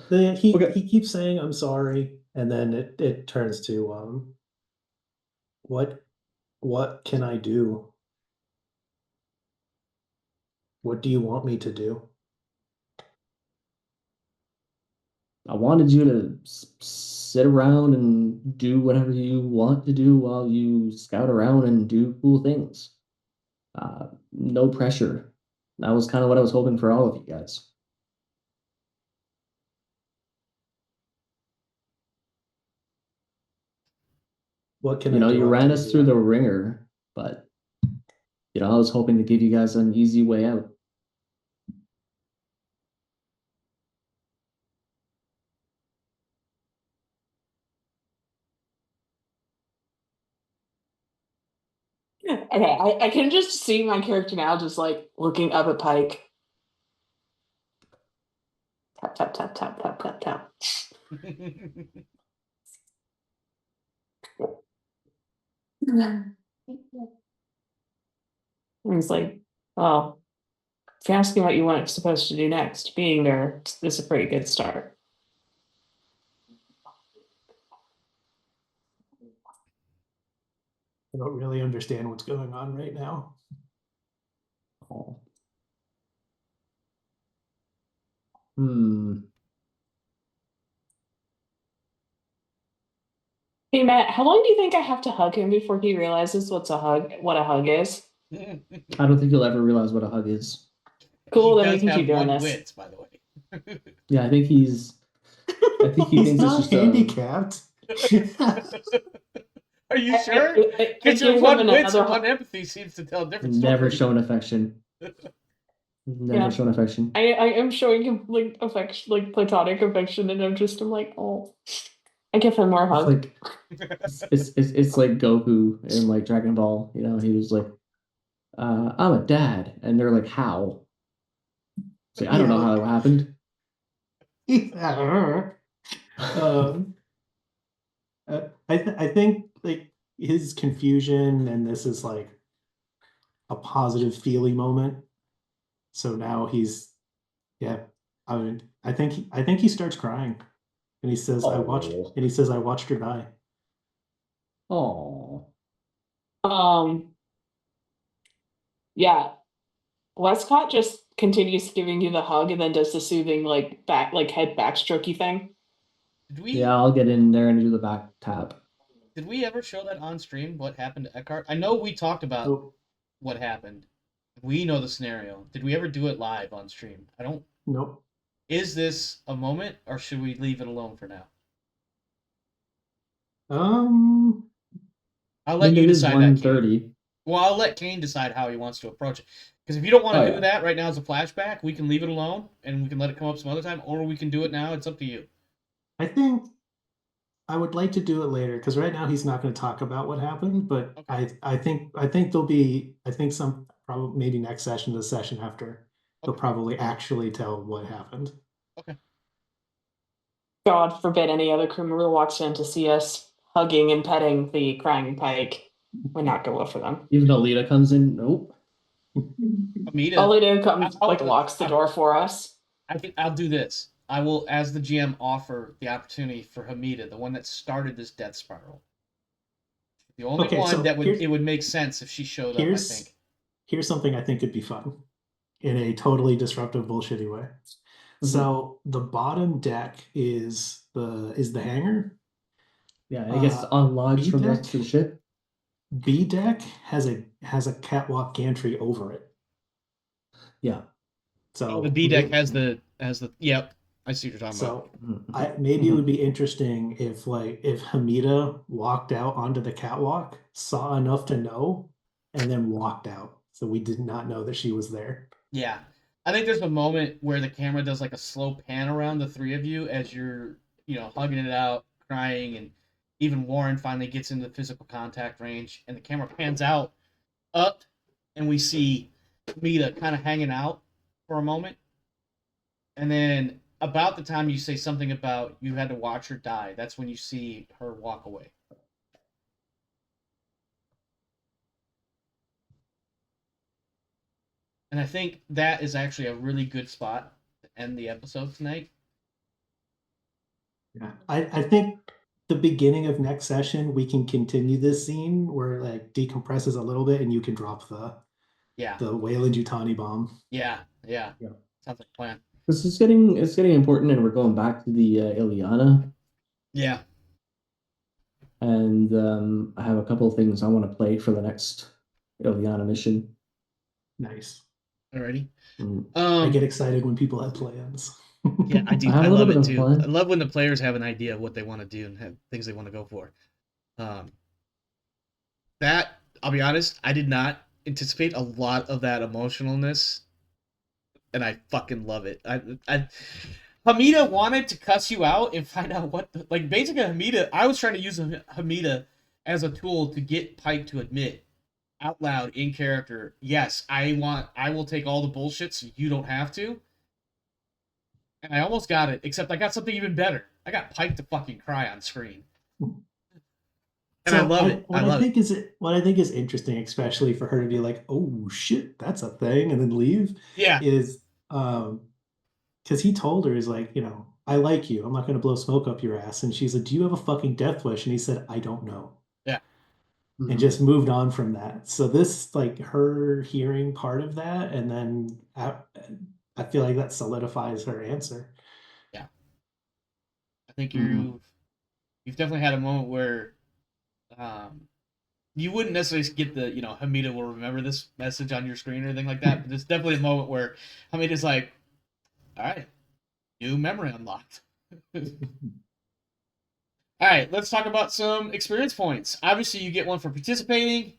He keeps saying, "I'm sorry," and then it turns to what can I do? What do you want me to do? I wanted you to sit around and do whatever you want to do while you scout around and do cool things. No pressure. That was kind of what I was hoping for all of you guys. What can I do? You ran us Octavia? through the ringer, but I was hoping to give you guys an easy way out. Okay, I can just see my character now just like looking up at Pike. Tap tap tap tap tap tap tap. And he's like, well, if you're asking what you want supposed to do next, being there is a pretty good start. I don't really understand what's going on right now. Oh. Hey Matt, how long do you think I have to hug him before he realizes what a hug is? I don't think you'll ever realize what a hug is. Cool, He then we does can have keep doing one this. wit, by the way. Yeah, I think he He's thinks not it's just handicapped. Are you sure? I Because your give one him wits and another one empathy seems to tell a different story. never shown affection. Never shown affection. I am showing him like affection, like platonic affection, and I'm like, oh. I give him more It's hug. like it's like Goku in like Dragon Ball. You know, he was like, "I'm a dad," and they're like, "How?" It's like I don't know how that happened. um, I think like his confusion, and this is like a positive feely moment. So now he's, yeah. I mean, I think he starts crying, and he says, Oh, I watched her die." oh, Um, yeah. Westcott just continues giving you the hug and then does the soothing like head backstrokey thing. Did we yeah. I'll get in there and do the back tap. did we ever show that on stream? What happened to Eckhart? I know we talked about So what happened. We know the scenario. Did we ever do it live on stream? I don't. nope. Is this a moment, or should we leave it alone for now? Um, I'll I let mean, you it is decide that, Kane. 1:30. Well, I'll let Kane decide how he wants to approach it. Because if you don't want Oh to do yeah. that right now as a flashback, we can leave it alone and we can let it come up some other time, or we can do it now. It's up to you. I think I would like to do it later because right now he's not going to talk about what happened. But Okay. I think there'll be, I think some probably maybe next session, the session after, he'll Okay. probably actually tell what happened. Okay. God forbid any other crew member walks in to see us hugging and petting the crying Pike. Would not go well for them. Even Alita comes in. Nope. Amita, Alita comes I'll, locks the door for us. I'll do this. I will, as the GM, offer the opportunity for Hamida, the one that started this death spiral. The only Okay, one so that it would make sense if she showed up, I think. Here's something I think could be fun in a totally disruptive, bullshitty way. So the bottom deck is the hangar. Yeah, it gets unlodged B from the deck rest of the ship. B deck has a catwalk gantry over it. Yeah. So The B deck has the Yep, I see what you're talking about. So maybe it would be interesting if Hamida walked out onto the catwalk, saw enough to know, and then walked out. So we did not know that she was there. Yeah. I think there's a moment where the camera does like a slow pan around the three of you as you're, hugging it out, crying, and even Warren finally gets into physical contact range, and the camera pans out up, and we see Mita kind of hanging out for a moment. And then about the time you say something about you had to watch her die, that's when you see her walk away. And I think that is actually a really good spot to end the episode tonight. Yeah, I think the beginning of next session we can continue this scene where it like decompresses a little bit and you can drop Yeah. the Wayland Yutani bomb. Yeah. Yeah. Sounds like a plan. This is getting important, and we're going back to the Ilyana. Yeah. And I have a couple of things I want to play for the next Ilyana mission. Nice. Alrighty. I get excited when people have plans. Yeah, I do. I have I a love little it bit of too. plan. I love when the players have an idea of what they want to do and have things they want to go for. That, I'll be honest, I did not anticipate a lot of that emotionalness, and I fucking love it. Hamida wanted to cuss you out and find out basically Hamida. I was trying to use Hamida as a tool to get Pike to admit out loud in character, yes, I will take all the bullshit so you don't have to. And I almost got it, except I got something even better. I got Pike to fucking cry on screen. And so I love it. What I think is interesting, especially for her to be like, "Oh shit, that's a thing," and then leave. Yeah. Is because he told her, he's like, I like you. I'm not going to blow smoke up your ass. And she's like, "Do you have a fucking death wish?" And he said, "I don't know." Yeah. And just moved on from that. So this, like, her hearing part of that, and then I feel like that solidifies her answer. Yeah. I think you've definitely had a moment where you wouldn't necessarily get the, Hamida will remember this message on your screen or anything like that, but it's definitely a moment where Hamida's like, all right, new memory unlocked. All right, let's talk about some experience points. Obviously, you get one for participating.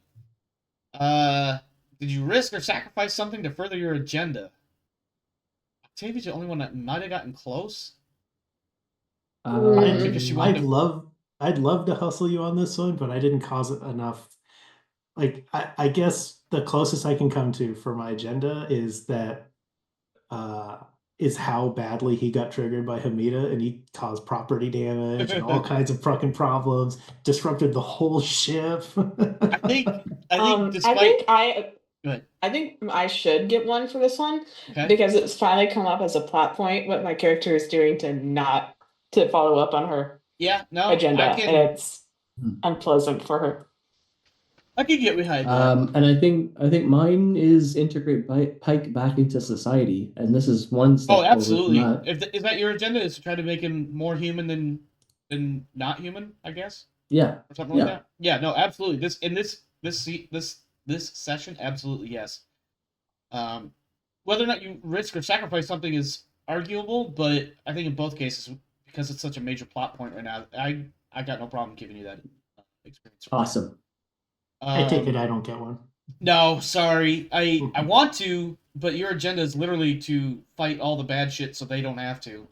Did you risk or sacrifice something to further your agenda? Octavia's the only one that might have gotten close. Because she wanted I'd love to hustle you on this one, but I didn't cause it enough. Like I guess the closest I can come to for my agenda is that is how badly he got triggered by Hamida, and he caused property damage and all kinds of fucking problems, disrupted the whole ship. I think despite Go ahead. I think I should get one for this one Okay. because it's finally come up as a plot point what my character is doing to follow up on her Yeah, no, agenda, I and can it's unpleasant for her. get behind that. And I think mine is integrate Pike back into society, and this is one step Oh, absolutely. forward from that. Is that your agenda? Is to try to make him more human than not human? I guess. Yeah. Or something like that. Yeah. No, absolutely. This session, absolutely yes. Whether or not you risk or sacrifice something is arguable, but I think in both cases, because it's such a major plot point right now, I got no problem giving you that experience. Awesome. I take it I don't get one. No, sorry. I want to, but your agenda is literally to fight all the bad shit so they don't have to.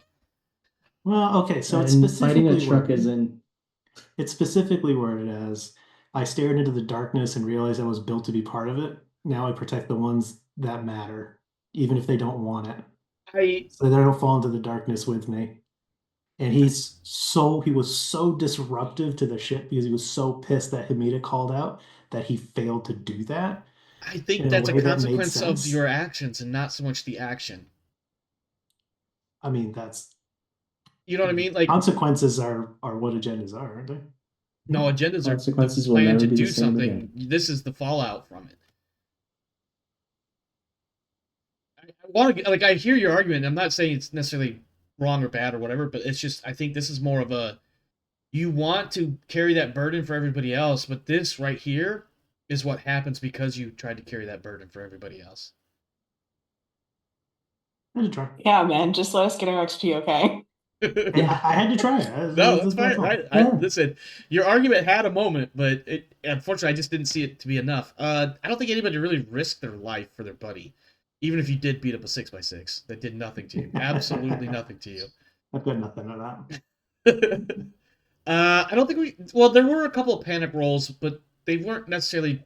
Well, okay, so it's And specifically fighting a truck worded. isn't. It's specifically worded as I stared into the darkness and realized I was built to be part of it. Now I protect the ones that matter, even if they don't want it. So they don't fall into the darkness with me. And he was so disruptive to the ship because he was so pissed that Hamida called out that he failed to do that. I think in a that's a way that made consequence of sense. your actions and not so much the action. I mean, that's You know what I mean? Like consequences are what agendas are, aren't they? no, agendas are Consequences the will plan never to be the do same something. again. This is the fallout from it. I want to like I hear your argument. I'm not saying it's necessarily wrong or bad or whatever, but it's just I think this is more of a you want to carry that burden for everybody else, but this right here is what happens because you tried to carry that burden for everybody else. I had to try. Yeah, man, just let us get our XP, okay? Yeah, I had to try it. No, that's fine. all. Listen, your argument had a moment, but unfortunately, I just didn't see it to be enough. I don't think anybody really risked their life for their buddy, even if you did beat up a 6x6. That did nothing to you. Absolutely nothing to you. I've got nothing of that. I don't think well, there were a couple of panic rolls, but they weren't necessarily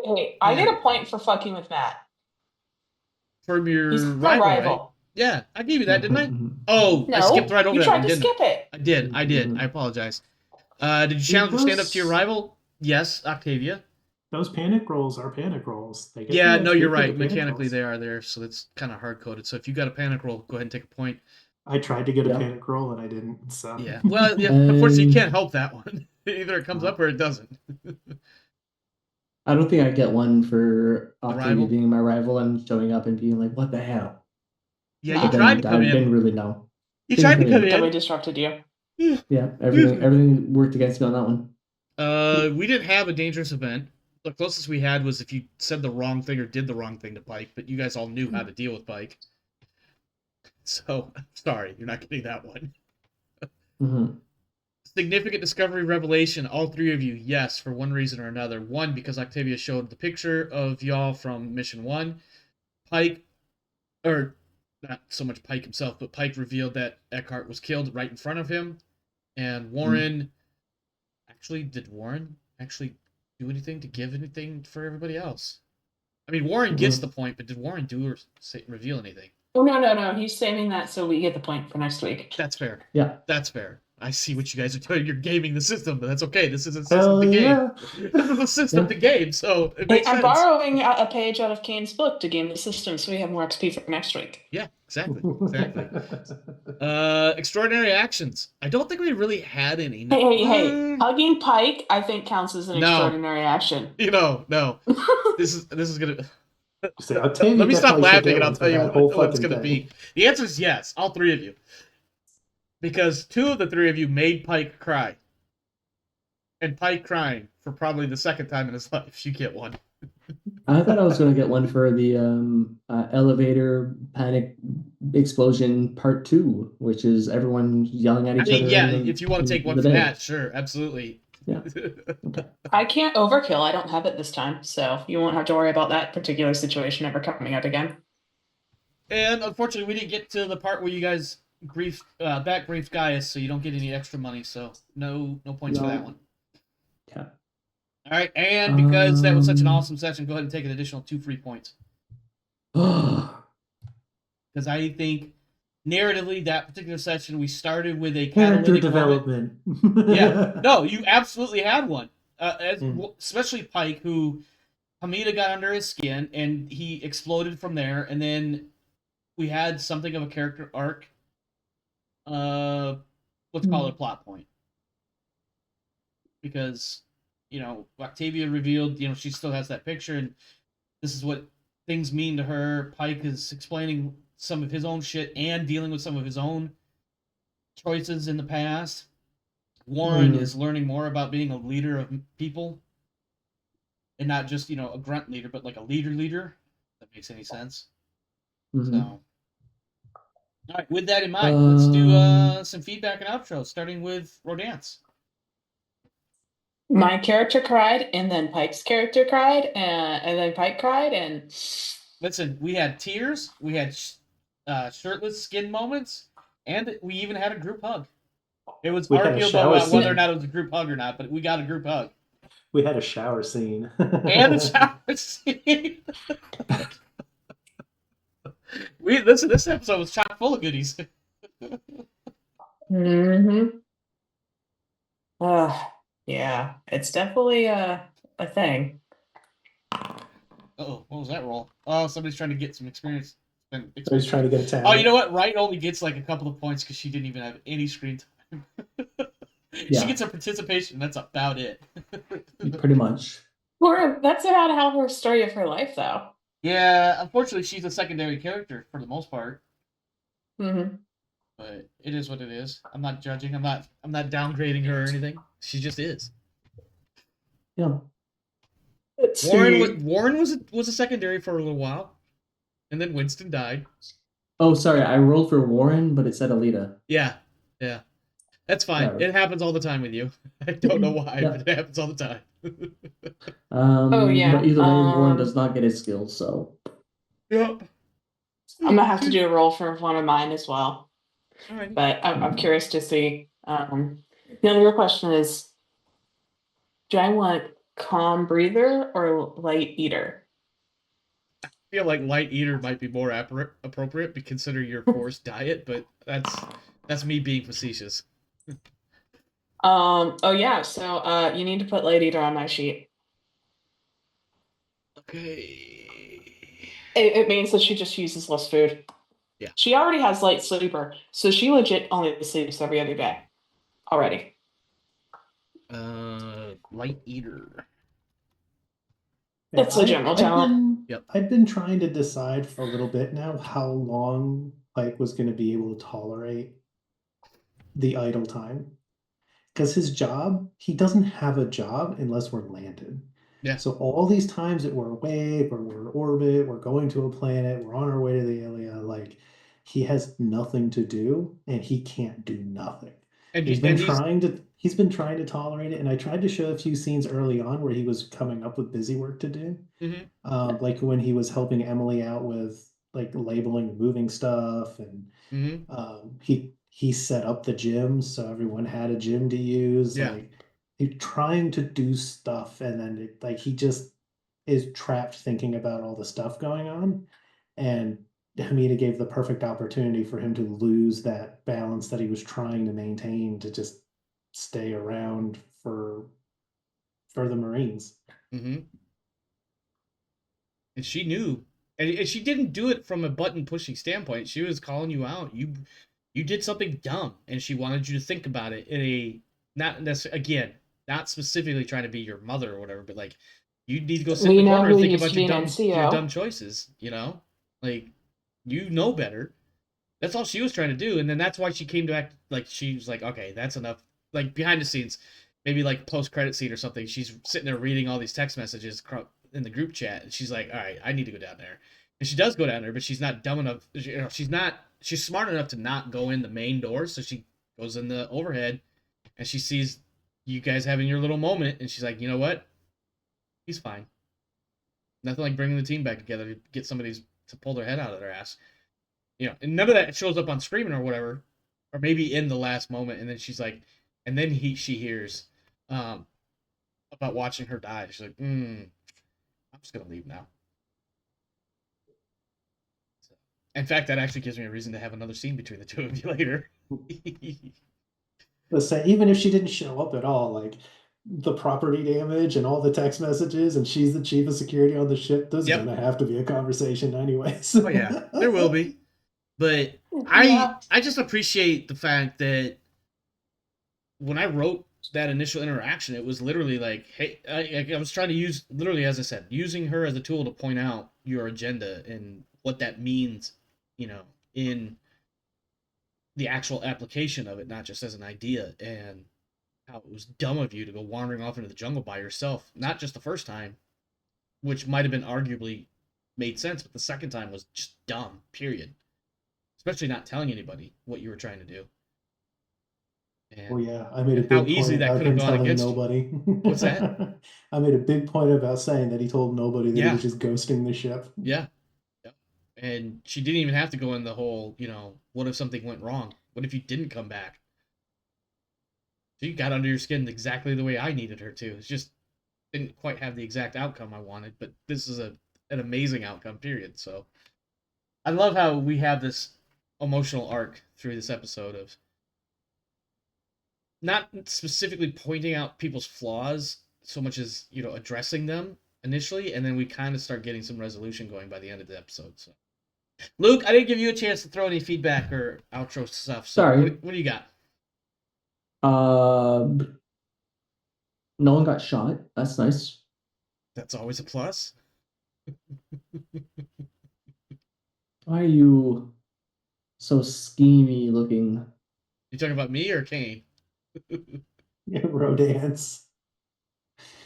Hey, I get a point for fucking with Matt. from your He's my rival. Right? Yeah, I gave you that, didn't I? Oh, No, I skipped right over you that tried one, to didn't skip it. I? I did. I apologize. Did you challenge or stand up to your rival? Yes, Octavia. Those panic rolls are panic rolls. They get Yeah, the no, XP you're for the right. panic Mechanically, rolls. they are there, so that's kind of hard coded. So if you got a panic roll, go ahead and take a point. I tried to get Yeah. a panic roll and I didn't. So Yeah. Well, yeah. Unfortunately, you can't help that one. Either it comes Oh. up or it doesn't. I don't think I get one for rival? Octavia being my rival and showing up and being like, "What the hell?" Yeah, No. you tried to I come didn't in. really know. You tried to come Totally in. disrupted you. Yeah, everything worked against me on that one. We didn't have a dangerous event. The closest we had was if you said the wrong thing or did the wrong thing to Pike, but you guys all knew how to deal with Pike. So, sorry, you're not getting that one. Mm-hmm. Significant discovery revelation, all three of you, yes, for one reason or another. One, because Octavia showed the picture of y'all from Mission 1. Pike, or not so much Pike himself, but Pike revealed that Eckhart was killed right in front of him. And Warren, did Warren actually do anything to give anything for everybody else? I mean, Warren gets the point, but did Warren do or reveal anything? Oh, no. He's saving that so we get the point for next week. That's fair. Yeah. That's fair. I see what you guys are doing. You're gaming the system, but that's okay. This is a system to game. This is a system to game, so it makes I'm sense. borrowing a page out of Kane's book to game the system so we have more XP for next week. Yeah, exactly. Extraordinary actions. I don't think we really had any. No. Hey. Hugging Pike, I think, counts as an extraordinary action. No. This is gonna. Let me stop laughing and I'll tell you what it's gonna be. The answer is yes, all three of you. Because two of the three of you made Pike cry. And Pike crying for probably the second time in his life. You get one. I thought I was going to get one for the elevator panic explosion part 2, which is everyone yelling at each other. Yeah, if you want to take one for that, sure, absolutely. Yeah. I can't overkill. I don't have it this time, so you won't have to worry about that particular situation ever coming up again. And unfortunately, we didn't get to the part where you guys grief Gaius, so you don't get any extra money. So no points for No. that one. Yeah. All right, and because that was such an Um, awesome session, go ahead and take an additional 2 free points. Because I think narratively that particular session we started with a Character catalytic moment. development. Yeah, no, you absolutely had one. Mm. Especially Pike, who Hamida got under his skin, and he exploded from there. And then we had something of a character arc. Let's call it a plot point, because Octavia revealed she still has that picture, and this is what things mean to her. Pike is explaining some of his own shit and dealing with some of his own choices in the past. Warren is learning more about being a leader of people, and not just a grunt leader, but like a leader. If that makes any sense. So, all right. With that in mind, let's do some feedback and outro, starting with Rodance. My character cried, and then Pike's character cried, and then Pike cried, and Listen, we had tears, we had shirtless skin moments, and we even had a group hug. It was We had a arguable shower about whether or scene. not it was a group hug or not, but we got a group hug. We had a shower scene. And a shower scene. Listen, this episode was chock full of goodies. Yeah, it's definitely a thing. Oh, what was that roll? Oh, somebody's trying to get some experience. He's trying to get a tag. Oh, you know what? Wright only gets like a couple of points because she didn't even have any screen time. Yeah. She gets a participation. That's about it. Pretty much. Or that's about how her story of her life, though. Yeah, unfortunately, she's a secondary character for the most part. Mm-hmm. But it is what it is. I'm not judging. I'm not downgrading her or anything. She just is. Yeah. Warren was a secondary for a little while, and then Winston died. Oh, sorry. I rolled for Warren, but it said Alita. Yeah. That's fine. Yeah. It happens all the time with you. I don't know why, Yeah. but it happens all the time. Oh, yeah. But either way, Warren does not get his skills, so. Yep. I'm gonna have to do a roll for one of mine as well. All right. But I'm curious to see. The other question is, do I want calm breather or light eater? I feel like light eater might be more appropriate, consider your forced diet, but that's me being facetious. Oh yeah, so you need to put light eater on my sheet. Okay. It means that she just uses less food. Yeah. She already has light sleeper, so she legit only sleeps every other day. Already. Light eater. That's a general talent. I've been trying to decide for a little bit now how long Pike was going to be able to tolerate the idle time. Because his job, he doesn't have a job unless we're landed. Yeah. So all these times that we're awake or we're in orbit, we're going to a planet, we're on our way to the area, like he has nothing to do and he can't do nothing. And he's been trying to tolerate it, and I tried to show a few scenes early on where he was coming up with busy work to do. Mm-hmm. Like when he was helping Emily out with like labeling and moving stuff, and he set up the gym so everyone had a gym to use. Yeah. Like he's trying to do stuff, and then he just is trapped thinking about all the stuff going on, and Hamida gave the perfect opportunity for him to lose that balance that he was trying to maintain to just stay around for the Marines. Mm-hmm. And she knew, and she didn't do it from a button pushing standpoint. She was calling you out. You did something dumb, and she wanted you to think about it in a not specifically trying to be your mother or whatever, but like you need to go sit in the corner and think about your dumb choices. Like you know better. That's all she was trying to do, and then that's why she came to act like she was like, okay, that's enough. Like behind the scenes, maybe like post-credit scene or something. She's sitting there reading all these text messages in the group chat, and she's like, all right, I need to go down there. And she does go down there, but she's not dumb enough. She's smart enough to not go in the main door, so she goes in the overhead, and she sees you guys having your little moment, and she's like, you know what? He's fine. Nothing like bringing the team back together to get somebody to pull their head out of their ass. And none of that shows up on screen or whatever, or maybe in the last moment, and then she's like, and then she hears about watching her die. She's like, I'm just gonna leave now. So, in fact, that actually gives me a reason to have another scene between the two of you later. Let's say, even if she didn't show up at all, like the property damage and all the text messages, and she's the chief of security on the ship, there's Yep. gonna have to be a conversation anyways. Oh yeah, there will be. But Yeah. I just appreciate the fact that when I wrote that initial interaction, it was literally like, hey, I was trying to use, literally, as I said, using her as a tool to point out your agenda and what that means, in the actual application of it, not just as an idea, and how it was dumb of you to go wandering off into the jungle by yourself, not just the first time, which might have been arguably made sense, but the second time was just dumb, period. Especially not telling anybody what you were trying to do. And Well, yeah, I made a and how big easy point that about could have him gone telling against you. nobody. What's that? I made a big point about saying that he told nobody that he Yeah. was just ghosting the ship. Yeah. And she didn't even have to go in the whole, what if something went wrong? What if you didn't come back? She got under your skin exactly the way I needed her to. It's just didn't quite have the exact outcome I wanted, but this is an amazing outcome, period. So I love how we have this emotional arc through this episode of not specifically pointing out people's flaws so much as, addressing them initially, and then we kind of start getting some resolution going by the end of the episode. So Luke, I didn't give you a chance to throw any feedback or outro stuff. So Sorry. what do you got? No one got shot. That's nice. That's always a plus. Why are you so schemy looking? You talking about me or Kane? Yeah, Rodance.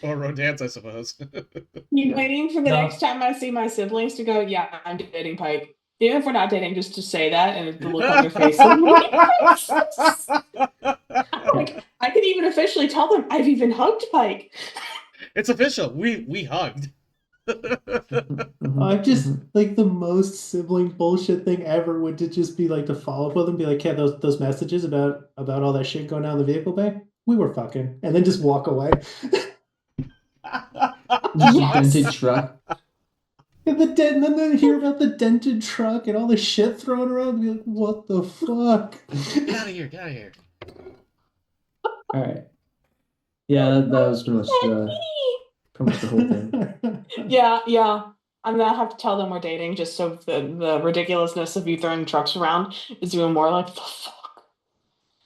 Or Rodance, I suppose. You waiting for the No. next time I see my siblings to go, yeah, I'm dating Pike. Even if we're not dating, just to say that and the look on your face. Like, I could even officially tell them I've even hugged Pike. It's official. We hugged. I just like the most sibling bullshit thing ever would to just be like to follow up with them, be like, yeah, those messages about all that shit going down the vehicle bay, we were fucking, and then just walk away. Just Yes. a dented truck. And then they hear about the dented truck and all the shit thrown around and be like, what the fuck? Get out of here. Get out of here. All right. Yeah, that was pretty much the whole thing. Yeah. I'm gonna have to tell them we're dating just so the ridiculousness of you throwing trucks around is even more like, the fuck.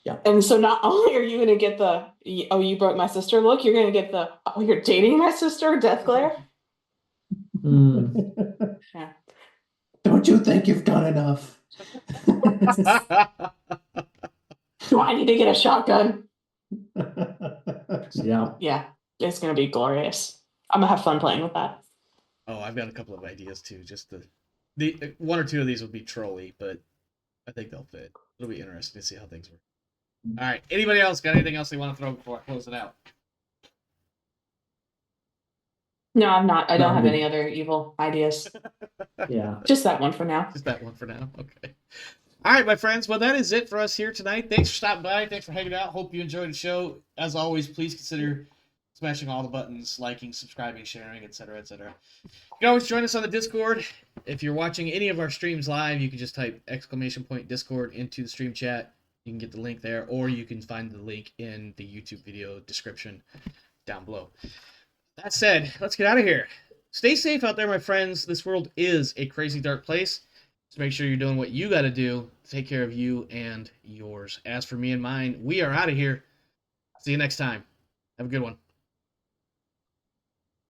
Yeah. And so not only are you gonna get the, oh, you broke my sister look, you're gonna get the, oh, you're dating my sister death glare. Yeah. Don't you think you've done enough? Do I need to get a shotgun? Yeah. Yeah, it's gonna be glorious. I'm gonna have fun playing with that. Oh, I've got a couple of ideas too. Just the one or two of these would be trolly, but I think they'll fit. It'll be interesting to see how things work. All right. Anybody else got anything else they want to throw before I close it out? No, I'm not. I don't No, have we- any other evil ideas. Yeah. Just that one for now. Just that one for now. Okay. All right, my friends. Well, that is it for us here tonight. Thanks for stopping by. Thanks for hanging out. Hope you enjoyed the show. As always, please consider smashing all the buttons, liking, subscribing, sharing, etc., etc. You can always join us on the Discord. If you're watching any of our streams live, you can just type !Discord into the stream chat. You can get the link there, or you can find the link in the YouTube video description down below. That said, let's get out of here. Stay safe out there, my friends. This world is a crazy dark place. So make sure you're doing what you got to do to take care of you and yours. As for me and mine, we are out of here. See you next time. Have a good one.